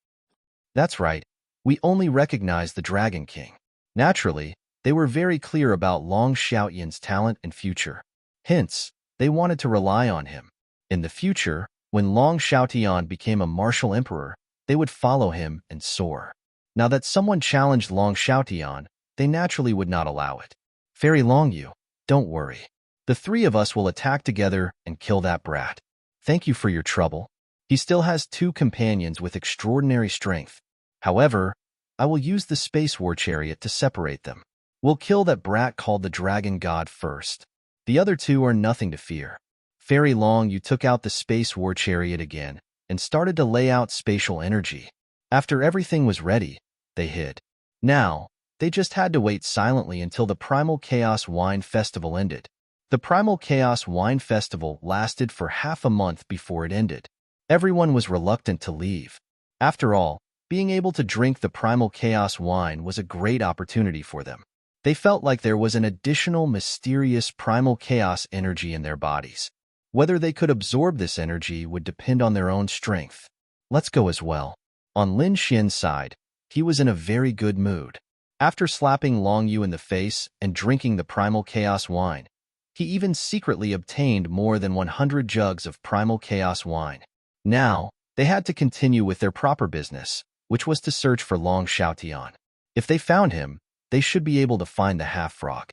"That's right. We only recognize the Dragon King." Naturally, they were very clear about Long Xiaoyan's talent and future. Hence, they wanted to rely on him. In the future, when Long Xiaotian became a martial emperor, they would follow him and soar. Now that someone challenged Long Xiaotian, they naturally would not allow it. "Fairy Longyu, don't worry. The three of us will attack together and kill that brat. Thank you for your trouble. He still has two companions with extraordinary strength. However, I will use the Space War Chariot to separate them. We'll kill that brat called the Dragon God first. The other two are nothing to fear." Fairy Longyu took out the Space War Chariot again and started to lay out spatial energy. After everything was ready, they hid. Now, they just had to wait silently until the Primal Chaos Wine Festival ended. The Primal Chaos Wine Festival lasted for half a month before it ended. Everyone was reluctant to leave. After all, being able to drink the Primal Chaos Wine was a great opportunity for them. They felt like there was an additional mysterious primal chaos energy in their bodies. Whether they could absorb this energy would depend on their own strength. "Let's go as well." On Lin Xian's side, he was in a very good mood. After slapping Longyu in the face and drinking the Primal Chaos Wine, he even secretly obtained more than 100 jugs of Primal Chaos Wine. Now, they had to continue with their proper business, which was to search for Long Xiaotian. If they found him, they should be able to find the half-frog.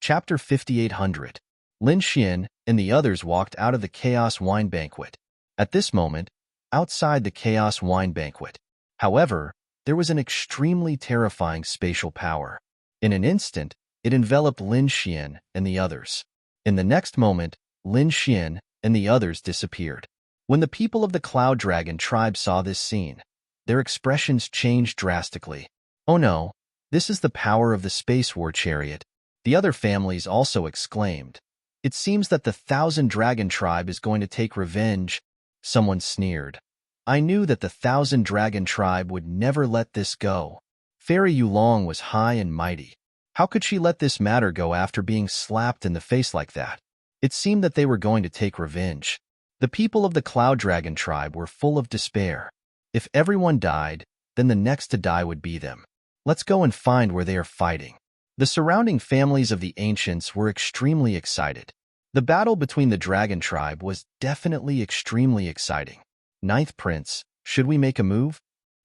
Chapter 5800. Lin Xian and the others walked out of the Chaos Wine Banquet. At this moment, outside the Chaos Wine Banquet, however, there was an extremely terrifying spatial power. In an instant, it enveloped Lin Xian and the others. In the next moment, Lin Xian and the others disappeared. When the people of the Cloud Dragon tribe saw this scene, their expressions changed drastically. "Oh no, this is the power of the Space War Chariot," the other families also exclaimed. "It seems that the Thousand Dragon tribe is going to take revenge." Someone sneered. "I knew that the Thousand Dragon tribe would never let this go." Fairy Yulong was high and mighty. How could she let this matter go after being slapped in the face like that? It seemed that they were going to take revenge. The people of the Cloud Dragon tribe were full of despair. If everyone died, then the next to die would be them. "Let's go and find where they are fighting." The surrounding families of the ancients were extremely excited. The battle between the Dragon tribe was definitely extremely exciting. "Ninth Prince, should we make a move?"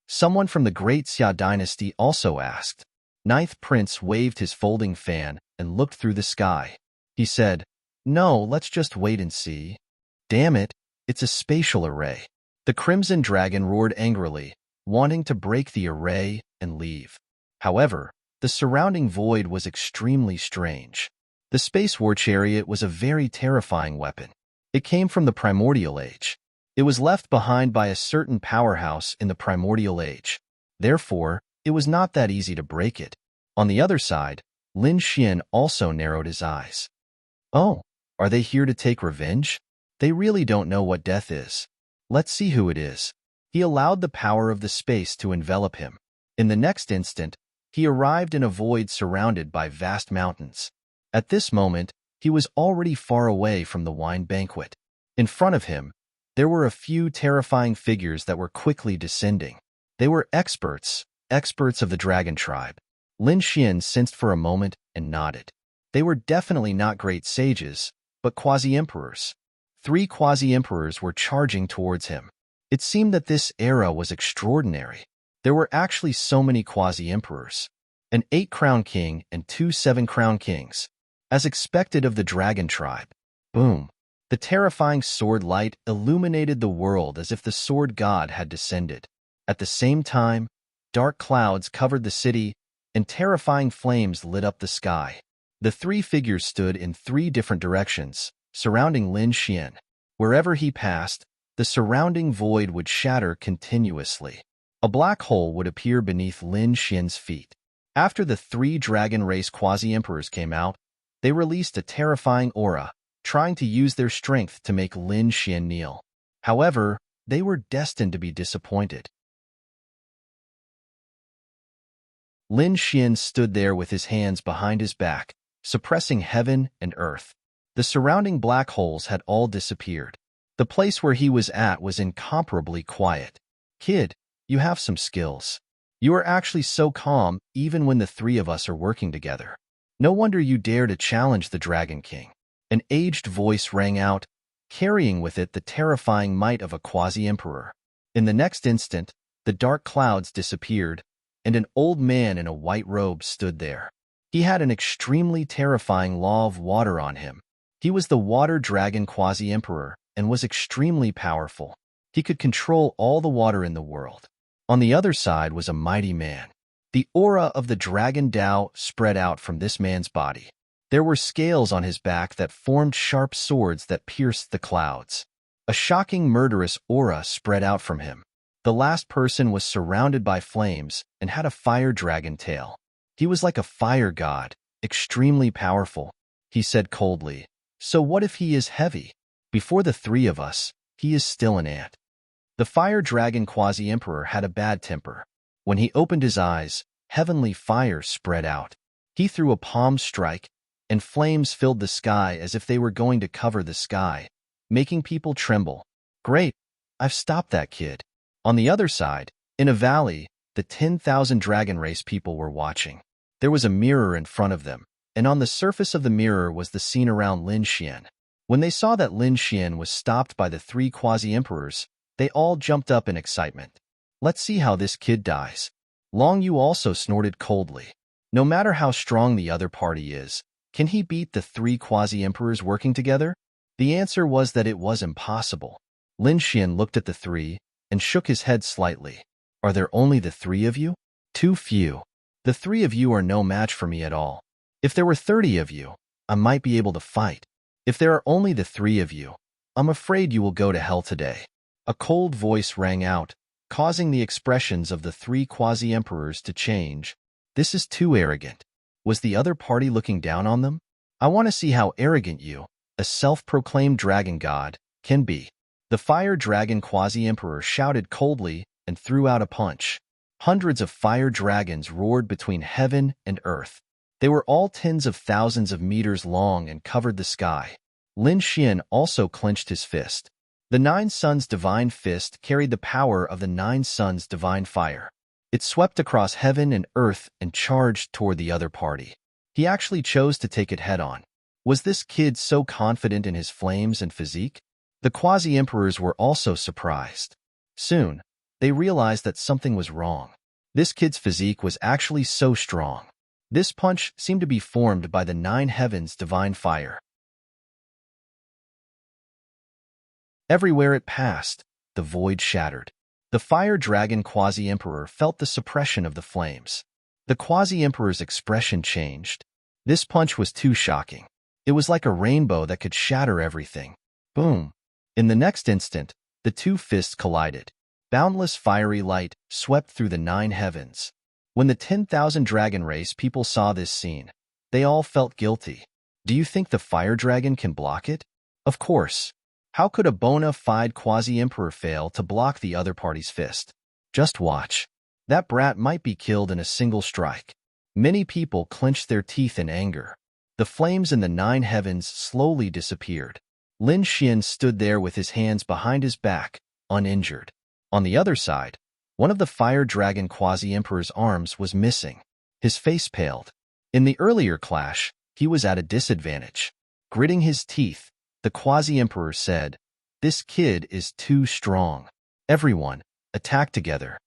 Someone from the Great Xia dynasty also asked. Ninth Prince waved his folding fan and looked through the sky. He said, "No, let's just wait and see." "Damn it, it's a spatial array." The Crimson Dragon roared angrily, wanting to break the array and leave. However, the surrounding void was extremely strange. The Space War Chariot was a very terrifying weapon. It came from the Primordial Age. It was left behind by a certain powerhouse in the Primordial Age. Therefore, it was not that easy to break it. On the other side, Lin Xian also narrowed his eyes. "Oh, are they here to take revenge? They really don't know what death is. Let's see who it is." He allowed the power of the space to envelop him. In the next instant, he arrived in a void surrounded by vast mountains. At this moment, he was already far away from the wine banquet. In front of him, there were a few terrifying figures that were quickly descending. They were experts of the Dragon tribe. Lin Xian sensed for a moment and nodded. They were definitely not great sages, but quasi-emperors. 3 quasi-emperors were charging towards him. It seemed that this era was extraordinary. There were actually so many quasi-emperors. An 8-crown king and 2 7-crown kings. As expected of the dragon tribe. Boom. The terrifying sword light illuminated the world as if the sword god had descended. At the same time, dark clouds covered the city, and terrifying flames lit up the sky. The 3 figures stood in 3 different directions, surrounding Lin Xian. Wherever he passed, the surrounding void would shatter continuously. A black hole would appear beneath Lin Xian's feet. After the 3 dragon race quasi-emperors came out, they released a terrifying aura, trying to use their strength to make Lin Xian kneel. However, they were destined to be disappointed. Lin Xian stood there with his hands behind his back, suppressing heaven and earth. The surrounding black holes had all disappeared. The place where he was at was incomparably quiet. Kid, you have some skills. You are actually so calm even when the 3 of us are working together. No wonder you dare to challenge the Dragon King. An aged voice rang out, carrying with it the terrifying might of a quasi-emperor. In the next instant, the dark clouds disappeared, and an old man in a white robe stood there. He had an extremely terrifying law of water on him. He was the water dragon quasi-emperor and was extremely powerful. He could control all the water in the world. On the other side was a mighty man. The aura of the dragon Tao spread out from this man's body. There were scales on his back that formed sharp swords that pierced the clouds. A shocking murderous aura spread out from him. The last person was surrounded by flames and had a fire dragon tail. He was like a fire god, extremely powerful. He said coldly, "So what if he is heavy? Before the 3 of us, he is still an ant." The fire dragon quasi-emperor had a bad temper. When he opened his eyes, heavenly fire spread out. He threw a palm strike, and flames filled the sky as if they were going to cover the sky, making people tremble. Great, I've stopped that kid. On the other side, in a valley, the 10,000 dragon race people were watching. There was a mirror in front of them, and on the surface of the mirror was the scene around Lin Xian. When they saw that Lin Xian was stopped by the 3 quasi-emperors, they all jumped up in excitement. Let's see how this kid dies. Long Yu also snorted coldly. No matter how strong the other party is, can he beat the 3 quasi-emperors working together? The answer was that it was impossible. Lin Xian looked at the 3 and shook his head slightly. Are there only the 3 of you? Too few. The 3 of you are no match for me at all. If there were 30 of you, I might be able to fight. If there are only the 3 of you, I'm afraid you will go to hell today. A cold voice rang out, causing the expressions of the 3 quasi-emperors to change. This is too arrogant. Was the other party looking down on them? I want to see how arrogant you, a self-proclaimed dragon god, can be. The fire dragon quasi-emperor shouted coldly and threw out a punch. Hundreds of fire dragons roared between heaven and earth. They were all tens of thousands of meters long and covered the sky. Lin Xian also clenched his fist. The 9 Suns' divine fist carried the power of the 9 Suns' divine fire. It swept across heaven and earth and charged toward the other party. He actually chose to take it head-on. Was this kid so confident in his flames and physique? The quasi-emperors were also surprised. Soon, they realized that something was wrong. This kid's physique was actually so strong. This punch seemed to be formed by the 9 heavens' divine fire. Everywhere it passed, the void shattered. The fire dragon quasi-emperor felt the suppression of the flames. The quasi-emperor's expression changed. This punch was too shocking. It was like a rainbow that could shatter everything. Boom! In the next instant, the 2 fists collided. Boundless fiery light swept through the 9 heavens. When the 10,000 dragon race people saw this scene, they all felt guilty. Do you think the fire dragon can block it? Of course. How could a bona fide quasi-emperor fail to block the other party's fist? Just watch. That brat might be killed in a single strike. Many people clenched their teeth in anger. The flames in the 9 heavens slowly disappeared. Lin Xian stood there with his hands behind his back, uninjured. On the other side, one of the fire dragon quasi-emperor's arms was missing. His face paled. In the earlier clash, He was at a disadvantage. Gritting his teeth, the quasi-emperor said, "This kid is too strong. Everyone, attack together."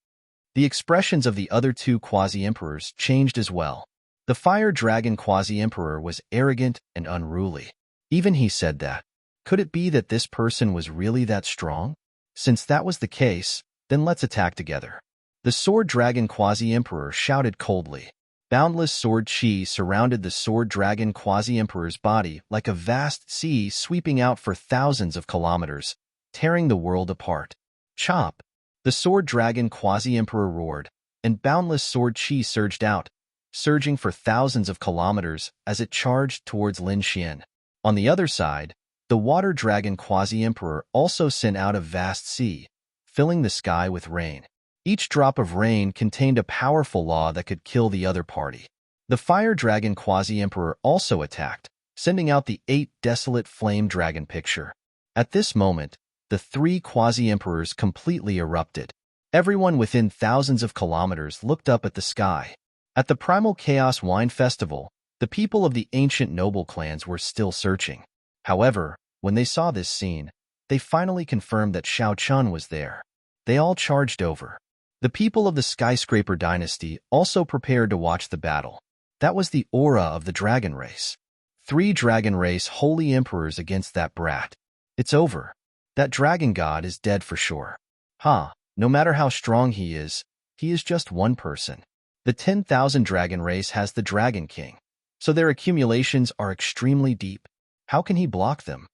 The expressions of the other two quasi-emperors changed as well. The fire dragon quasi-emperor was arrogant and unruly. Even he said that. Could it be that this person was really that strong? Since that was the case, then let's attack together. The sword dragon quasi-emperor shouted coldly. Boundless sword chi surrounded the sword dragon quasi-emperor's body like a vast sea sweeping out for thousands of kilometers, tearing the world apart. Chop! The sword dragon quasi-emperor roared, and boundless sword chi surged out, surging for thousands of kilometers as it charged towards Lin Xian. On the other side, the water dragon quasi-emperor also sent out a vast sea, filling the sky with rain. Each drop of rain contained a powerful law that could kill the other party. The fire dragon quasi-emperor also attacked, sending out the 8 desolate flame dragon picture. At this moment, the 3 quasi-emperors completely erupted. Everyone within thousands of kilometers looked up at the sky. At the Primal Chaos Wine Festival, the people of the ancient noble clans were still searching. However, when they saw this scene, they finally confirmed that Shao Chun was there. They all charged over. The people of the Skyscraper dynasty also prepared to watch the battle. That was the aura of the dragon race. 3 dragon race holy emperors against that brat. It's over. That dragon god is dead for sure. No matter how strong he is just one person. The 10,000 dragon race has the Dragon King, so their accumulations are extremely deep. How can he block them?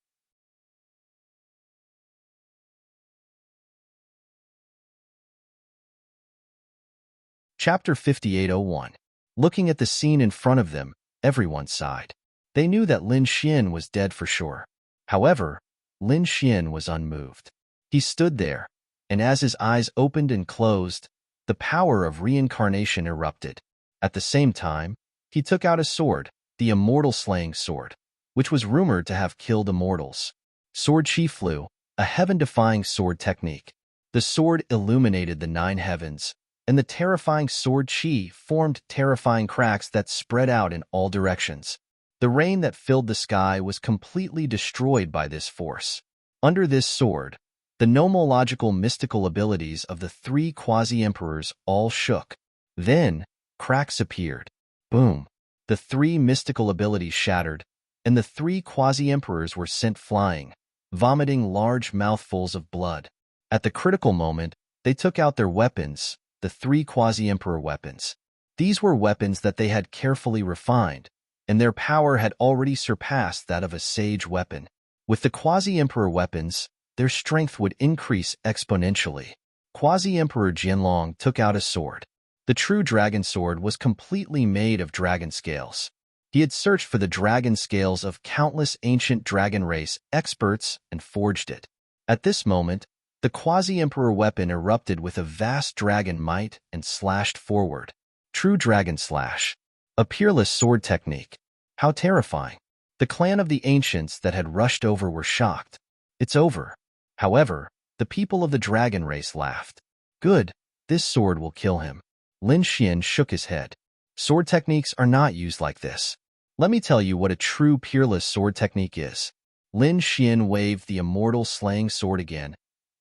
Chapter 5801. Looking at the scene in front of them, everyone sighed. They knew that Lin Xian was dead for sure. However, Lin Xian was unmoved. He stood there, and as his eyes opened and closed, the power of reincarnation erupted. At the same time, he took out a sword, the immortal slaying sword, which was rumored to have killed immortals. Sword chi flew, a heaven-defying sword technique. The sword illuminated the 9 heavens, and the terrifying sword chi formed terrifying cracks that spread out in all directions. The rain that filled the sky was completely destroyed by this force. Under this sword, the nomological mystical abilities of the 3 quasi-emperors all shook. Then, cracks appeared. Boom! The 3 mystical abilities shattered, and the 3 quasi-emperors were sent flying, vomiting large mouthfuls of blood. At the critical moment, they took out their weapons, the 3 quasi-emperor weapons. These were weapons that they had carefully refined, and their power had already surpassed that of a sage weapon. With the quasi-emperor weapons, their strength would increase exponentially. Quasi-emperor Jianlong took out a sword. The true dragon sword was completely made of dragon scales. He had searched for the dragon scales of countless ancient dragon race experts and forged it. At this moment, the quasi-emperor weapon erupted with a vast dragon might and slashed forward. True dragon slash. A peerless sword technique. How terrifying. The clan of the ancients that had rushed over were shocked. It's over. However, the people of the dragon race laughed. Good, this sword will kill him. Lin Xian shook his head. Sword techniques are not used like this. Let me tell you what a true peerless sword technique is. Lin Xian waved the immortal slaying sword again,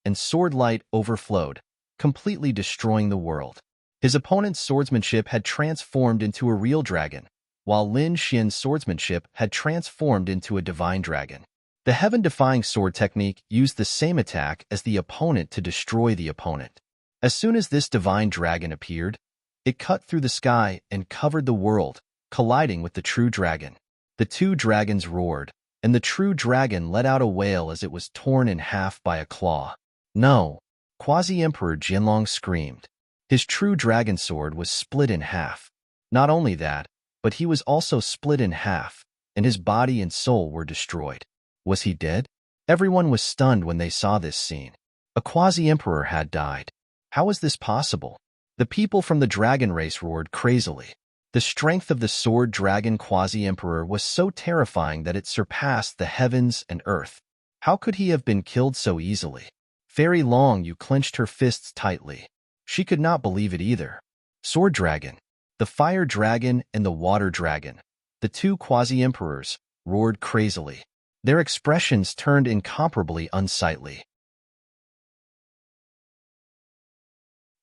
and sword light overflowed, completely destroying the world. His opponent's swordsmanship had transformed into a real dragon, while Lin Xian's swordsmanship had transformed into a divine dragon. The heaven-defying sword technique used the same attack as the opponent to destroy the opponent. As soon as this divine dragon appeared, it cut through the sky and covered the world, colliding with the true dragon. The 2 dragons roared, and the true dragon let out a wail as it was torn in half by a claw. No! Quasi-Emperor Jianlong screamed. His true dragon sword was split in half. Not only that, but he was also split in half, and his body and soul were destroyed. Was he dead? Everyone was stunned when they saw this scene. A quasi-emperor had died. How was this possible? The people from the dragon race roared crazily. The strength of the sword dragon quasi-emperor was so terrifying that it surpassed the heavens and earth. How could he have been killed so easily? Fairy Long Yu clenched her fists tightly. She could not believe it either. Sword dragon, the fire dragon and the water dragon, the two quasi-emperors roared crazily. Their expressions turned incomparably unsightly.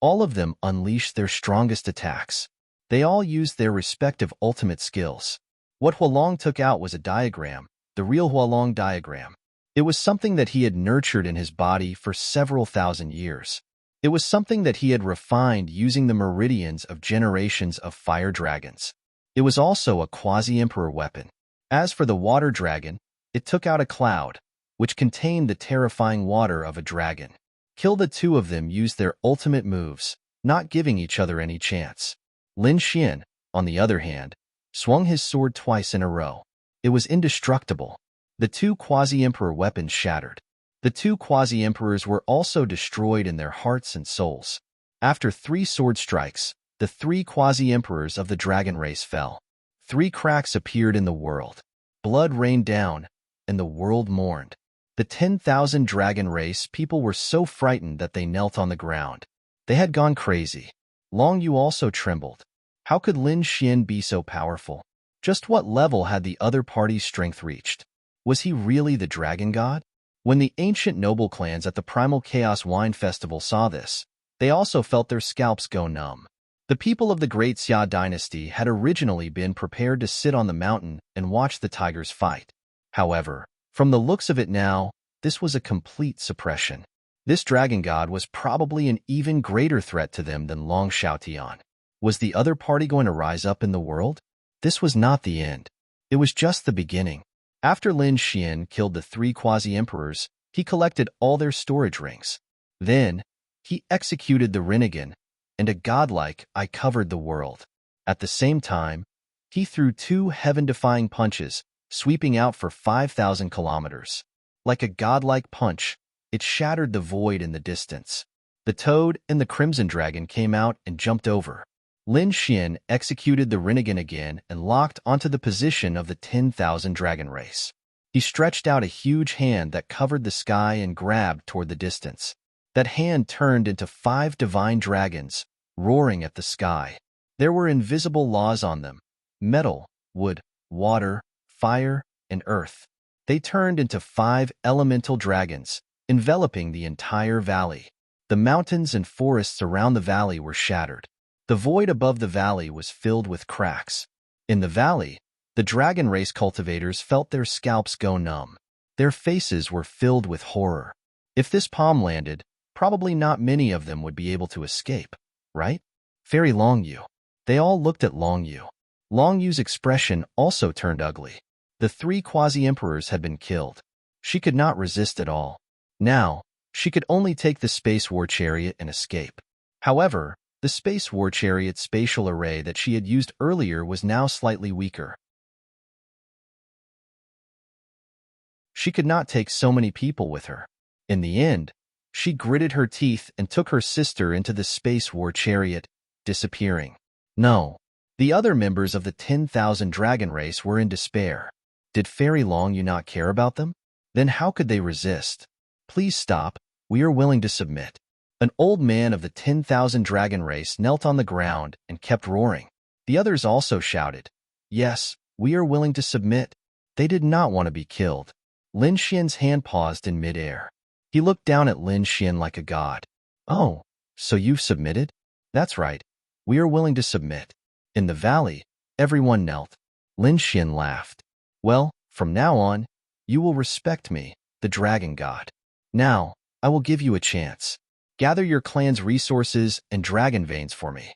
All of them unleashed their strongest attacks. They all used their respective ultimate skills. What Huolong took out was a diagram, the real Huolong diagram. It was something that he had nurtured in his body for several thousand years. It was something that he had refined using the meridians of generations of fire dragons. It was also a quasi-emperor weapon. As for the water dragon, it took out a cloud, which contained the terrifying water of a dragon. The two of them used their ultimate moves, not giving each other any chance. Lin Xian, on the other hand, swung his sword twice in a row. It was indestructible. The two quasi-emperor weapons shattered. The two quasi-emperors were also destroyed in their hearts and souls. After 3 sword strikes, the 3 quasi-emperors of the dragon race fell. 3 cracks appeared in the world. Blood rained down, and the world mourned. The 10,000 dragon race people were so frightened that they knelt on the ground. They had gone crazy. Long Yu also trembled. How could Lin Xian be so powerful? Just what level had the other party's strength reached? Was he really the dragon god? When the ancient noble clans at the Primal Chaos Wine Festival saw this, they also felt their scalps go numb. The people of the Great Xia dynasty had originally been prepared to sit on the mountain and watch the tigers fight. However, from the looks of it now, this was a complete suppression. This dragon god was probably an even greater threat to them than Long Xiaotian. Was the other party going to rise up in the world? This was not the end. It was just the beginning. After Lin Xian killed the 3 quasi-emperors, he collected all their storage rings. Then, he executed the Rinnegan, and a godlike eye covered the world. At the same time, he threw 2 heaven-defying punches, sweeping out for 5,000 kilometers. Like a godlike punch, it shattered the void in the distance. The toad and the crimson dragon came out and jumped over. Lin Xian executed the Rinnegan again and locked onto the position of the 10,000 dragon race. He stretched out a huge hand that covered the sky and grabbed toward the distance. That hand turned into 5 divine dragons, roaring at the sky. There were invisible laws on them: metal, wood, water, fire, and earth. They turned into 5 elemental dragons, enveloping the entire valley. The mountains and forests around the valley were shattered. The void above the valley was filled with cracks. In the valley, the dragon race cultivators felt their scalps go numb. Their faces were filled with horror. If this palm landed, probably not many of them would be able to escape, right? Fairy Long Yu. They all looked at Long Yu. Long Yu's expression also turned ugly. The 3 quasi-emperors had been killed. She could not resist at all. Now, she could only take the Space War Chariot and escape. However, the Space War Chariot's spatial array that she had used earlier was now slightly weaker. She could not take so many people with her. In the end, she gritted her teeth and took her sister into the Space War Chariot, disappearing. No. The other members of the 10,000 dragon race were in despair. Did Fairy Long Yu not care about them? Then how could they resist? Please stop. We are willing to submit. An old man of the 10,000 dragon race knelt on the ground and kept roaring. The others also shouted, "Yes, we are willing to submit." They did not want to be killed. Lin Xian's hand paused in midair. He looked down at Lin Xian like a god. "Oh, so you've submitted?" "That's right. We are willing to submit." In the valley, everyone knelt. Lin Xian laughed. "Well, from now on, you will respect me, the dragon god. Now, I will give you a chance. Gather your clan's resources and dragon veins for me.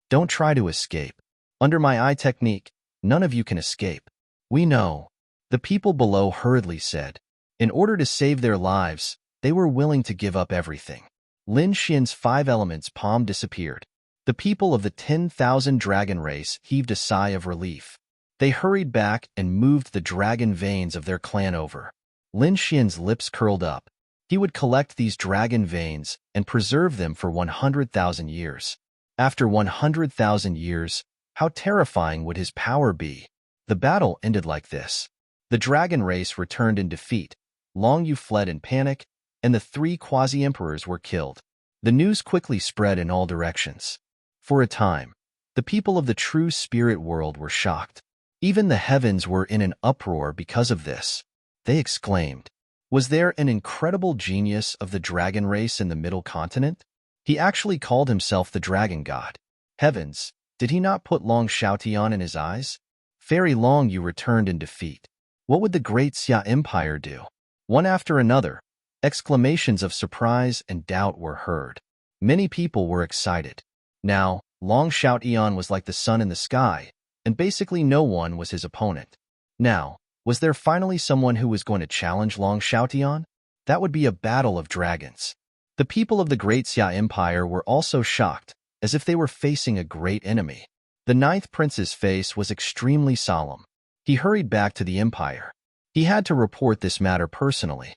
Don't try to escape. Under my eye technique, none of you can escape." "We know," the people below hurriedly said. In order to save their lives, they were willing to give up everything. Lin Xian's 5 elements palm disappeared. The people of the 10,000 dragon race heaved a sigh of relief. They hurried back and moved the dragon veins of their clan over. Lin Xian's lips curled up. He would collect these dragon veins and preserve them for 100,000 years. After 100,000 years, how terrifying would his power be? The battle ended like this. The dragon race returned in defeat. Long Yu fled in panic, and the 3 quasi-emperors were killed. The news quickly spread in all directions. For a time, the people of the true spirit world were shocked. Even the heavens were in an uproar because of this. They exclaimed, "Was there an incredible genius of the dragon race in the middle continent? He actually called himself the dragon god. Heavens, did he not put Long Xiaotian in his eyes? Very long you returned in defeat. What would the great Xia Empire do?" One after another, exclamations of surprise and doubt were heard. Many people were excited. Now, Long Xiaotian was like the sun in the sky, and basically no one was his opponent. Now, was there finally someone who was going to challenge Long Xiaotian? That would be a battle of dragons. The people of the Great Xia Empire were also shocked, as if they were facing a great enemy. The ninth prince's face was extremely solemn. He hurried back to the empire. He had to report this matter personally.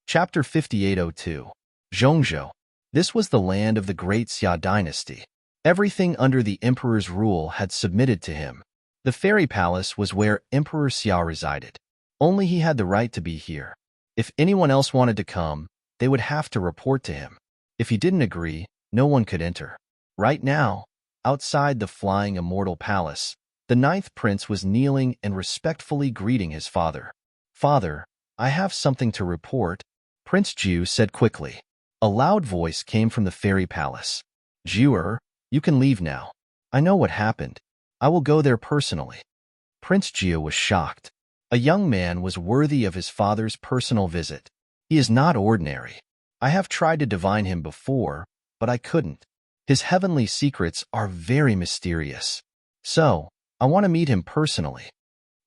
Chapter 5802. Zhongzhou. This was the land of the Great Xia dynasty. Everything under the emperor's rule had submitted to him. The fairy palace was where Emperor Xia resided. Only he had the right to be here. If anyone else wanted to come, they would have to report to him. If he didn't agree, no one could enter. Right now, outside the flying immortal palace, the ninth prince was kneeling and respectfully greeting his father. "Father, I have something to report," Prince Ju said quickly. A loud voice came from the fairy palace. "Ju, you can leave now. I know what happened. I will go there personally." Prince Ju was shocked. A young man was worthy of his father's personal visit. He is not ordinary. I have tried to divine him before, but I couldn't. His heavenly secrets are very mysterious. So, I want to meet him personally.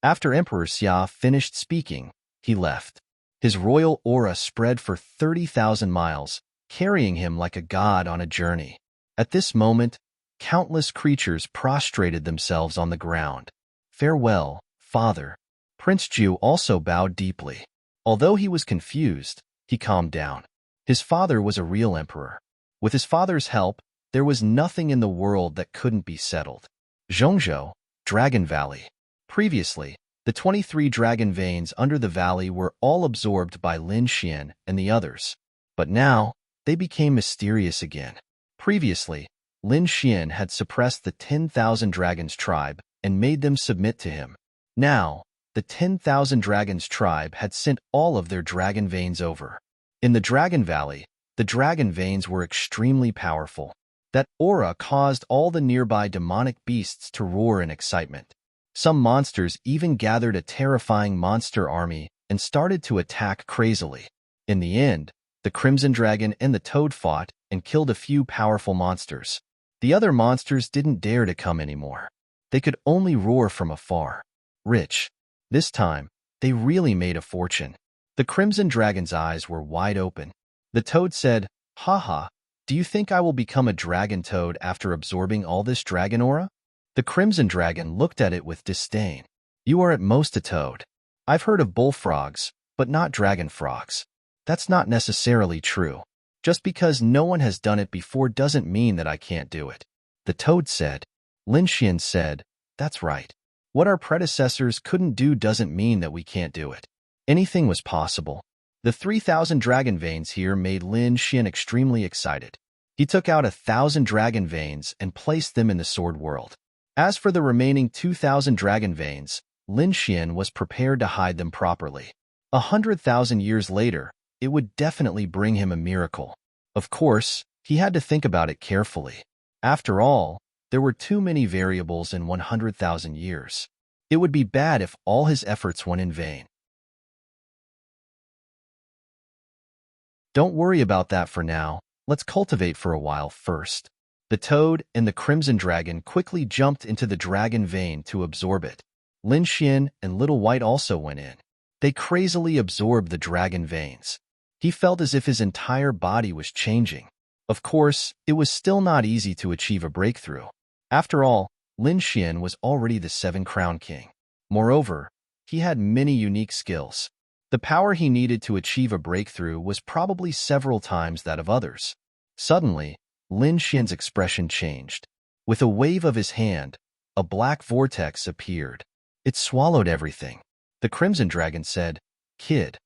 After Emperor Xia finished speaking, he left. His royal aura spread for 30,000 miles, carrying him like a god on a journey. At this moment, countless creatures prostrated themselves on the ground. "Farewell, father." Prince Ju also bowed deeply. Although he was confused, he calmed down. His father was a real emperor. With his father's help, there was nothing in the world that couldn't be settled. Zhongzhou, Dragon Valley. Previously, the 23 dragon veins under the valley were all absorbed by Lin Xian and the others. But now, they became mysterious again. Previously, Lin Xian had suppressed the 10,000 dragons tribe and made them submit to him. Now, the 10,000 dragons tribe had sent all of their dragon veins over. In the Dragon Valley, the dragon veins were extremely powerful. That aura caused all the nearby demonic beasts to roar in excitement. Some monsters even gathered a terrifying monster army and started to attack crazily. In the end, the Crimson Dragon and the Toad fought and killed a few powerful monsters. The other monsters didn't dare to come anymore. They could only roar from afar. Rich. This time, they really made a fortune. The Crimson Dragon's eyes were wide open. The Toad said, "Haha, do you think I will become a dragon toad after absorbing all this dragon aura?" The Crimson Dragon looked at it with disdain. "You are at most a toad. I've heard of bullfrogs, but not dragon frogs. That's not necessarily true. Just because no one has done it before doesn't mean that I can't do it." The Toad said. Lin Xian said, "That's right. What our predecessors couldn't do doesn't mean that we can't do it." Anything was possible. The 3,000 dragon veins here made Lin Xian extremely excited. He took out 1,000 dragon veins and placed them in the sword world. As for the remaining 2,000 dragon veins, Lin Xian was prepared to hide them properly. 100,000 years later, it would definitely bring him a miracle. Of course, he had to think about it carefully. After all, there were too many variables in 100,000 years. It would be bad if all his efforts went in vain. Don't worry about that for now. Let's cultivate for a while first. The Toad and the Crimson Dragon quickly jumped into the dragon vein to absorb it. Lin Xian and Little White also went in. They crazily absorbed the dragon veins. He felt as if his entire body was changing. Of course, it was still not easy to achieve a breakthrough. After all, Lin Xian was already the Seven Crown King. Moreover, he had many unique skills. The power he needed to achieve a breakthrough was probably several times that of others. Suddenly, Lin Xian's expression changed. With a wave of his hand, a black vortex appeared. It swallowed everything. The Crimson Dragon said, "Kid,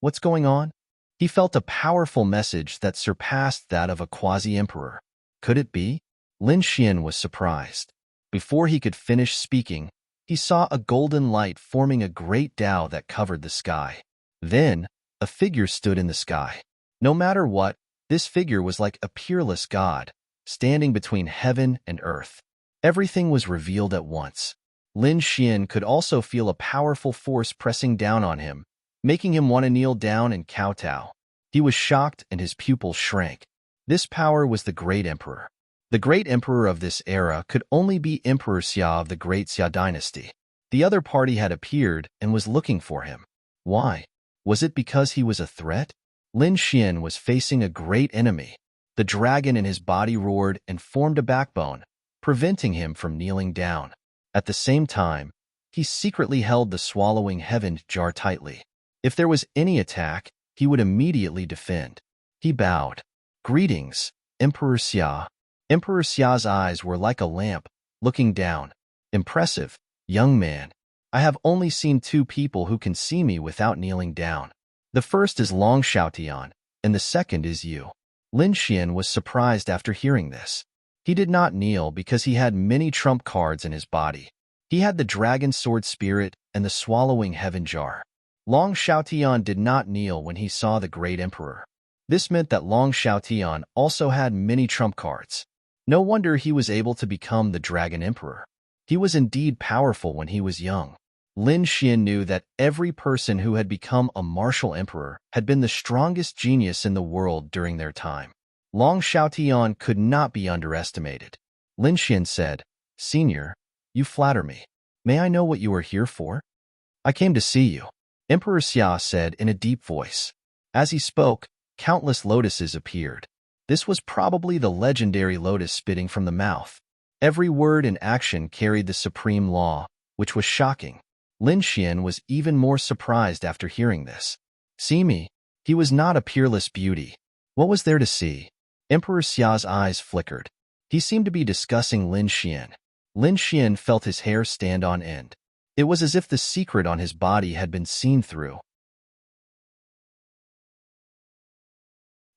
what's going on?" He felt a powerful message that surpassed that of a quasi-emperor. Could it be? Lin Xian was surprised. Before he could finish speaking, he saw a golden light forming a great Tao that covered the sky. Then, a figure stood in the sky. No matter what, this figure was like a peerless god, standing between heaven and earth. Everything was revealed at once. Lin Xian could also feel a powerful force pressing down on him, making him want to kneel down and kowtow. He was shocked and his pupils shrank. This power was the Great Emperor. The Great Emperor of this era could only be Emperor Xia of the Great Xia dynasty. The other party had appeared and was looking for him. Why? Was it because he was a threat? Lin Xian was facing a great enemy. The dragon in his body roared and formed a backbone, preventing him from kneeling down. At the same time, he secretly held the swallowing heaven jar tightly. If there was any attack, he would immediately defend. He bowed. Greetings, Emperor Xia. Emperor Xia's eyes were like a lamp, looking down. Impressive, young man. I have only seen two people who can see me without kneeling down. The first is Long Xiaotian, and the second is you. Lin Xian was surprised after hearing this. He did not kneel because he had many trump cards in his body. He had the dragon sword spirit and the swallowing heaven jar. Long Xiaotian did not kneel when he saw the great emperor. This meant that Long Xiaotian also had many trump cards. No wonder he was able to become the dragon emperor. He was indeed powerful when he was young. Lin Xian knew that every person who had become a martial emperor had been the strongest genius in the world during their time. Long Xiaotian could not be underestimated. Lin Xian said, "Senior, you flatter me. May I know what you are here for?" "I came to see you," Emperor Xia said in a deep voice. As he spoke, countless lotuses appeared. This was probably the legendary lotus spitting from the mouth. Every word and action carried the supreme law, which was shocking. Lin Xian was even more surprised after hearing this. "See me?" He was not a peerless beauty. What was there to see? Emperor Xia's eyes flickered. He seemed to be discussing Lin Xian. Lin Xian felt his hair stand on end. It was as if the secret on his body had been seen through.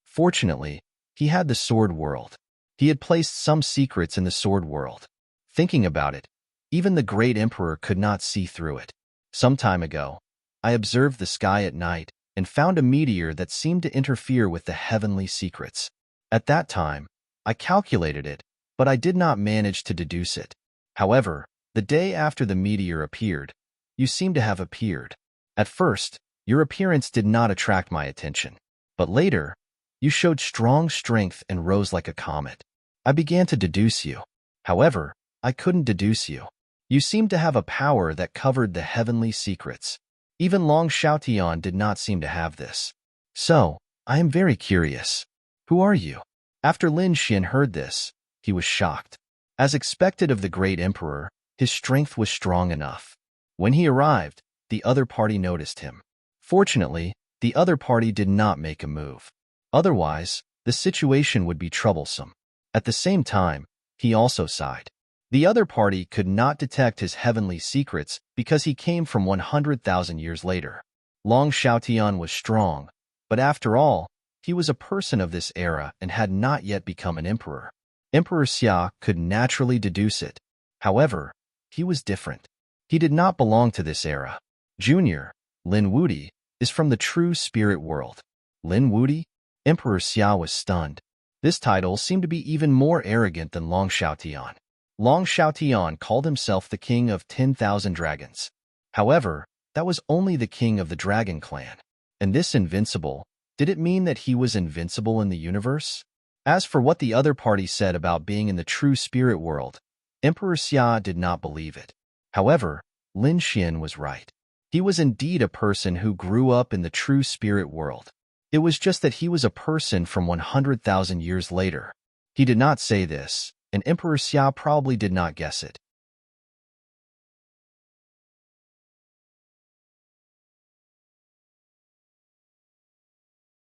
Fortunately, he had the sword world. He had placed some secrets in the sword world. Thinking about it, even the great emperor could not see through it. Some time ago, I observed the sky at night and found a meteor that seemed to interfere with the heavenly secrets. At that time, I calculated it, but I did not manage to deduce it. However, the day after the meteor appeared, you seem to have appeared. At first, your appearance did not attract my attention, but later, you showed strong strength and rose like a comet. I began to deduce you. However, I couldn't deduce you. You seemed to have a power that covered the heavenly secrets. Even Long Xiaotian did not seem to have this. So, I am very curious. Who are you? After Lin Xian heard this, he was shocked. As expected of the great emperor, his strength was strong enough. When he arrived, the other party noticed him. Fortunately, the other party did not make a move. Otherwise, the situation would be troublesome. At the same time, he also sighed. The other party could not detect his heavenly secrets because he came from 100,000 years later. Long Xiaotian was strong, but after all, he was a person of this era and had not yet become an emperor. Emperor Xia could naturally deduce it. However, he was different. He did not belong to this era. Junior, Lin Wudi, is from the true spirit world. Lin Wudi? Emperor Xia was stunned. This title seemed to be even more arrogant than Long Xiaotian. Long Xiaotian called himself the king of 10,000 dragons. However, that was only the king of the dragon clan. And this invincible, did it mean that he was invincible in the universe? As for what the other party said about being in the true spirit world, Emperor Xia did not believe it. However, Lin Xian was right. He was indeed a person who grew up in the true spirit world. It was just that he was a person from 100,000 years later. He did not say this, and Emperor Xia probably did not guess it.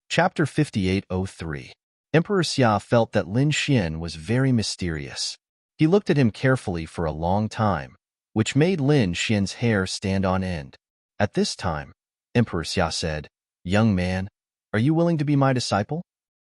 Chapter 5803. Emperor Xia felt that Lin Xian was very mysterious. He looked at him carefully for a long time, which made Lin Xian's hair stand on end. At this time, Emperor Xia said, "Young man, Are you willing to be my disciple?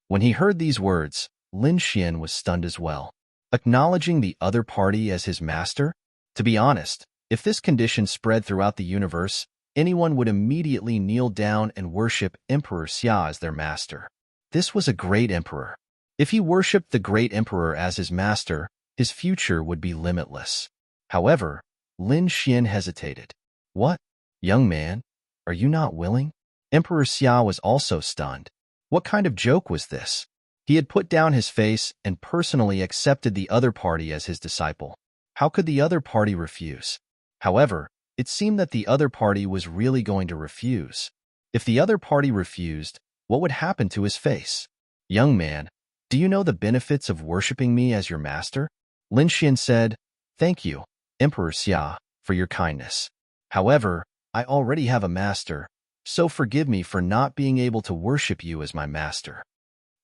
When he heard these words, Lin Xian was stunned as well. Acknowledging the other party as his master? To be honest, if this condition spread throughout the universe, anyone would immediately kneel down and worship Emperor Xia as their master. This was a great emperor. If he worshipped the great emperor as his master, his future would be limitless. However, Lin Xian hesitated. What? Young man, are you not willing? Emperor Xia was also stunned. What kind of joke was this? He had put down his face and personally accepted the other party as his disciple. How could the other party refuse? However, it seemed that the other party was really going to refuse. If the other party refused, what would happen to his face? Young man, do you know the benefits of worshipping me as your master? Lin Xian said, Thank you, Emperor Xia, for your kindness. However, I already have a master, so forgive me for not being able to worship you as my master.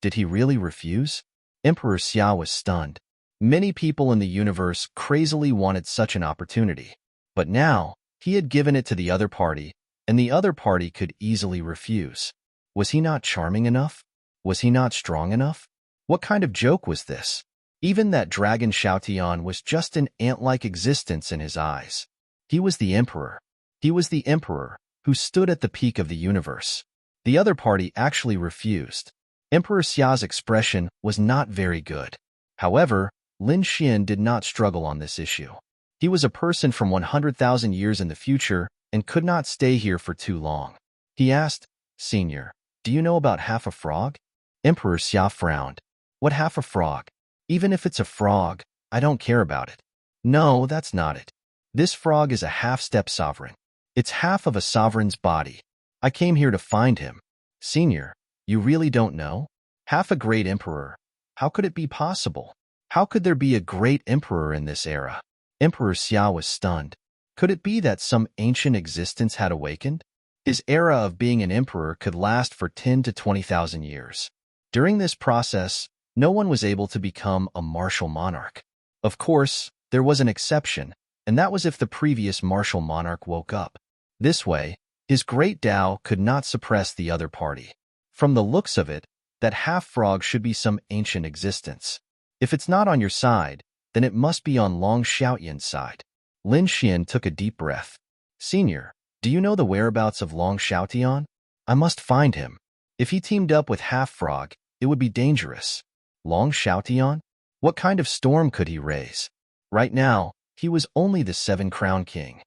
Did he really refuse? Emperor Xia was stunned. Many people in the universe crazily wanted such an opportunity. But now, he had given it to the other party, and the other party could easily refuse. Was he not charming enough? Was he not strong enough? What kind of joke was this? Even that dragon Xiaotian was just an ant-like existence in his eyes. He was the emperor. He was the emperor who stood at the peak of the universe. The other party actually refused. Emperor Xia's expression was not very good. However, Lin Xian did not struggle on this issue. He was a person from 100,000 years in the future and could not stay here for too long. He asked, Senior, do you know about half a frog? Emperor Xia frowned. What half a frog? Even if it's a frog, I don't care about it. No, that's not it. This frog is a half-step sovereign. It's half of a sovereign's body. I came here to find him. Senior, you really don't know? Half a great emperor. How could it be possible? How could there be a great emperor in this era? Emperor Xia was stunned. Could it be that some ancient existence had awakened? His era of being an emperor could last for 10 to 20,000 years. During this process, no one was able to become a martial monarch. Of course, there was an exception, and that was if the previous martial monarch woke up. This way, his great Tao could not suppress the other party. From the looks of it, that half-frog should be some ancient existence. If it's not on your side, then it must be on Long Xiaoyan's side. Lin Xian took a deep breath. Senior, do you know the whereabouts of Long Xiaotian? I must find him. If he teamed up with half-frog, it would be dangerous. Long Xiaotian? What kind of storm could he raise? Right now, he was only the seven-crown king.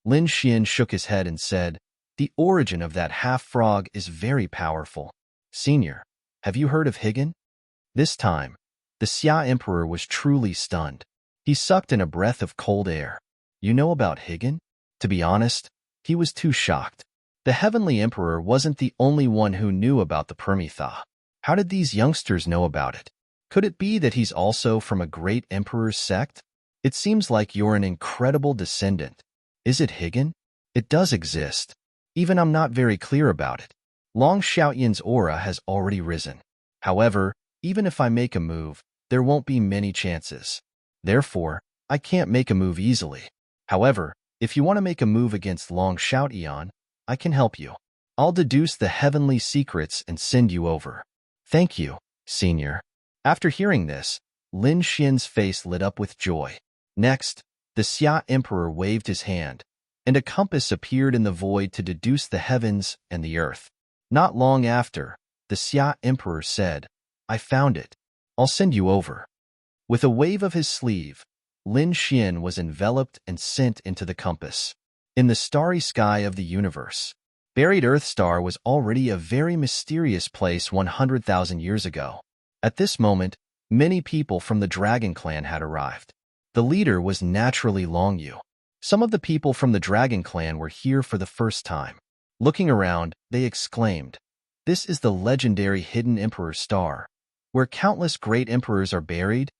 Lin Xian shook his head and said, The origin of that half-frog is very powerful. Senior, have you heard of Higan? This time, the Xia Emperor was truly stunned. He sucked in a breath of cold air. You know about Higan? To be honest, he was too shocked. The Heavenly Emperor wasn't the only one who knew about the Permitha. How did these youngsters know about it? Could it be that he's also from a great emperor's sect? It seems like you're an incredible descendant. Is it Higan? It does exist. Even I'm not very clear about it. Long Xiaoyan's aura has already risen. However, even if I make a move, there won't be many chances. Therefore, I can't make a move easily. However, if you want to make a move against Long Xiaotian, I can help you. I'll deduce the heavenly secrets and send you over. Thank you, Senior. After hearing this, Lin Xian's face lit up with joy. Next, the Xia Emperor waved his hand, and a compass appeared in the void to deduce the heavens and the earth. Not long after, the Xia Emperor said, I found it. I'll send you over. With a wave of his sleeve, Lin Xian was enveloped and sent into the compass. In the starry sky of the universe, buried Earth Star was already a very mysterious place 100,000 years ago. At this moment, many people from the Dragon Clan had arrived. The leader was naturally Long Yu. Some of the people from the Dragon Clan were here for the first time. Looking around, they exclaimed, This is the legendary Hidden Emperor Star, where countless great emperors are buried.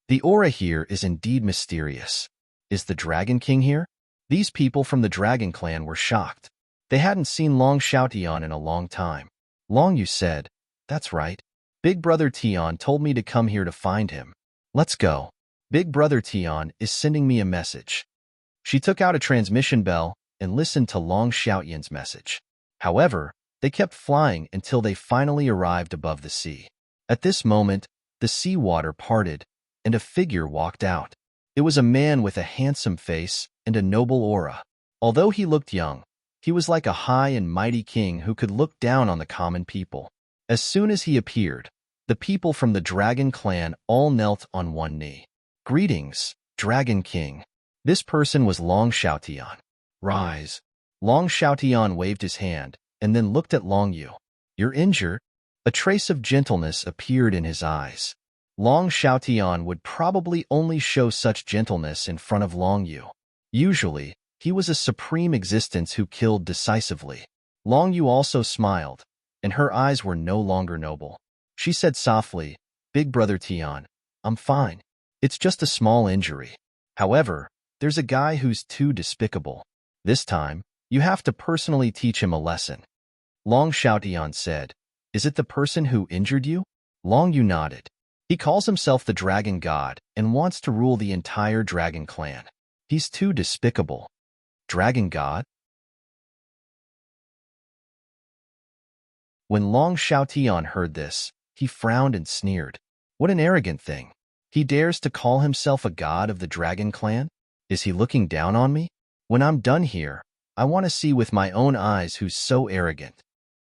The aura here is indeed mysterious. Is the Dragon King here? These people from the Dragon Clan were shocked. They hadn't seen Long Xiaotian in a long time. Long Yu said, That's right. Big Brother Tian told me to come here to find him. Let's go. Big Brother Tian is sending me a message. She took out a transmission bell and listened to Long Xiaotian's message. However, they kept flying until they finally arrived above the sea. At this moment, the sea water parted, and a figure walked out. It was a man with a handsome face and a noble aura. Although he looked young, he was like a high and mighty king who could look down on the common people. As soon as he appeared, the people from the Dragon clan all knelt on one knee. "Greetings, Dragon King." This person was Long Xiaotian. "Rise." Long Xiaotian waved his hand and then looked at Long Yu. "You're injured?" A trace of gentleness appeared in his eyes. Long Xiaotian would probably only show such gentleness in front of Long Yu. Usually, he was a supreme existence who killed decisively. Long Yu also smiled, and her eyes were no longer noble. She said softly, "Big brother Tian, I'm fine. It's just a small injury. However, there's a guy who's too despicable. This time, you have to personally teach him a lesson." Long Xiaotian said, "Is it the person who injured you?" Long Yu nodded. "He calls himself the Dragon God and wants to rule the entire Dragon clan. He's too despicable." Dragon God? When Long Xiaotian heard this, he frowned and sneered. What an arrogant thing. He dares to call himself a god of the Dragon clan? Is he looking down on me? When I'm done here, I want to see with my own eyes who's so arrogant.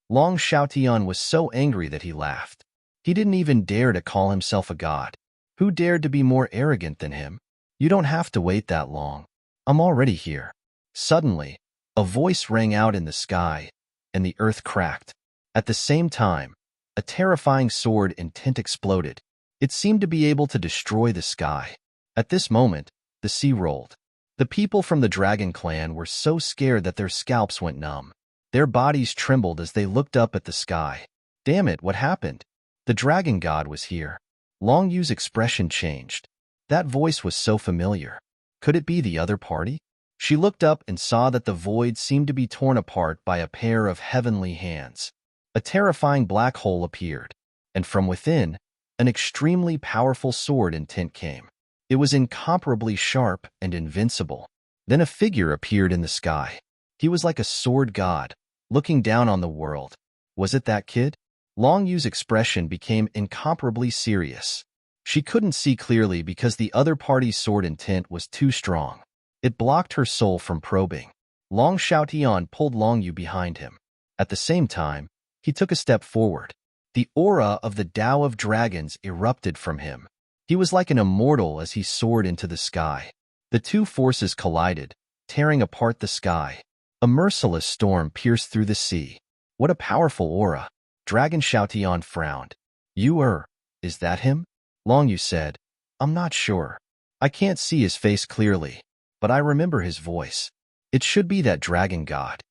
Long Xiaotian was so angry that he laughed. He didn't even dare to call himself a god. Who dared to be more arrogant than him? You don't have to wait that long. I'm already here. Suddenly, a voice rang out in the sky, and the earth cracked. At the same time, a terrifying sword in tint exploded. It seemed to be able to destroy the sky. At this moment, the sea rolled. The people from the Dragon clan were so scared that their scalps went numb. Their bodies trembled as they looked up at the sky. Damn it, what happened? The Dragon God was here. Long Yu's expression changed. That voice was so familiar. Could it be the other party? She looked up and saw that the void seemed to be torn apart by a pair of heavenly hands. A terrifying black hole appeared, and from within, an extremely powerful sword in tint came. It was incomparably sharp and invincible. Then a figure appeared in the sky. He was like a sword god, looking down on the world. Was it that kid? Long Yu's expression became incomparably serious. She couldn't see clearly because the other party's sword in tint was too strong. It blocked her soul from probing. Long Xiaotian pulled Long Yu behind him. At the same time, he took a step forward. The aura of the Tao of Dragons erupted from him. He was like an immortal as he soared into the sky. The two forces collided, tearing apart the sky. A merciless storm pierced through the sea. What a powerful aura! Dragon Xiaotian frowned. Is that him? Long Yu said, I'm not sure. I can't see his face clearly, but I remember his voice. It should be that dragon god.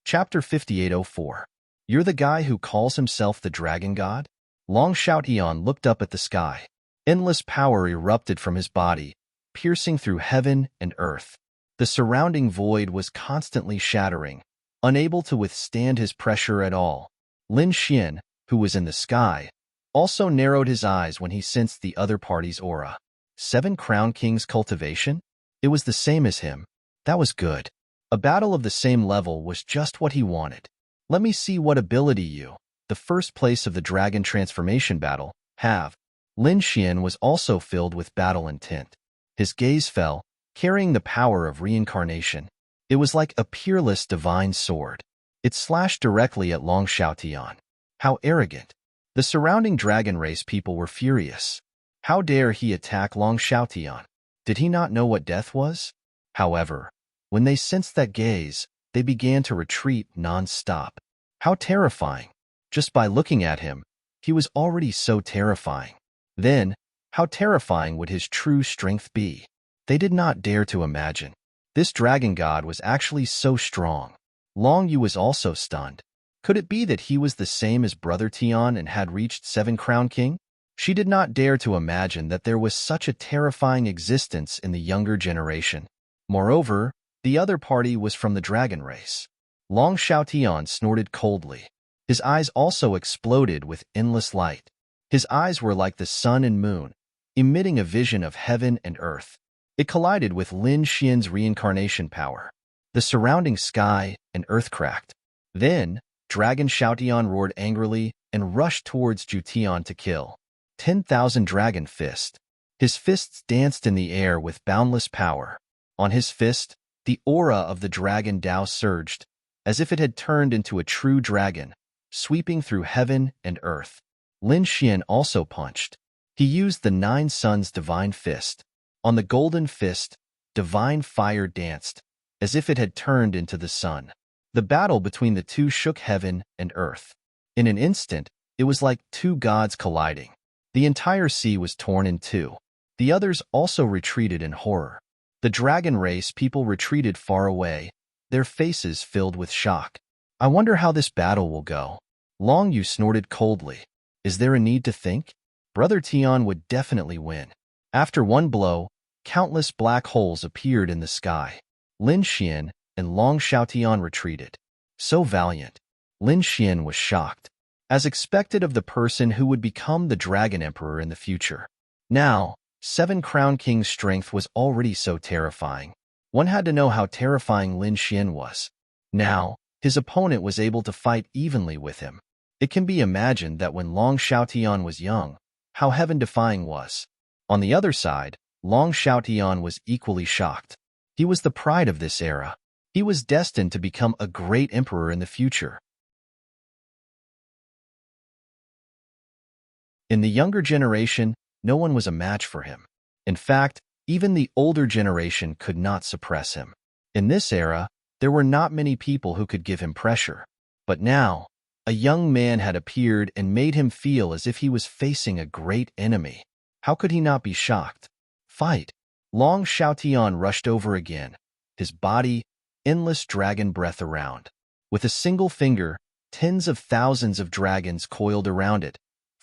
Chapter 5804. You're the guy who calls himself the dragon god? Long Xiaotian looked up at the sky. Endless power erupted from his body, piercing through heaven and earth. The surrounding void was constantly shattering, unable to withstand his pressure at all. Lin Xian, who was in the sky, also narrowed his eyes when he sensed the other party's aura. 7 Crown Kings cultivation? It was the same as him. That was good. A battle of the same level was just what he wanted. Let me see what ability you, the first place of the dragon transformation battle, have. Lin Xian was also filled with battle intent. His gaze fell, carrying the power of reincarnation. It was like a peerless divine sword. It slashed directly at Long Xiaotian. How arrogant. The surrounding dragon race people were furious. How dare he attack Long Xiaotian? Did he not know what death was? However, when they sensed that gaze, they began to retreat non-stop. How terrifying. Just by looking at him, he was already so terrifying. Then, how terrifying would his true strength be? They did not dare to imagine. This dragon god was actually so strong. Long Yu was also stunned. Could it be that he was the same as Brother Tian and had reached 7 Crown King? She did not dare to imagine that there was such a terrifying existence in the younger generation. Moreover, the other party was from the dragon race. Long Xiaotian snorted coldly. His eyes also exploded with endless light. His eyes were like the sun and moon, emitting a vision of heaven and earth. It collided with Lin Xian's reincarnation power. The surrounding sky and earth cracked. Then, Dragon Xiaotian roared angrily and rushed towards Jutian to kill. 10,000 Dragon Fist. His fists danced in the air with boundless power. On his fist, the aura of the dragon Dao surged, as if it had turned into a true dragon, sweeping through heaven and earth. Lin Xian also punched. He used the Nine Suns' divine fist. On the golden fist, divine fire danced, as if it had turned into the sun. The battle between the two shook heaven and earth. In an instant, it was like two gods colliding. The entire sea was torn in two. The others also retreated in horror. The dragon race people retreated far away, their faces filled with shock. I wonder how this battle will go. Long Yu snorted coldly. Is there a need to think? Brother Tian would definitely win. After one blow, countless black holes appeared in the sky. Lin Xian and Long Xiaotian retreated. So valiant. Lin Xian was shocked, as expected of the person who would become the Dragon Emperor in the future. Now, Seven Crown King's strength was already so terrifying. One had to know how terrifying Lin Xian was. Now, his opponent was able to fight evenly with him. It can be imagined that when Long Xiaotian was young, how heaven-defying was. On the other side, Long Xiaotian was equally shocked. He was the pride of this era. He was destined to become a great emperor in the future. In the younger generation, no one was a match for him. In fact, even the older generation could not suppress him. In this era, there were not many people who could give him pressure. But now, a young man had appeared and made him feel as if he was facing a great enemy. How could he not be shocked? Fight! Long Xiaotian rushed over again, his body, endless dragon breath around. With a single finger, tens of thousands of dragons coiled around it,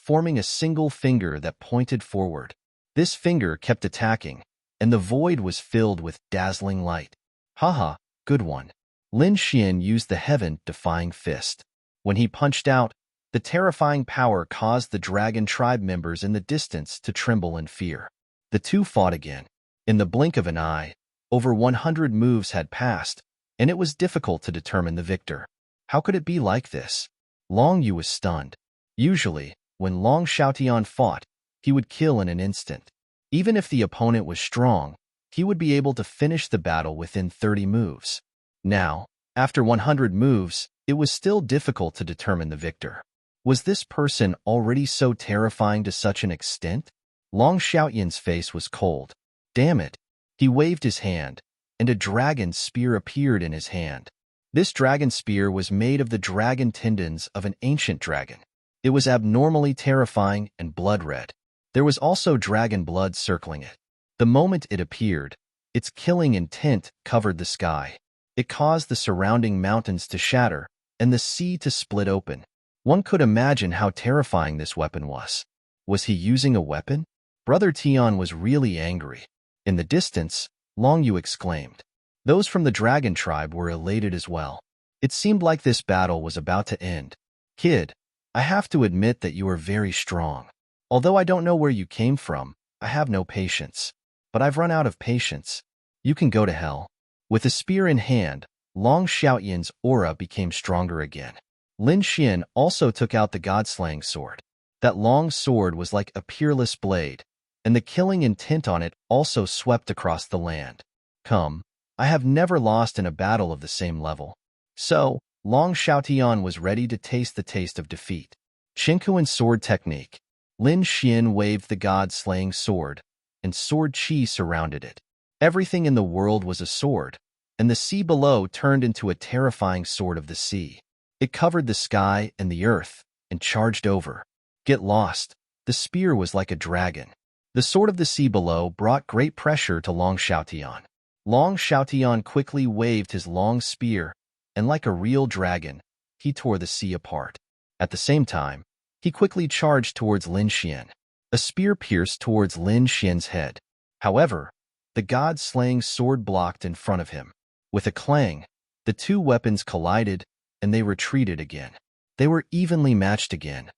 forming a single finger that pointed forward. This finger kept attacking, and the void was filled with dazzling light. Haha, good one. Lin Xian used the heaven-defying fist. When he punched out, the terrifying power caused the dragon tribe members in the distance to tremble in fear. The two fought again. In the blink of an eye, over 100 moves had passed, and it was difficult to determine the victor. How could it be like this? Long Yu was stunned. Usually, when Long Xiaotian fought, he would kill in an instant. Even if the opponent was strong, he would be able to finish the battle within 30 moves. Now, after 100 moves, it was still difficult to determine the victor. Was this person already so terrifying to such an extent? Long Xiaotian's face was cold. Damn it! He waved his hand, and a dragon spear appeared in his hand. This dragon spear was made of the dragon tendons of an ancient dragon. It was abnormally terrifying and blood-red. There was also dragon blood circling it. The moment it appeared, its killing intent covered the sky. It caused the surrounding mountains to shatter and the sea to split open. One could imagine how terrifying this weapon was. Was he using a weapon? Brother Tian was really angry. In the distance, Long Yu exclaimed. Those from the dragon tribe were elated as well. It seemed like this battle was about to end. Kid, I have to admit that you are very strong. Although I don't know where you came from, I have no patience. But I've run out of patience. You can go to hell. With a spear in hand, Long Xiaotian's aura became stronger again. Lin Xian also took out the god-slaying sword. That long sword was like a peerless blade, and the killing intent on it also swept across the land. Come, I have never lost in a battle of the same level. So, Long Xiaotian was ready to taste the taste of defeat. Chinkuan sword technique. Lin Xian waved the god-slaying sword, and sword chi surrounded it. Everything in the world was a sword, and the sea below turned into a terrifying sword of the sea. It covered the sky and the earth, and charged over. Get lost. The spear was like a dragon. The sword of the sea below brought great pressure to Long Xiaotian. Long Xiaotian quickly waved his long spear, and like a real dragon, he tore the sea apart. At the same time, he quickly charged towards Lin Xian. A spear pierced towards Lin Xian's head. However, the god-slaying sword blocked in front of him. With a clang, the two weapons collided, and they retreated again. They were evenly matched again.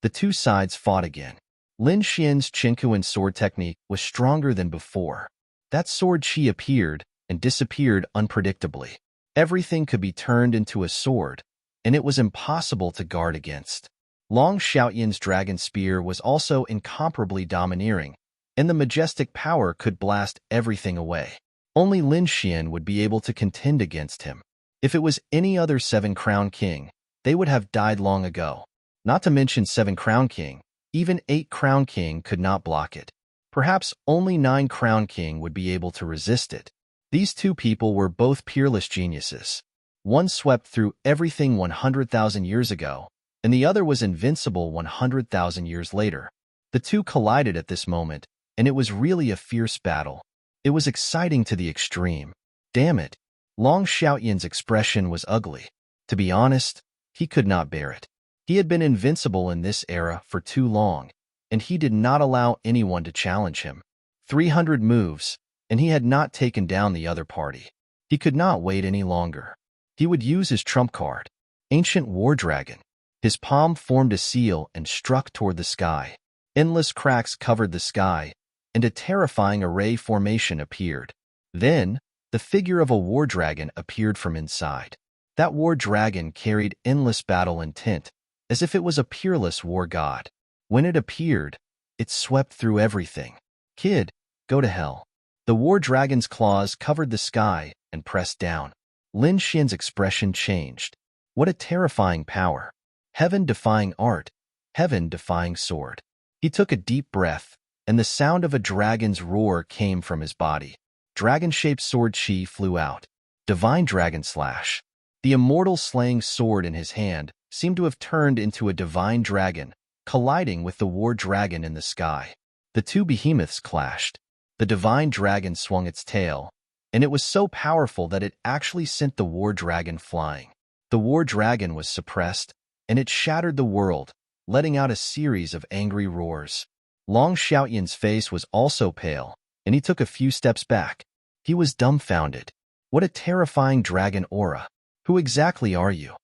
The two sides fought again. Lin Xian's Chinkuan sword technique was stronger than before. That sword chi appeared and disappeared unpredictably. Everything could be turned into a sword, and it was impossible to guard against. Long Xiaoyan's dragon spear was also incomparably domineering, and the majestic power could blast everything away. Only Lin Xian would be able to contend against him. If it was any other Seven Crown King, they would have died long ago. Not to mention Seven Crown King, even 8 Crown King could not block it. Perhaps only 9 Crown King would be able to resist it. These two people were both peerless geniuses. One swept through everything 100,000 years ago, and the other was invincible 100,000 years later. The two collided at this moment, and it was really a fierce battle. It was exciting to the extreme. Damn it. Long Xiaoyan's expression was ugly. To be honest, he could not bear it. He had been invincible in this era for too long, and he did not allow anyone to challenge him. 300 moves, and he had not taken down the other party. He could not wait any longer. He would use his trump card, Ancient War Dragon. His palm formed a seal and struck toward the sky. Endless cracks covered the sky, and a terrifying array formation appeared. Then, the figure of a war dragon appeared from inside. That war dragon carried endless battle intent, as if it was a peerless war god. When it appeared, it swept through everything. Kid, go to hell. The war dragon's claws covered the sky and pressed down. Lin Xian's expression changed. What a terrifying power. Heaven-defying art, heaven-defying sword. He took a deep breath, and the sound of a dragon's roar came from his body. Dragon-shaped sword chi flew out. Divine Dragon Slash. The immortal slaying sword in his hand seemed to have turned into a divine dragon, colliding with the war dragon in the sky. The two behemoths clashed. The divine dragon swung its tail, and it was so powerful that it actually sent the war dragon flying. The war dragon was suppressed, and it shattered the world, letting out a series of angry roars. Long Xiaoyan's face was also pale, and he took a few steps back. He was dumbfounded. What a terrifying dragon aura. Who exactly are you?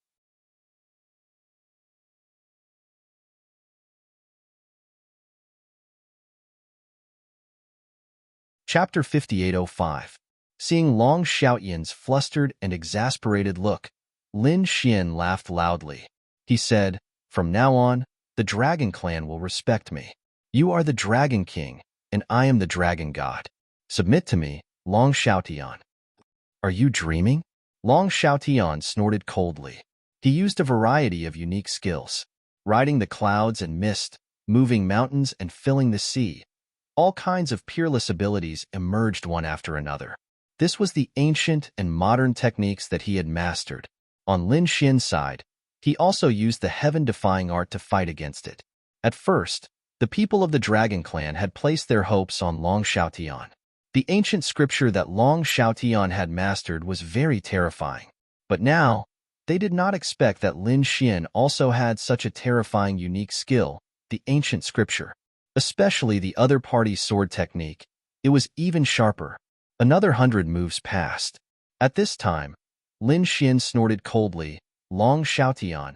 Chapter 5805. Seeing Long Xiaoyan's flustered and exasperated look, Lin Xian laughed loudly. He said, "From now on, the Dragon Clan will respect me. You are the Dragon King, and I am the Dragon God. Submit to me, Long Xiaotian." Are you dreaming? Long Xiaotian snorted coldly. He used a variety of unique skills. Riding the clouds and mist, moving mountains and filling the sea. All kinds of peerless abilities emerged one after another. This was the ancient and modern techniques that he had mastered. On Lin Xian's side, he also used the heaven-defying art to fight against it. At first, the people of the Dragon Clan had placed their hopes on Long Xiaotian. The ancient scripture that Long Xiaotian had mastered was very terrifying. But now, they did not expect that Lin Xian also had such a terrifying unique skill, the ancient scripture. Especially the other party's sword technique. It was even sharper. Another 100 moves passed. At this time, Lin Xian snorted coldly, "Long Xiaotian,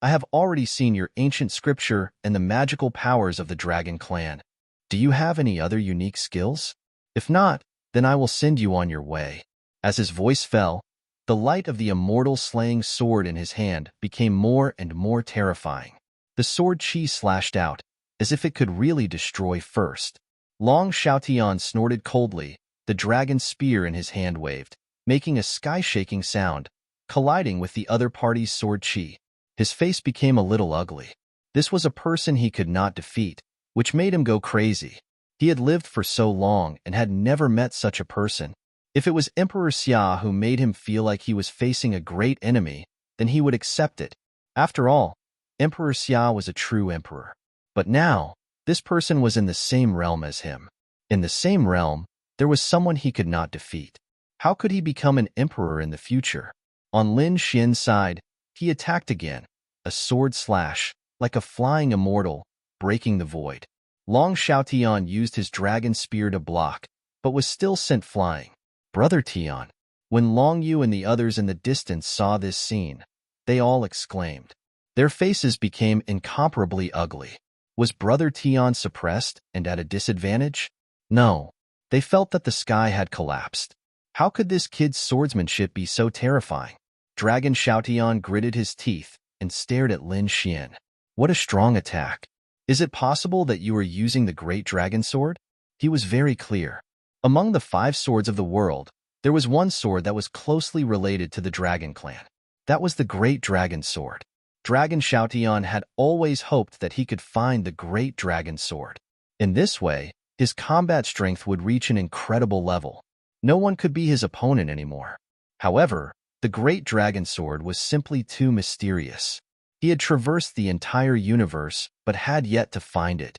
I have already seen your ancient scripture and the magical powers of the Dragon Clan. Do you have any other unique skills? If not, then I will send you on your way." As his voice fell, the light of the immortal slaying sword in his hand became more and more terrifying. The sword chi slashed out, as if it could really destroy first. Long Xiaotian snorted coldly, the dragon spear in his hand waved, making a sky-shaking sound, colliding with the other party's sword chi. His face became a little ugly. This was a person he could not defeat, which made him go crazy. He had lived for so long and had never met such a person. If it was Emperor Xia who made him feel like he was facing a great enemy, then he would accept it. After all, Emperor Xia was a true emperor. But now, this person was in the same realm as him. In the same realm, there was someone he could not defeat. How could he become an emperor in the future? On Lin Xian's side, he attacked again, a sword slash, like a flying immortal, breaking the void. Long Xiaotian used his dragon spear to block, but was still sent flying. Brother Tian. When Long Yu and the others in the distance saw this scene, they all exclaimed. Their faces became incomparably ugly. Was Brother Tion suppressed and at a disadvantage? No. They felt that the sky had collapsed. How could this kid's swordsmanship be so terrifying? Dragon Xiaotian gritted his teeth and stared at Lin Xian. What a strong attack. Is it possible that you are using the great dragon sword? He was very clear. Among the 5 swords of the world, there was one sword that was closely related to the dragon clan. That was the great dragon sword. Dragon Xiaotian had always hoped that he could find the great dragon sword. In this way, his combat strength would reach an incredible level. No one could be his opponent anymore. However, the great dragon sword was simply too mysterious. He had traversed the entire universe, but had yet to find it.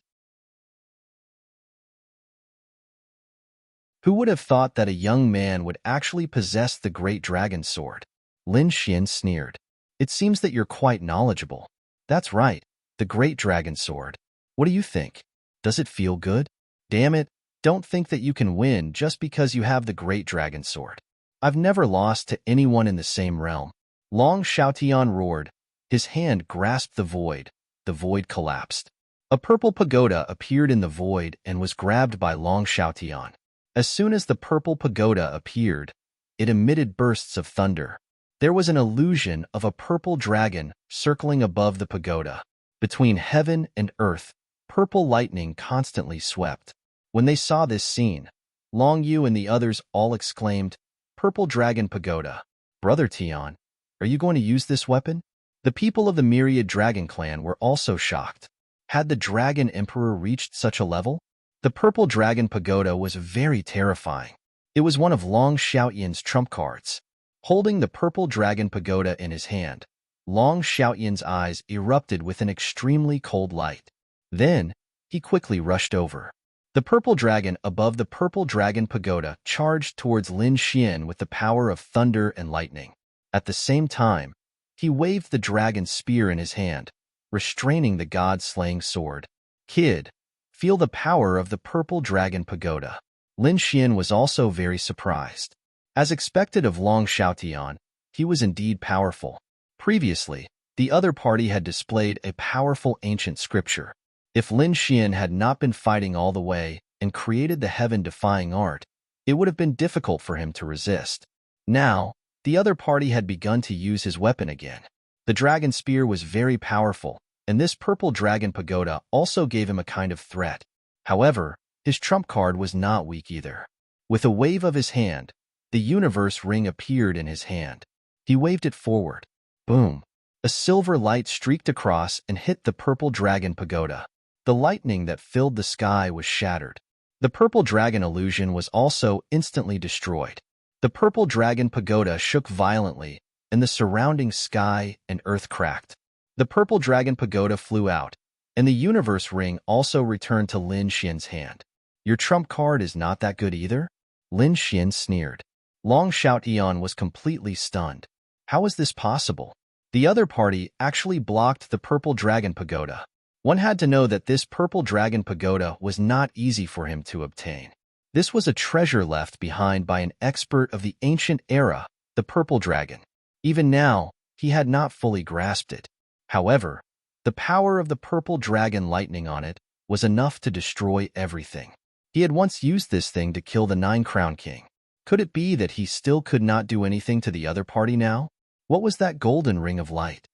Who would have thought that a young man would actually possess the great dragon sword? Lin Xian sneered. It seems that you're quite knowledgeable. That's right, the great dragon sword. What do you think? Does it feel good? Damn it, don't think that you can win just because you have the great dragon sword. I've never lost to anyone in the same realm. Long Xiaotian roared. His hand grasped the void. The void collapsed. A purple pagoda appeared in the void and was grabbed by Long Xiaotian. As soon as the purple pagoda appeared, it emitted bursts of thunder. There was an illusion of a purple dragon circling above the pagoda. Between heaven and earth, purple lightning constantly swept. When they saw this scene, Long Yu and the others all exclaimed, "Purple Dragon Pagoda! Brother Tian, are you going to use this weapon?" The people of the Myriad Dragon Clan were also shocked. Had the Dragon Emperor reached such a level? The Purple Dragon Pagoda was very terrifying. It was one of Long Xiaoyan's trump cards. Holding the Purple Dragon Pagoda in his hand, Long Xiaoyan's eyes erupted with an extremely cold light. Then, he quickly rushed over. The purple dragon above the Purple Dragon Pagoda charged towards Lin Xian with the power of thunder and lightning. At the same time, he waved the dragon spear in his hand, restraining the god-slaying sword. Kid, feel the power of the Purple Dragon Pagoda. Lin Xian was also very surprised. As expected of Long Xiaotian, he was indeed powerful. Previously, the other party had displayed a powerful ancient scripture. If Lin Xian had not been fighting all the way and created the heaven-defying art, it would have been difficult for him to resist. Now, the other party had begun to use his weapon again. The dragon spear was very powerful, and this Purple Dragon Pagoda also gave him a kind of threat. However, his trump card was not weak either. With a wave of his hand, the universe ring appeared in his hand. He waved it forward. Boom! A silver light streaked across and hit the Purple Dragon Pagoda. The lightning that filled the sky was shattered. The Purple Dragon illusion was also instantly destroyed. The Purple Dragon Pagoda shook violently, and the surrounding sky and earth cracked. The Purple Dragon Pagoda flew out, and the universe ring also returned to Lin Xian's hand. Your trump card is not that good either? Lin Xian sneered. Long Xiaotian was completely stunned. How is this possible? The other party actually blocked the Purple Dragon Pagoda. One had to know that this Purple Dragon Pagoda was not easy for him to obtain. This was a treasure left behind by an expert of the ancient era, the Purple Dragon. Even now, he had not fully grasped it. However, the power of the Purple Dragon lightning on it was enough to destroy everything. He had once used this thing to kill the 9-Crown King. Could it be that he still could not do anything to the other party now? What was that golden ring of light?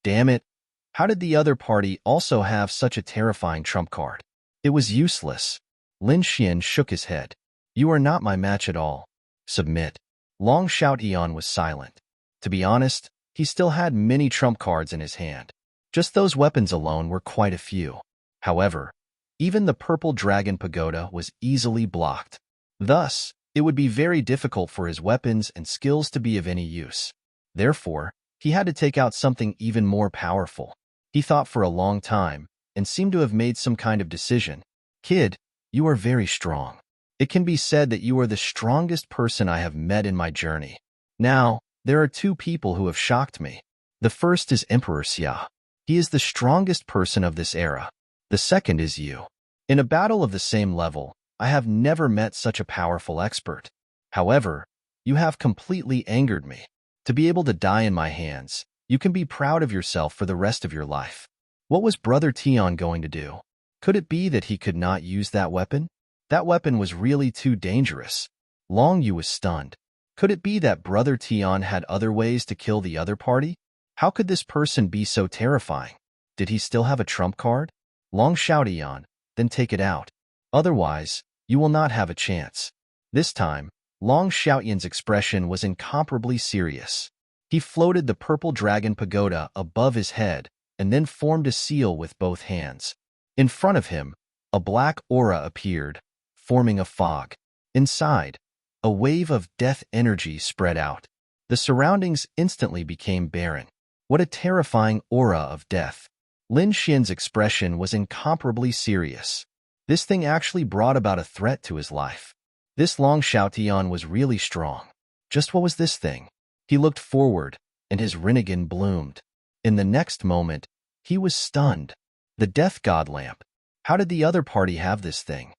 Damn it! How did the other party also have such a terrifying trump card? It was useless. Lin Xian shook his head. You are not my match at all. Submit. Long Xiaotian was silent. To be honest, he still had many trump cards in his hand. Just those weapons alone were quite a few. However, even the Purple Dragon Pagoda was easily blocked. Thus, it would be very difficult for his weapons and skills to be of any use. Therefore, he had to take out something even more powerful. He thought for a long time and seemed to have made some kind of decision. Kid, you are very strong. It can be said that you are the strongest person I have met in my journey. Now, there are 2 people who have shocked me. The first is Emperor Xia. He is the strongest person of this era. The second is you. In a battle of the same level, I have never met such a powerful expert. However, you have completely angered me. To be able to die in my hands, you can be proud of yourself for the rest of your life. What was Brother Tion going to do? Could it be that he could not use that weapon? That weapon was really too dangerous. Long Yu was stunned. Could it be that Brother Tion had other ways to kill the other party? How could this person be so terrifying? Did he still have a trump card? Long Xiaotian, then take it out. Otherwise, you will not have a chance. This time, Long Xiaotian's expression was incomparably serious. He floated the purple dragon pagoda above his head and then formed a seal with both hands. In front of him, a black aura appeared, forming a fog. Inside, a wave of death energy spread out. The surroundings instantly became barren. What a terrifying aura of death. Lin Xin's expression was incomparably serious. This thing actually brought about a threat to his life. This Long Xiaotian was really strong. Just what was this thing? He looked forward, and his Rinnegan bloomed. In the next moment, he was stunned. The Death God Lamp. How did the other party have this thing?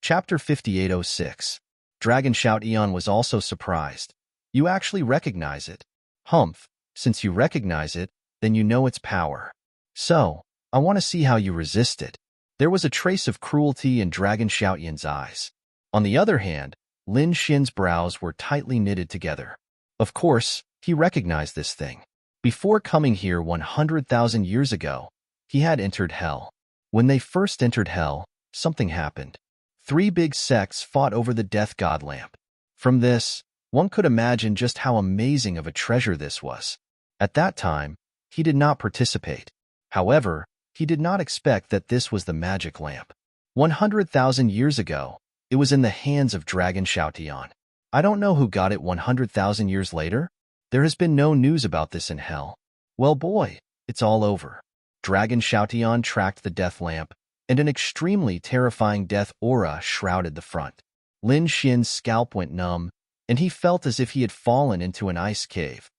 Chapter 5806. Dragon Xiaotian was also surprised. You actually recognize it. Humph, since you recognize it, then you know its power. So, I want to see how you resist it. There was a trace of cruelty in Dragon Xiaotian's eyes. On the other hand, Lin Xin's brows were tightly knitted together. Of course, he recognized this thing. Before coming here 100,000 years ago, he had entered Hell. When they first entered Hell, something happened. 3 big sects fought over the Death God Lamp. From this, one could imagine just how amazing of a treasure this was. At that time, he did not participate. However, he did not expect that this was the magic lamp. 100,000 years ago, it was in the hands of Dragon Xiaotian. I don't know who got it 100,000 years later. There has been no news about this in Hell. Well boy, it's all over. Dragon Xiaotian tracked the death lamp, and an extremely terrifying death aura shrouded the front. Lin Xin's scalp went numb, and he felt as if he had fallen into an ice cave.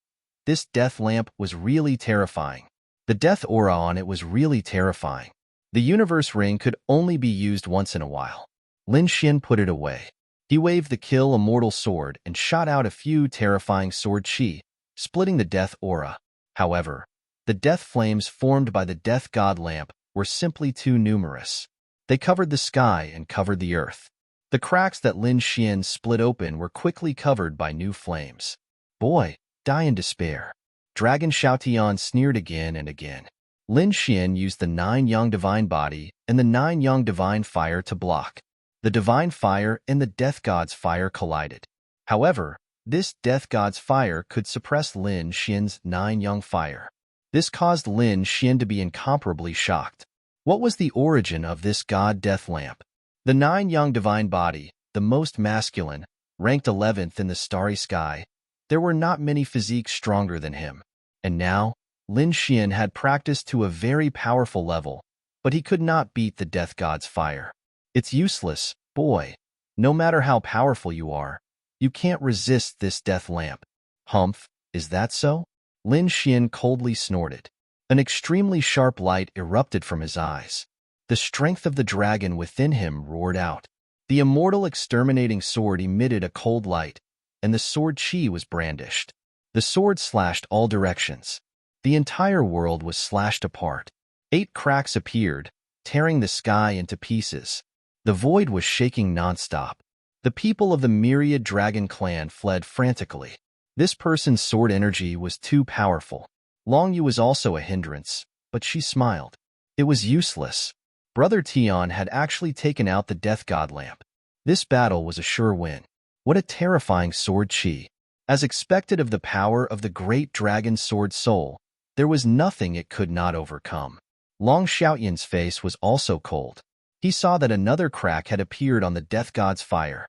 This death lamp was really terrifying. The death aura on it was really terrifying. The universe ring could only be used once in a while. Lin Xin put it away. He waved the kill immortal sword and shot out a few terrifying sword chi, splitting the death aura. However, the death flames formed by the death god lamp were simply too numerous. They covered the sky and covered the earth. The cracks that Lin Xin split open were quickly covered by new flames. Boy, die in despair. Dragon Xiaotian sneered again and again. Lin Xin used the 9 Yang Divine Body and the 9 Yang Divine Fire to block. The Divine Fire and the Death God's Fire collided. However, this Death God's Fire could suppress Lin Xin's 9 Yang Fire. This caused Lin Xin to be incomparably shocked. What was the origin of this God Death Lamp? The 9 Yang Divine Body, the most masculine, ranked 11th in the starry sky. There were not many physiques stronger than him. And now, Lin Xin had practiced to a very powerful level, but he could not beat the Death God's Fire. It's useless, boy. No matter how powerful you are, you can't resist this death lamp. Humph, is that so? Lin Xin coldly snorted. An extremely sharp light erupted from his eyes. The strength of the dragon within him roared out. The immortal exterminating sword emitted a cold light, and the sword chi was brandished. The sword slashed all directions. The entire world was slashed apart. 8 cracks appeared, tearing the sky into pieces. The void was shaking nonstop. The people of the myriad dragon clan fled frantically. This person's sword energy was too powerful. Long Yu was also a hindrance, but she smiled. It was useless. Brother Tion had actually taken out the Death God Lamp. This battle was a sure win. What a terrifying sword chi. As expected of the power of the great dragon sword soul, there was nothing it could not overcome. Long Xiaotian's face was also cold. He saw that another crack had appeared on the Death God's Fire.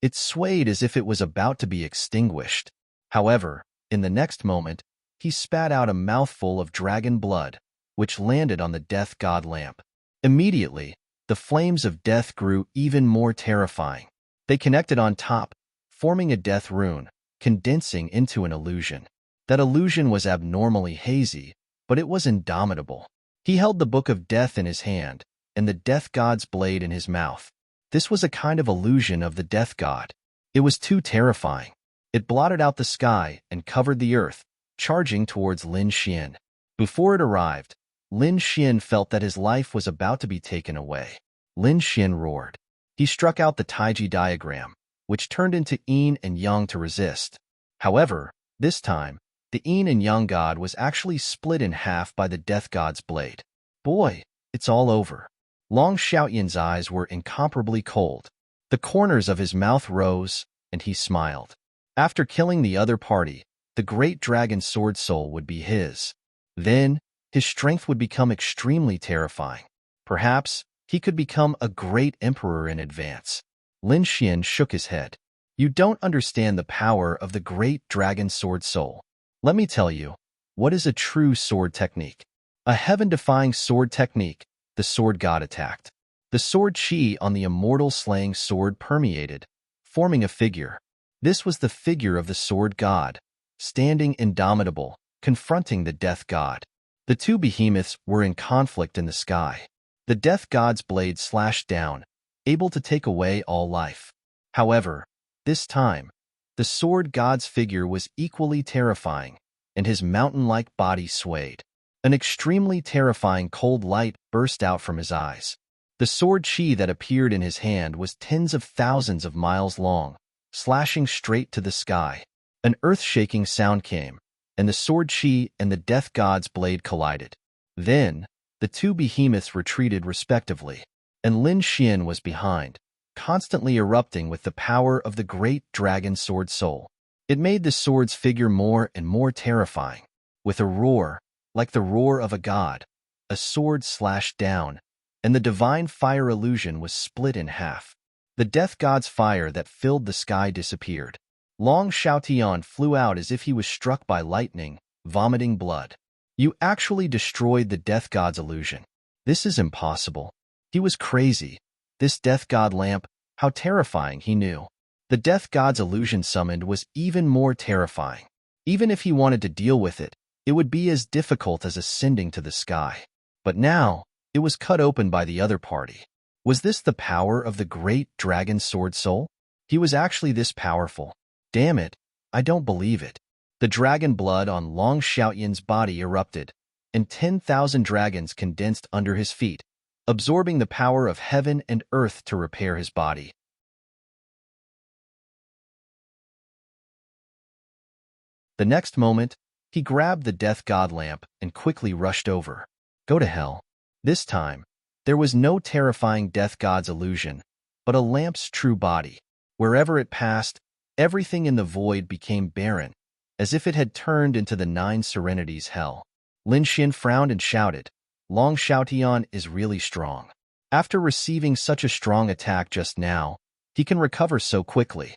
It swayed as if it was about to be extinguished. However, in the next moment, he spat out a mouthful of dragon blood, which landed on the Death God Lamp. Immediately, the flames of death grew even more terrifying. They connected on top, forming a death rune, condensing into an illusion. That illusion was abnormally hazy, but it was indomitable. He held the Book of Death in his hand, and the Death God's blade in his mouth. This was a kind of illusion of the Death God. It was too terrifying. It blotted out the sky and covered the earth, charging towards Lin Xian. Before it arrived, Lin Xian felt that his life was about to be taken away. Lin Xian roared. He struck out the Taiji diagram, which turned into yin and yang to resist. However, this time, the yin and yang god was actually split in half by the Death God's blade. Boy, it's all over. Long Xiaoyan's eyes were incomparably cold. The corners of his mouth rose, and he smiled. After killing the other party, the great dragon sword soul would be his. Then, his strength would become extremely terrifying. Perhaps, he could become a great emperor in advance. Lin Xian shook his head. You don't understand the power of the great dragon sword soul. Let me tell you, what is a true sword technique? A heaven-defying sword technique, the sword god attacked. The sword chi on the immortal slaying sword permeated, forming a figure. This was the figure of the sword god, standing indomitable, confronting the death god. The two behemoths were in conflict in the sky. The death god's blade slashed down, able to take away all life. However, this time, the sword god's figure was equally terrifying, and his mountain-like body swayed. An extremely terrifying cold light burst out from his eyes. The sword chi that appeared in his hand was tens of thousands of miles long, slashing straight to the sky. An earth-shaking sound came, and the sword chi and the death god's blade collided. Then, the two behemoths retreated respectively, and Lin Xian was behind, constantly erupting with the power of the great dragon sword soul. It made the sword's figure more and more terrifying. With a roar, like the roar of a god, a sword slashed down, and the divine fire illusion was split in half. The death god's fire that filled the sky disappeared. Long Xiaotian flew out as if he was struck by lightning, vomiting blood. You actually destroyed the death god's illusion. This is impossible. He was crazy. This death god lamp, how terrifying he knew. The death god's illusion summoned was even more terrifying. Even if he wanted to deal with it, it would be as difficult as ascending to the sky. But now, it was cut open by the other party. Was this the power of the great dragon sword soul? He was actually this powerful. Damn it, I don't believe it. The dragon blood on Long Xiaoyan's body erupted, and 10,000 dragons condensed under his feet, absorbing the power of heaven and earth to repair his body. The next moment, he grabbed the death god lamp and quickly rushed over. Go to hell. This time, there was no terrifying death god's illusion, but a lamp's true body. Wherever it passed, everything in the void became barren, as if it had turned into the Nine Serenities hell. Lin Xian frowned and shouted, Long Xiaotian is really strong. After receiving such a strong attack just now, he can recover so quickly.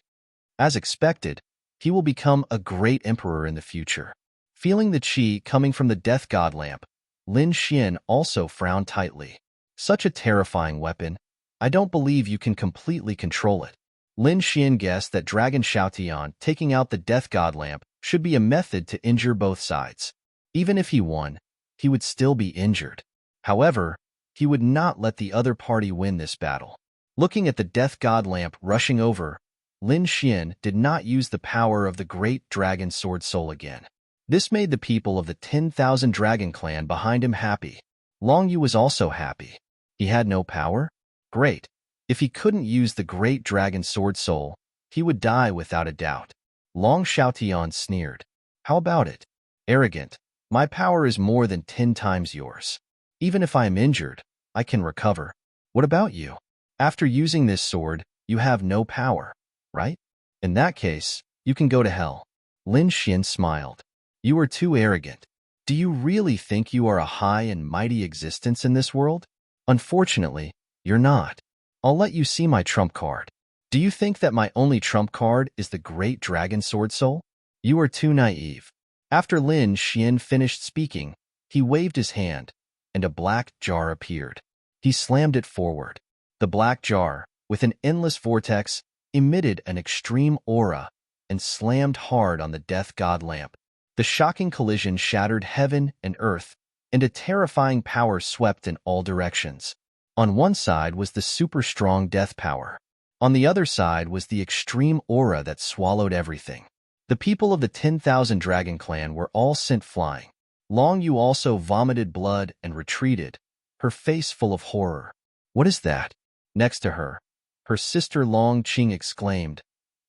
As expected, he will become a great emperor in the future. Feeling the qi coming from the death god lamp, Lin Xian also frowned tightly. Such a terrifying weapon, I don't believe you can completely control it. Lin Xian guessed that Dragon Xiaotian taking out the death god lamp should be a method to injure both sides. Even if he won, he would still be injured. However, he would not let the other party win this battle. Looking at the death god lamp rushing over, Lin Xian did not use the power of the great dragon sword soul again. This made the people of the 10,000 dragon clan behind him happy. Long Yu was also happy. He had no power? Great. If he couldn't use the great dragon sword soul, he would die without a doubt. Long Xiaotian sneered. How about it? Arrogant. My power is more than 10 times yours. Even if I am injured, I can recover. What about you? After using this sword, you have no power, right? In that case, you can go to hell. Lin Xian smiled. You are too arrogant. Do you really think you are a high and mighty existence in this world? Unfortunately, you're not. I'll let you see my trump card. Do you think that my only trump card is the great dragon sword soul? You are too naive. After Lin Xian finished speaking, he waved his hand, and a black jar appeared. He slammed it forward. The black jar, with an endless vortex, emitted an extreme aura and slammed hard on the death god lamp. The shocking collision shattered heaven and earth, and a terrifying power swept in all directions. On one side was the super-strong death power. On the other side was the extreme aura that swallowed everything. The people of the 10,000 Dragon Clan were all sent flying. Long Yu also vomited blood and retreated, her face full of horror. "What is that?" Next to her, her sister Long Qing exclaimed,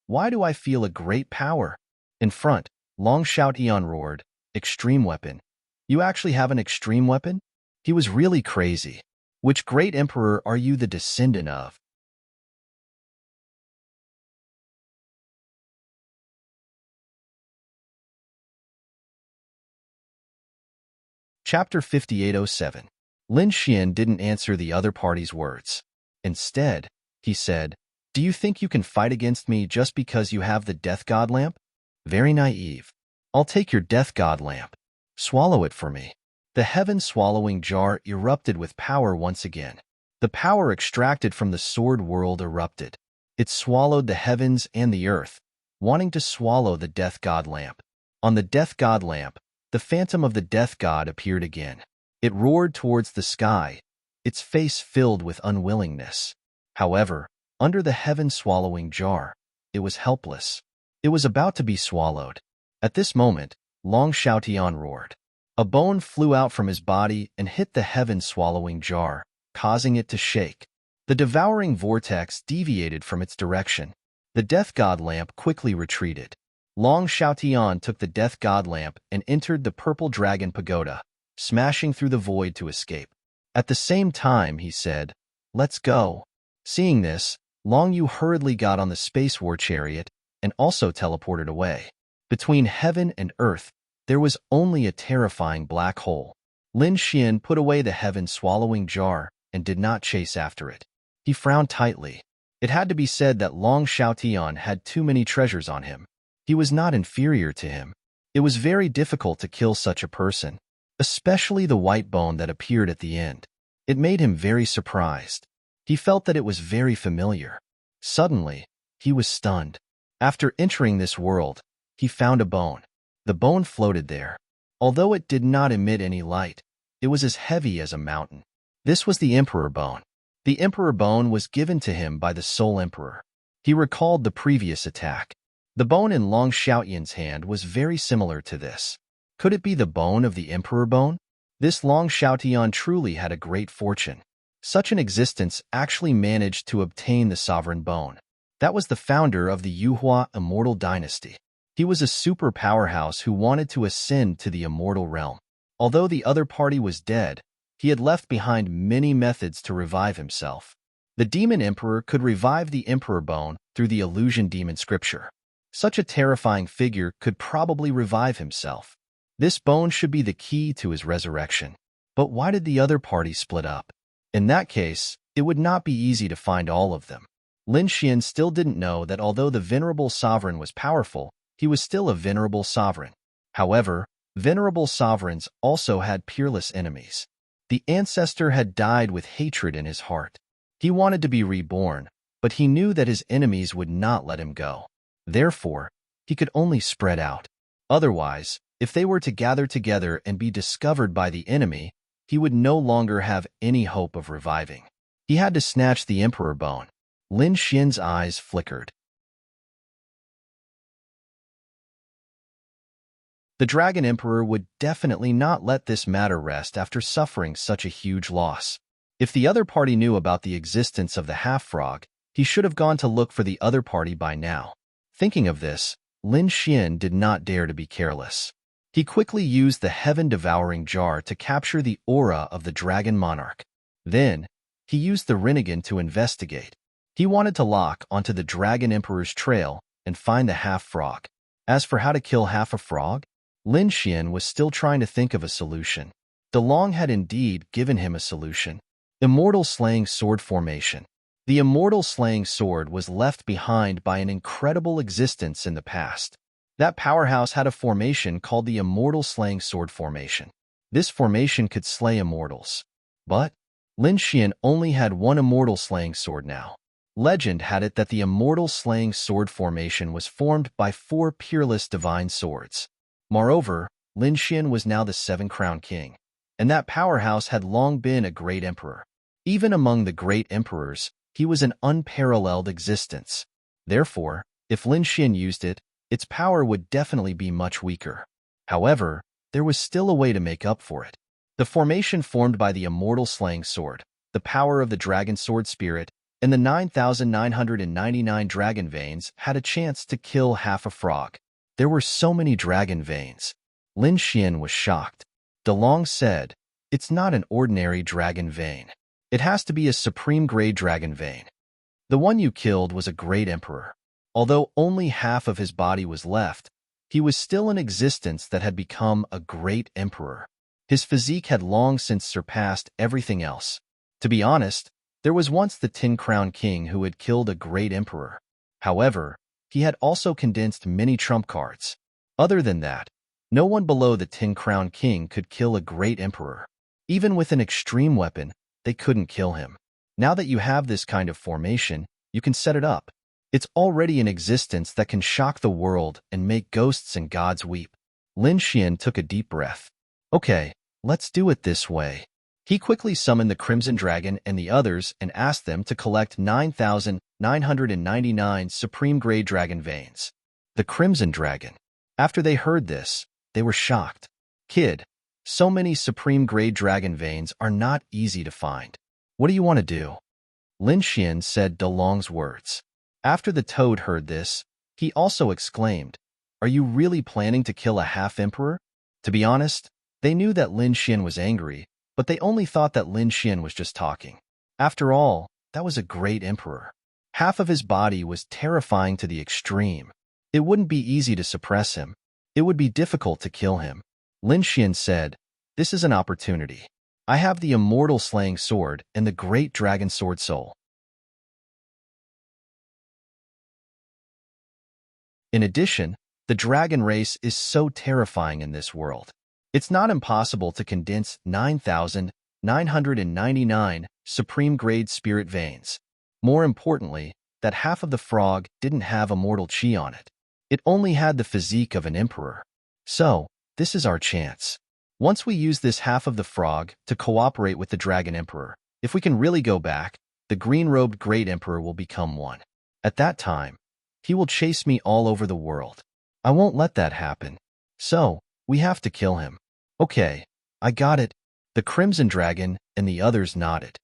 "Why do I feel a great power?" In front, Long Xiaotian roared, "Extreme weapon. You actually have an extreme weapon?" He was really crazy. "Which great emperor are you the descendant of?" Chapter 5807. Lin Xian didn't answer the other party's words. Instead, he said, "Do you think you can fight against me just because you have the Death God lamp? Very naive. I'll take your Death God lamp. Swallow it for me." The heaven-swallowing jar erupted with power once again. The power extracted from the sword world erupted. It swallowed the heavens and the earth, wanting to swallow the Death God lamp. On the Death God lamp, the phantom of the Death God appeared again. It roared towards the sky, its face filled with unwillingness. However, under the heaven-swallowing jar, it was helpless. It was about to be swallowed. At this moment, Long Xiaotian roared. A bone flew out from his body and hit the heaven-swallowing jar, causing it to shake. The devouring vortex deviated from its direction. The Death God lamp quickly retreated. Long Xiaotian took the Death God lamp and entered the Purple Dragon Pagoda, smashing through the void to escape. At the same time, he said, "Let's go." Seeing this, Long Yu hurriedly got on the Space War Chariot and also teleported away. Between heaven and earth, there was only a terrifying black hole. Lin Xian put away the heaven-swallowing jar and did not chase after it. He frowned tightly. It had to be said that Long Xiaotian had too many treasures on him. He was not inferior to him. It was very difficult to kill such a person, especially the white bone that appeared at the end. It made him very surprised. He felt that it was very familiar. Suddenly, he was stunned. After entering this world, he found a bone. The bone floated there. Although it did not emit any light, it was as heavy as a mountain. This was the Emperor Bone. The Emperor Bone was given to him by the Soul Emperor. He recalled the previous attack. The bone in Long Xiaotian's hand was very similar to this. Could it be the bone of the Emperor Bone? This Long Xiaotian truly had a great fortune. Such an existence actually managed to obtain the Sovereign Bone. That was the founder of the Yuhua Immortal Dynasty. He was a super powerhouse who wanted to ascend to the immortal realm. Although the other party was dead, he had left behind many methods to revive himself. The Demon Emperor could revive the Emperor Bone through the Illusion Demon Scripture. Such a terrifying figure could probably revive himself. This bone should be the key to his resurrection. But why did the other party split up? In that case, it would not be easy to find all of them. Lin Xian still didn't know that although the Venerable Sovereign was powerful, he was still a venerable sovereign. However, venerable sovereigns also had peerless enemies. The ancestor had died with hatred in his heart. He wanted to be reborn, but he knew that his enemies would not let him go. Therefore, he could only spread out. Otherwise, if they were to gather together and be discovered by the enemy, he would no longer have any hope of reviving. He had to snatch the Emperor Bone. Lin Xian's eyes flickered. The Dragon Emperor would definitely not let this matter rest after suffering such a huge loss. If the other party knew about the existence of the half-frog, he should have gone to look for the other party by now. Thinking of this, Lin Xian did not dare to be careless. He quickly used the heaven-devouring jar to capture the aura of the Dragon Monarch. Then, he used the Rinnegan to investigate. He wanted to lock onto the Dragon Emperor's trail and find the half-frog. As for how to kill half a frog, Lin Xian was still trying to think of a solution. De Long had indeed given him a solution. Immortal Slaying Sword Formation. The Immortal Slaying Sword was left behind by an incredible existence in the past. That powerhouse had a formation called the Immortal Slaying Sword Formation. This formation could slay immortals. But Lin Xian only had one Immortal Slaying Sword now. Legend had it that the Immortal Slaying Sword Formation was formed by 4 peerless divine swords. Moreover, Lin Xin was now the seven-crowned king, and that powerhouse had long been a great emperor. Even among the great emperors, he was an unparalleled existence. Therefore, if Lin Xin used it, its power would definitely be much weaker. However, there was still a way to make up for it. The formation formed by the immortal slaying sword, the power of the dragon sword spirit, and the 9,999 dragon veins had a chance to kill half a frog. There were so many dragon veins. Lin Xin was shocked. DeLong said, "It's not an ordinary dragon vein. It has to be a supreme-grade dragon vein. The one you killed was a great emperor. Although only half of his body was left, he was still an existence that had become a great emperor. His physique had long since surpassed everything else. To be honest, there was once the Tin-Crown King who had killed a great emperor. However, he had also condensed many trump cards. Other than that, no one below the Tin-Crown King could kill a great emperor. Even with an extreme weapon, they couldn't kill him. Now that you have this kind of formation, you can set it up. It's already an existence that can shock the world and make ghosts and gods weep." Lin Xin took a deep breath. "Okay, let's do it this way." He quickly summoned the Crimson Dragon and the others and asked them to collect 9,999 supreme-grade dragon veins. The Crimson Dragon. After they heard this, they were shocked. "Kid, so many supreme-grade dragon veins are not easy to find. What do you want to do?" Lin Xin said DeLong's words. After the toad heard this, he also exclaimed, "Are you really planning to kill a half-emperor?" To be honest, they knew that Lin Xin was angry, but they only thought that Lin Xin was just talking. After all, that was a great emperor. Half of his body was terrifying to the extreme. It wouldn't be easy to suppress him. It would be difficult to kill him. Lin Xin said, "This is an opportunity. I have the immortal slaying sword and the great dragon sword soul. In addition, the dragon race is so terrifying in this world. It's not impossible to condense 9,999 supreme-grade spirit veins. More importantly, that half of the frog didn't have immortal chi on it. It only had the physique of an emperor. So, this is our chance. Once we use this half of the frog to cooperate with the dragon emperor, if we can really go back, the green-robed great emperor will become one. At that time, he will chase me all over the world. I won't let that happen. So, we have to kill him." "Okay, I got it." The Crimson Dragon and the others nodded.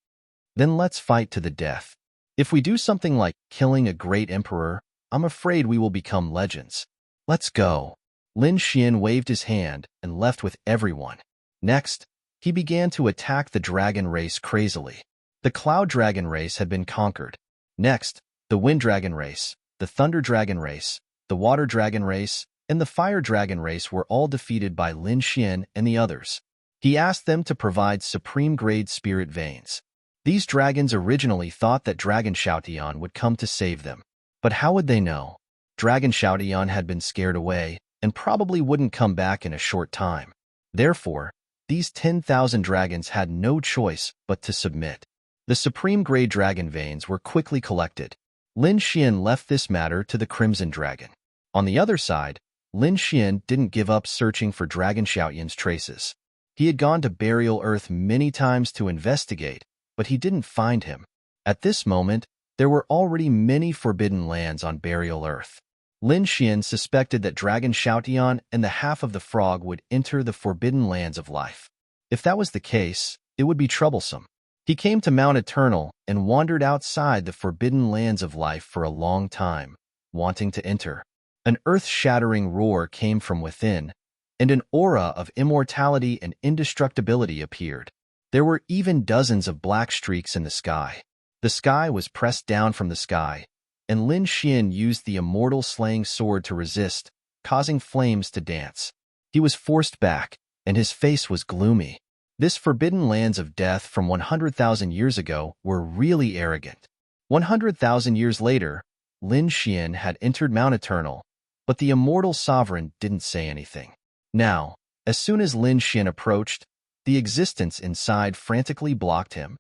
"Then let's fight to the death. If we do something like killing a great emperor, I'm afraid we will become legends. Let's go." Lin Xin waved his hand and left with everyone. Next, he began to attack the dragon race crazily. The Cloud Dragon race had been conquered. Next, the Wind Dragon race, the Thunder Dragon race, the Water Dragon race, and the Fire Dragon race were all defeated by Lin Xin and the others. He asked them to provide supreme-grade spirit veins. These dragons originally thought that Dragon Shoutian would come to save them. But how would they know? Dragon Shoutian had been scared away and probably wouldn't come back in a short time. Therefore, these 10,000 dragons had no choice but to submit. The supreme-grade dragon veins were quickly collected. Lin Xin left this matter to the Crimson Dragon. On the other side, Lin Xin didn't give up searching for Dragon Shoutian's traces. He had gone to Burial Earth many times to investigate, but he didn't find him. At this moment, there were already many forbidden lands on Burial Earth. Lin Xin suspected that Dragon Shoutian and the half of the frog would enter the forbidden lands of life. If that was the case, it would be troublesome. He came to Mount Eternal and wandered outside the forbidden lands of life for a long time, wanting to enter. An earth-shattering roar came from within, and an aura of immortality and indestructibility appeared. There were even dozens of black streaks in the sky. The sky was pressed down from the sky, and Lin Xin used the immortal slaying sword to resist, causing flames to dance. He was forced back, and his face was gloomy. This forbidden lands of death from 100,000 years ago were really arrogant. 100,000 years later, Lin Xin had entered Mount Eternal, but the immortal sovereign didn't say anything. Now, as soon as Lin Xin approached, the existence inside frantically blocked him.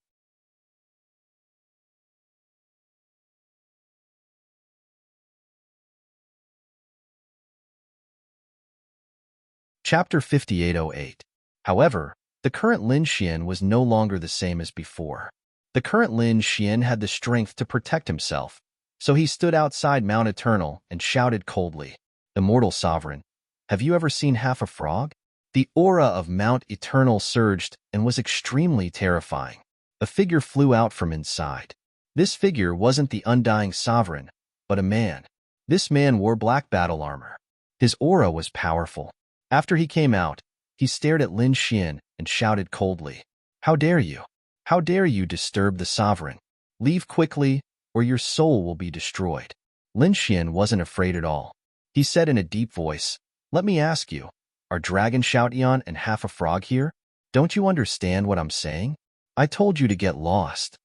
Chapter 5808. However, the current Lin Xian was no longer the same as before. The current Lin Xian had the strength to protect himself, so he stood outside Mount Eternal and shouted coldly, "Immortal Sovereign, have you ever seen half a frog?" The aura of Mount Eternal surged and was extremely terrifying. A figure flew out from inside. This figure wasn't the undying sovereign, but a man. This man wore black battle armor. His aura was powerful. After he came out, he stared at Lin Xian and shouted coldly, "How dare you? How dare you disturb the sovereign? Leave quickly, or your soul will be destroyed." Lin Xian wasn't afraid at all. He said in a deep voice, "Let me ask you, are Dragon Shoutian and half a frog here? Don't you understand what I'm saying? I told you to get lost."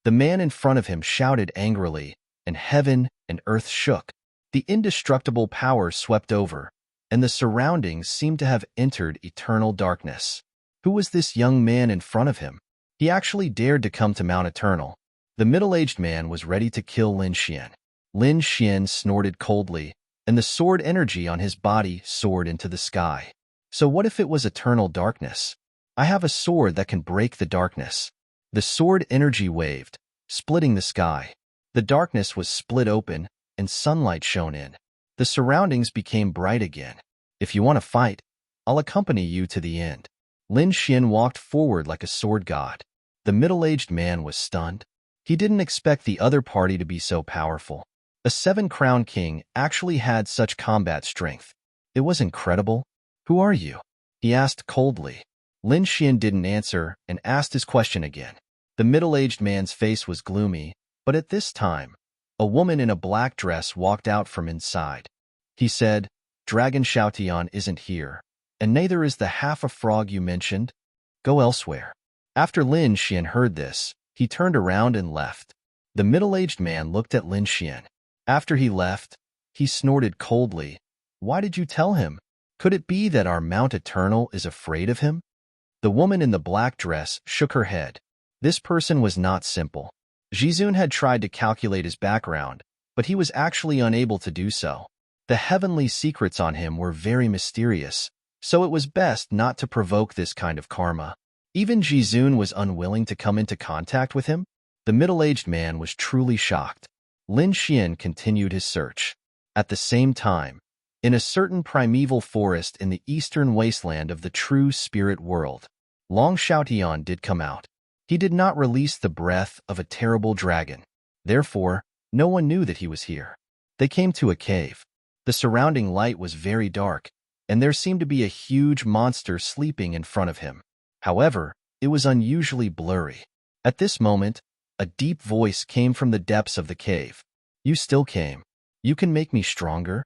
The man in front of him shouted angrily, and heaven and earth shook. The indestructible power swept over, and the surroundings seemed to have entered eternal darkness. Who was this young man in front of him? He actually dared to come to Mount Eternal. The middle-aged man was ready to kill Lin Xian. Lin Xian snorted coldly, and the sword energy on his body soared into the sky. So what if it was eternal darkness? I have a sword that can break the darkness. The sword energy waved, splitting the sky. The darkness was split open, and sunlight shone in. The surroundings became bright again. "If you want to fight, I'll accompany you to the end." Lin Xian walked forward like a sword god. The middle-aged man was stunned. He didn't expect the other party to be so powerful. A seven-crown king actually had such combat strength. It was incredible. "Who are you?" he asked coldly. Lin Xian didn't answer and asked his question again. The middle-aged man's face was gloomy, but at this time, a woman in a black dress walked out from inside. He said, "Dragon Shoutian isn't here, and neither is the half-a-frog you mentioned. Go elsewhere." After Lin Xian heard this, he turned around and left. The middle-aged man looked at Lin Xian. After he left, he snorted coldly. "Why did you tell him? Could it be that our Mount Eternal is afraid of him?" The woman in the black dress shook her head. This person was not simple. Jizun had tried to calculate his background, but he was actually unable to do so. The heavenly secrets on him were very mysterious, so it was best not to provoke this kind of karma. Even Jizun was unwilling to come into contact with him. The middle-aged man was truly shocked. Lin Xian continued his search. At the same time, in a certain primeval forest in the eastern wasteland of the true spirit world, Long Shoutian did come out. He did not release the breath of a terrible dragon. Therefore, no one knew that he was here. They came to a cave. The surrounding light was very dark, and there seemed to be a huge monster sleeping in front of him. However, it was unusually blurry. At this moment, a deep voice came from the depths of the cave. "You still came. You can make me stronger?"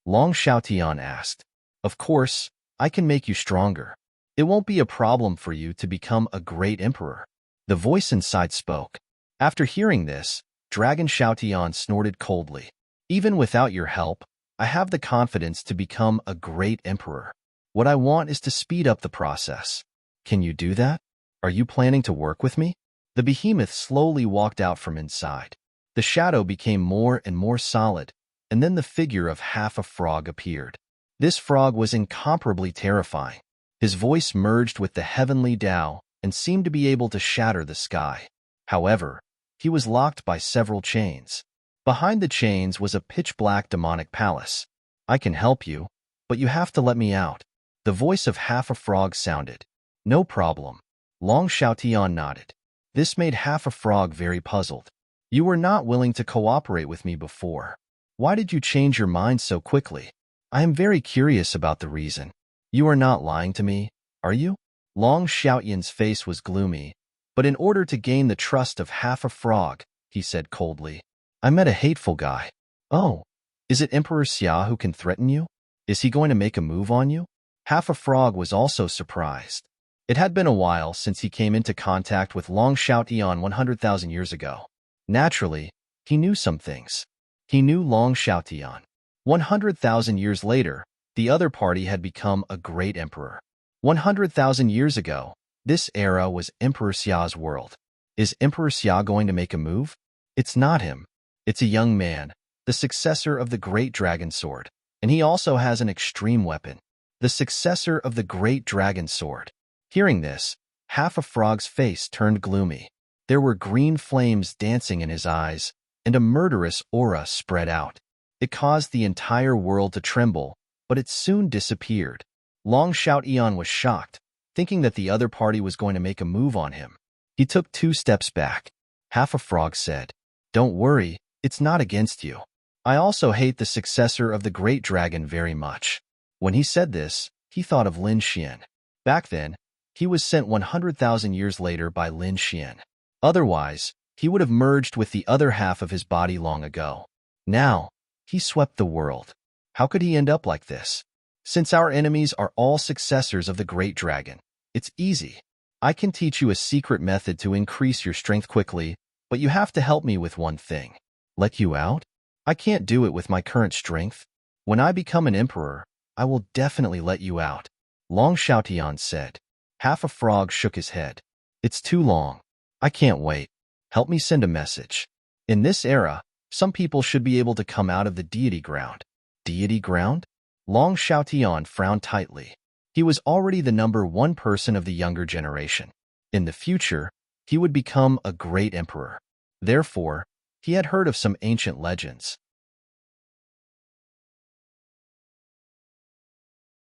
Long Shoutian asked. "Of course, I can make you stronger. It won't be a problem for you to become a great emperor." The voice inside spoke. After hearing this, Dragon Shoutian snorted coldly. "Even without your help, I have the confidence to become a great emperor. What I want is to speed up the process. Can you do that? Are you planning to work with me?" The behemoth slowly walked out from inside. The shadow became more and more solid, and then the figure of half a frog appeared. This frog was incomparably terrifying. His voice merged with the heavenly Tao and seemed to be able to shatter the sky. However, he was locked by several chains. Behind the chains was a pitch-black demonic palace. "I can help you, but you have to let me out." The voice of half a frog sounded. "No problem." Long Shoutian nodded. This made half a frog very puzzled. "You were not willing to cooperate with me before. Why did you change your mind so quickly? I am very curious about the reason. You are not lying to me, are you?" Long Shoutian's face was gloomy, but in order to gain the trust of half a frog, he said coldly, "I met a hateful guy." "Oh, is it Emperor Xia who can threaten you? Is he going to make a move on you?" Half a frog was also surprised. It had been a while since he came into contact with Long Shoutian 100,000 years ago. Naturally, he knew some things. He knew Long Shoutian. 100,000 years later, the other party had become a great emperor. 100,000 years ago, this era was Emperor Xia's world. Is Emperor Xia going to make a move? It's not him. It's a young man, the successor of the great dragon sword, and he also has an extreme weapon, the successor of the great dragon sword. Hearing this, half a frog's face turned gloomy. There were green flames dancing in his eyes, and a murderous aura spread out. It caused the entire world to tremble, but it soon disappeared. Long Shout Eon was shocked, thinking that the other party was going to make a move on him. He took 2 steps back. Half a frog said, "Don't worry, it's not against you. I also hate the successor of the great dragon very much." When he said this, he thought of Lin Xian. Back then, he was sent 100,000 years later by Lin Xian. Otherwise, he would have merged with the other half of his body long ago. Now, he swept the world. How could he end up like this? Since our enemies are all successors of the great dragon, it's easy. I can teach you a secret method to increase your strength quickly, but you have to help me with one thing. Let you out? I can't do it with my current strength. When I become an emperor, I will definitely let you out, Long Xiaotian said. Half a frog shook his head. It's too long. I can't wait. Help me send a message. In this era, some people should be able to come out of the deity ground. Deity ground? Long Xiaotian frowned tightly. He was already the #1 person of the younger generation. In the future, he would become a great emperor. Therefore, he had heard of some ancient legends.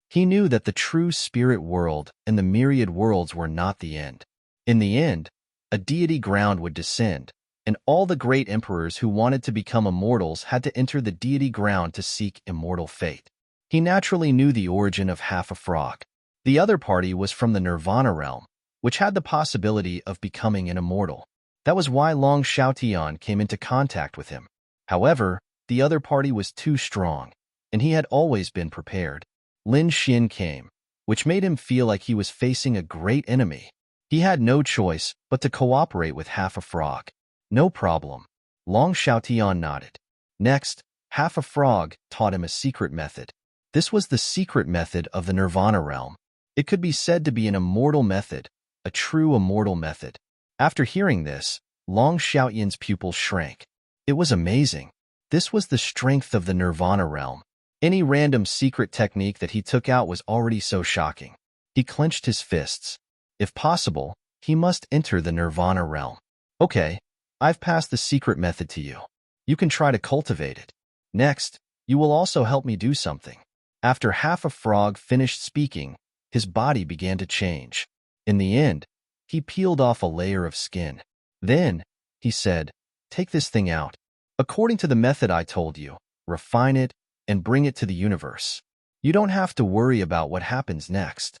He knew that the true spirit world and the myriad worlds were not the end. In the end, a deity ground would descend, and all the great emperors who wanted to become immortals had to enter the deity ground to seek immortal fate. He naturally knew the origin of half a frog. The other party was from the Nirvana realm, which had the possibility of becoming an immortal. That was why Long Xiaotian came into contact with him. However, the other party was too strong, and he had always been prepared. Lin Xin came, which made him feel like he was facing a great enemy. He had no choice but to cooperate with half a frog. No problem. Long Xiaotian nodded. Next, half a frog taught him a secret method. This was the secret method of the Nirvana realm. It could be said to be an immortal method, a true immortal method. After hearing this, Long Xiaotian's pupils shrank. It was amazing. This was the strength of the Nirvana realm. Any random secret technique that he took out was already so shocking. He clenched his fists. If possible, he must enter the Nirvana realm. Okay, I've passed the secret method to you. You can try to cultivate it. Next, you will also help me do something. After half a frog finished speaking, his body began to change. In the end, he peeled off a layer of skin. Then, he said, "Take this thing out. According to the method I told you, refine it and bring it to the universe. You don't have to worry about what happens next.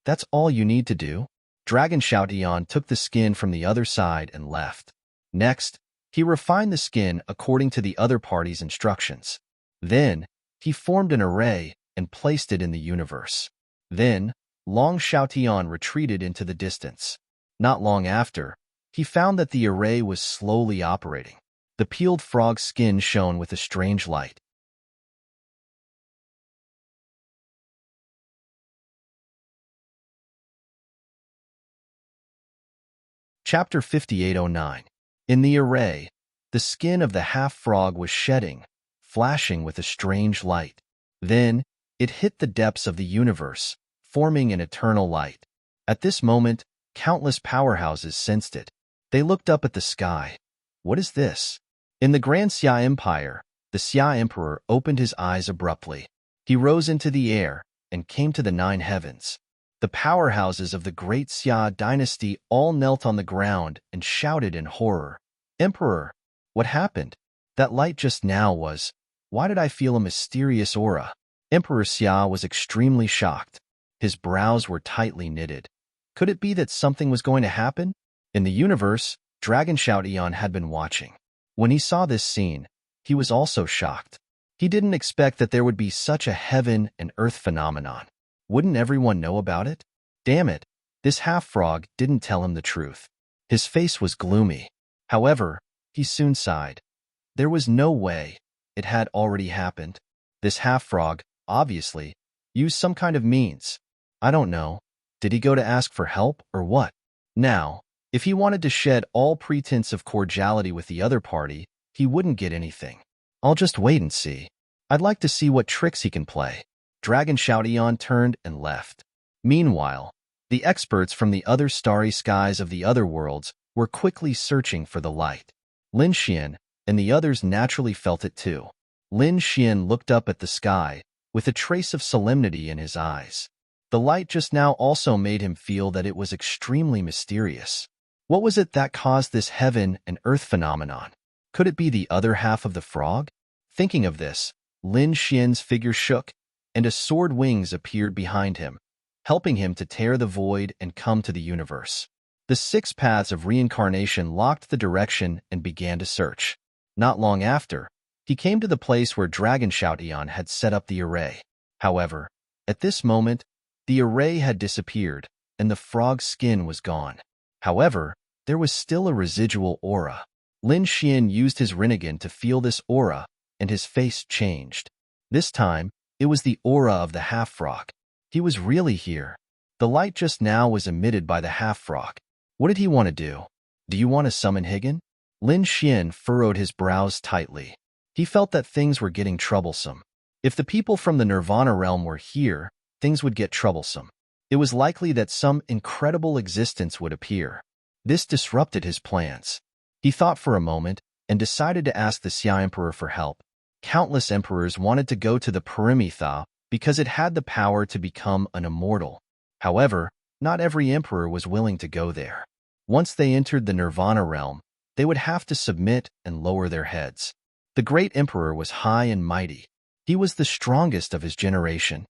That's all you need to do." Dragon Xiaotian took the skin from the other side and left. Next, he refined the skin according to the other party's instructions. Then, he formed an array and placed it in the universe. Then, Long Xiaotian retreated into the distance. Not long after, he found that the array was slowly operating. The peeled frog's skin shone with a strange light. Chapter 5809. In the array, the skin of the half-frog was shedding, flashing with a strange light. Then, it hit the depths of the universe, forming an eternal light. At this moment, countless powerhouses sensed it. They looked up at the sky. What is this? In the Grand Xia Empire, the Xia Emperor opened his eyes abruptly. He rose into the air and came to the 9 heavens. The powerhouses of the great Xia dynasty all knelt on the ground and shouted in horror. "Emperor, what happened? That light just now was... Why did I feel a mysterious aura?" Emperor Xia was extremely shocked. His brows were tightly knitted. Could it be that something was going to happen? In the universe, Dragon Xiaotian had been watching. When he saw this scene, he was also shocked. He didn't expect that there would be such a heaven and earth phenomenon. Wouldn't everyone know about it? Damn it, this half-frog didn't tell him the truth. His face was gloomy. However, he soon sighed. There was no way it had already happened. This half-frog, obviously, used some kind of means. I don't know. Did he go to ask for help or what? Now, if he wanted to shed all pretense of cordiality with the other party, he wouldn't get anything. I'll just wait and see. I'd like to see what tricks he can play. Dragon Shoutian turned and left. Meanwhile, the experts from the other starry skies of the other worlds were quickly searching for the light. Lin Xian and the others naturally felt it too. Lin Xian looked up at the sky with a trace of solemnity in his eyes. The light just now also made him feel that it was extremely mysterious. What was it that caused this heaven and earth phenomenon? Could it be the other half of the frog? Thinking of this, Lin Xian's figure shook, and a sword wings appeared behind him, helping him to tear the void and come to the universe. The 6 paths of reincarnation locked the direction and began to search. Not long after, he came to the place where Dragon Shoutian had set up the array. However, at this moment, the array had disappeared, and the frog's skin was gone. However, there was still a residual aura. Lin Xian used his Rinnegan to feel this aura, and his face changed. This time, it was the aura of the half-frog. He was really here. The light just now was emitted by the half-frog. What did he want to do? Do you want to summon Higan? Lin Xian furrowed his brows tightly. He felt that things were getting troublesome. If the people from the Nirvana realm were here, things would get troublesome. It was likely that some incredible existence would appear. This disrupted his plans. He thought for a moment and decided to ask the Xia Emperor for help. Countless emperors wanted to go to the Paramitha because it had the power to become an immortal. However, not every emperor was willing to go there. Once they entered the Nirvana realm, they would have to submit and lower their heads. The great emperor was high and mighty. He was the strongest of his generation.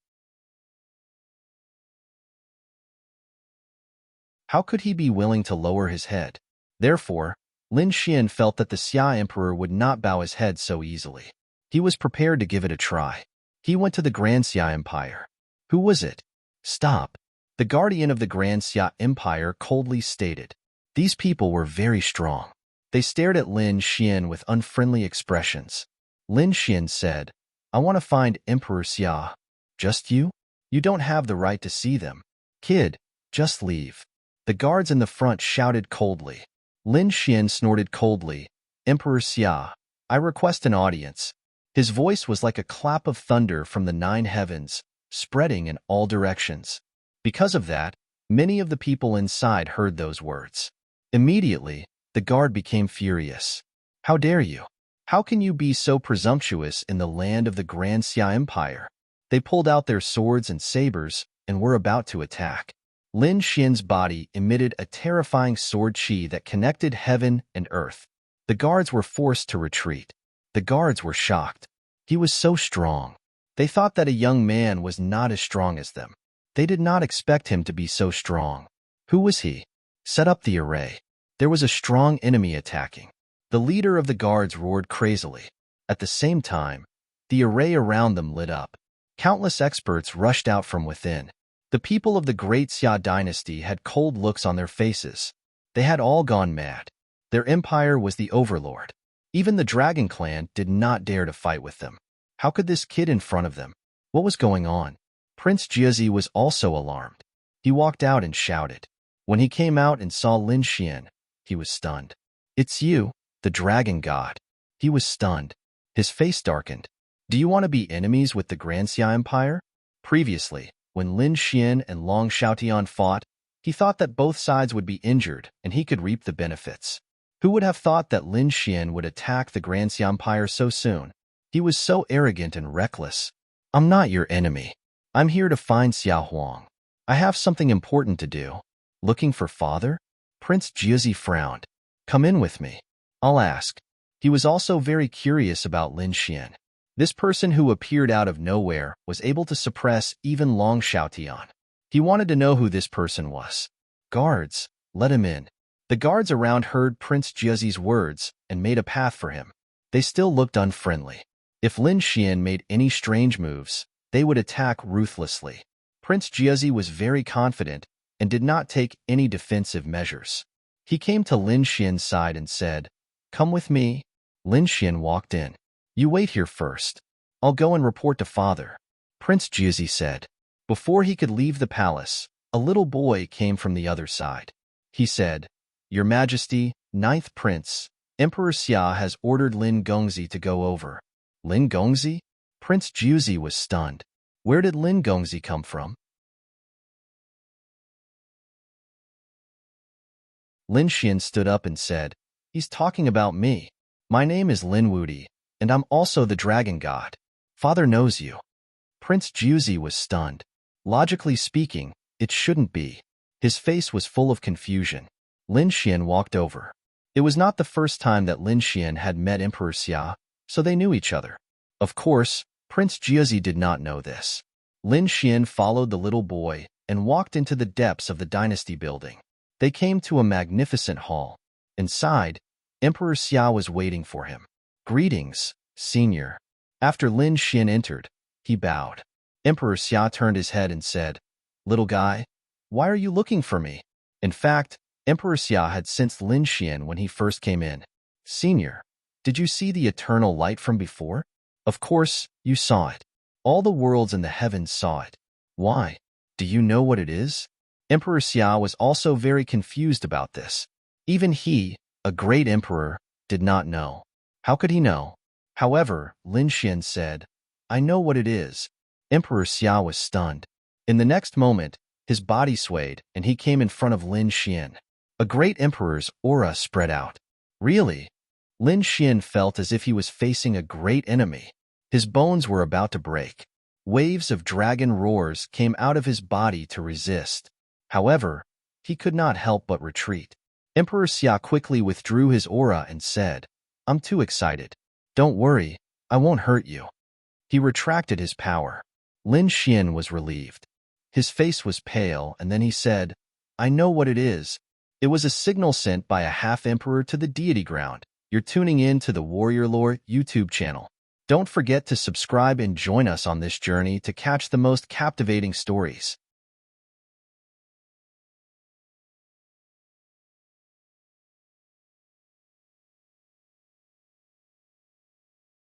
How could he be willing to lower his head? Therefore, Lin Xian felt that the Xia Emperor would not bow his head so easily. He was prepared to give it a try. He went to the Grand Xia Empire. Who was it? Stop. The guardian of the Grand Xia Empire coldly stated. These people were very strong. They stared at Lin Xian with unfriendly expressions. Lin Xian said, I want to find Emperor Xia. Just you? You don't have the right to see them. Kid, just leave. The guards in the front shouted coldly. Lin Xian snorted coldly. Emperor Xia, I request an audience. His voice was like a clap of thunder from the 9 heavens, spreading in all directions. Because of that, many of the people inside heard those words. Immediately, the guard became furious. How dare you? How can you be so presumptuous in the land of the Grand Xia Empire? They pulled out their swords and sabers and were about to attack. Lin Xian's body emitted a terrifying sword chi that connected heaven and earth. The guards were forced to retreat. The guards were shocked. He was so strong. They thought that a young man was not as strong as them. They did not expect him to be so strong. Who was he? Set up the array. There was a strong enemy attacking. The leader of the guards roared crazily. At the same time, the array around them lit up. Countless experts rushed out from within. The people of the Great Xia dynasty had cold looks on their faces. They had all gone mad. Their empire was the overlord. Even the Dragon Clan did not dare to fight with them. How could this kid in front of them? What was going on? Prince Jiazi was also alarmed. He walked out and shouted. When he came out and saw Lin Xian, he was stunned. It's you, the dragon god. He was stunned. His face darkened. Do you want to be enemies with the Grand Xia Empire? Previously, when Lin Xian and Long Shoutian fought, he thought that both sides would be injured and he could reap the benefits. Who would have thought that Lin Xian would attack the Grand Xia Empire so soon? He was so arrogant and reckless. I'm not your enemy. I'm here to find Xia Huang. I have something important to do. Looking for father? Prince Jiazi frowned. Come in with me. I'll ask. He was also very curious about Lin Xian. This person who appeared out of nowhere was able to suppress even Long Shoutian. He wanted to know who this person was. Guards, let him in. The guards around heard Prince Jiazi's words and made a path for him. They still looked unfriendly. If Lin Xian made any strange moves, they would attack ruthlessly. Prince Jiazi was very confident and did not take any defensive measures. He came to Lin Xian's side and said, Come with me. Lin Xian walked in. You wait here first. I'll go and report to father. Prince Jiazi said. Before he could leave the palace, a little boy came from the other side. He said, Your Majesty, 9th Prince, Emperor Xia has ordered Lin Gongzi to go over. Lin Gongzi? Prince Juzi was stunned. Where did Lin Gongzi come from? Lin Xian stood up and said, "He's talking about me. My name is Lin Wudi, and I'm also the dragon god. Father knows you." Prince Juzi was stunned. Logically speaking, it shouldn't be. His face was full of confusion. Lin Xian walked over. It was not the first time that Lin Xian had met Emperor Xia, so they knew each other. Of course, Prince Juzi did not know this. Lin Xian followed the little boy and walked into the depths of the dynasty building. They came to a magnificent hall. Inside, Emperor Xia was waiting for him. "Greetings, senior." After Lin Xian entered, he bowed. Emperor Xia turned his head and said, "Little guy, why are you looking for me?" In fact, Emperor Xia had sensed Lin Xian when he first came in. "Senior, did you see the eternal light from before?" "Of course, you saw it. All the worlds in the heavens saw it. Why? Do you know what it is?" Emperor Xia was also very confused about this. Even he, a great emperor, did not know. How could he know? However, Lin Xian said, "I know what it is." Emperor Xia was stunned. In the next moment, his body swayed and he came in front of Lin Xian. A great emperor's aura spread out. Really? Lin Xian felt as if he was facing a great enemy. His bones were about to break. Waves of dragon roars came out of his body to resist. However, he could not help but retreat. Emperor Xia quickly withdrew his aura and said, "I'm too excited. Don't worry, I won't hurt you." He retracted his power. Lin Xian was relieved. His face was pale, and then he said, "I know what it is. It was a signal sent by a half-emperor to the deity ground. You're tuning in to the Warrior Lore YouTube channel. Don't forget to subscribe and join us on this journey to catch the most captivating stories.